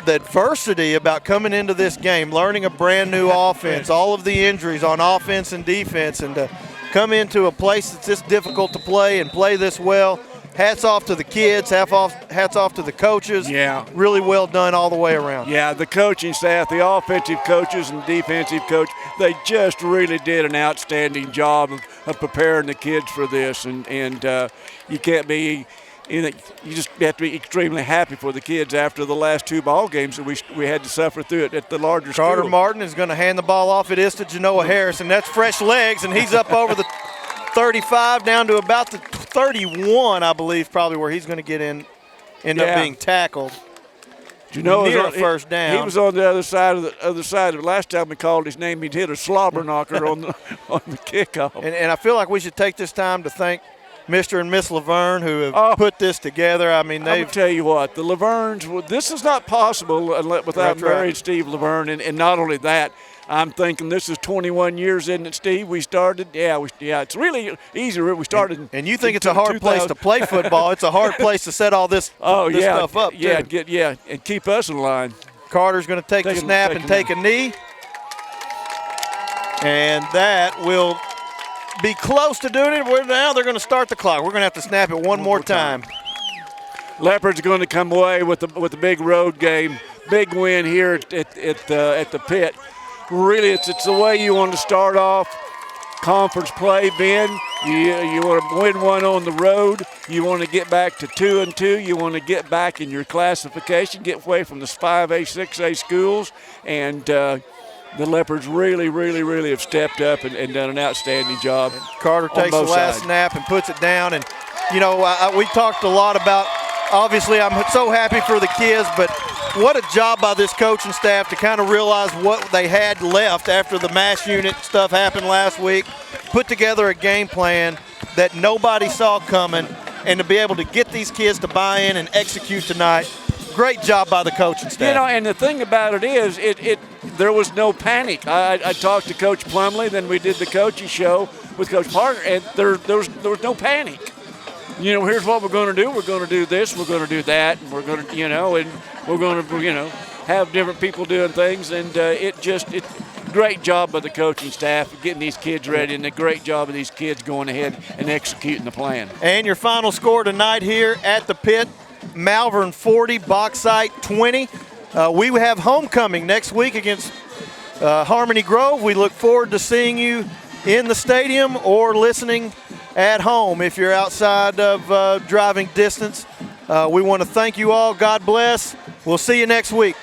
adversity about coming into this game, learning a brand new offense, all of the injuries on offense and defense, and to come into a place that's this difficult to play and play this well, hats off to the kids, hats off to the coaches. Yeah. Really well done all the way around. Yeah, the coaching staff, the offensive coaches and defensive coach, they just really did an outstanding job of preparing the kids for this. And you can't be – you just have to be extremely happy for the kids after the last two ball games that we had to suffer through it at the larger Carter school. Martin is going to hand the ball off. It is to Genoa Harris, and that's fresh legs, and he's up over the 35 down to about the 31, I believe, probably where he's going to end up being tackled. Near first down. He was on the other side of the last time we called his name. He'd hit a slobber knocker on the kickoff. And I feel like we should take this time to thank Mr. and Miss Laverne, who have put this together. I mean, I'll tell you what, the Lavernes, this is not possible without Mary and Steve Laverne. And not only that, I'm thinking this is 21 years, isn't it, Steve? We started, it's really easy. We started. And you think it's a hard place to play football. It's a hard place to set all this stuff up, too. And keep us in line. Carter's going to take the snap and take a knee. And that will be close to doing it. Now they're going to start the clock. We're going to have to snap it one more time. Leopards are going to come away with the big road game, big win here at the pit. Really, it's the way you want to start off conference play, Ben. You want to win one on the road. You want to get back to 2-2. You want to get back in your classification, get away from the 5A, 6A schools, and the Leopards really, really, really have stepped up and done an outstanding job. And Carter takes the last snap and puts it down. And, we talked a lot about, obviously, I'm so happy for the kids, but what a job by this coaching staff to kind of realize what they had left after the mass unit stuff happened last week, put together a game plan that nobody saw coming, and to be able to get these kids to buy in and execute tonight. Great job by the coaching staff. And the thing about it is, there was no panic. I talked to Coach Plumley, then we did the coaching show with Coach Parker, and there was no panic. Here's what we're going to do. We're going to do this. We're going to do that. And we're going to, and we're going to, have different people doing things. And great job by the coaching staff of getting these kids ready, and a great job of these kids going ahead and executing the plan. And your final score tonight here at the pit, Malvern 40, Bauxite 20. We have homecoming next week against Harmony Grove. We look forward to seeing you in the stadium or listening at home if you're outside of driving distance. We want to thank you all. God bless. We'll see you next week.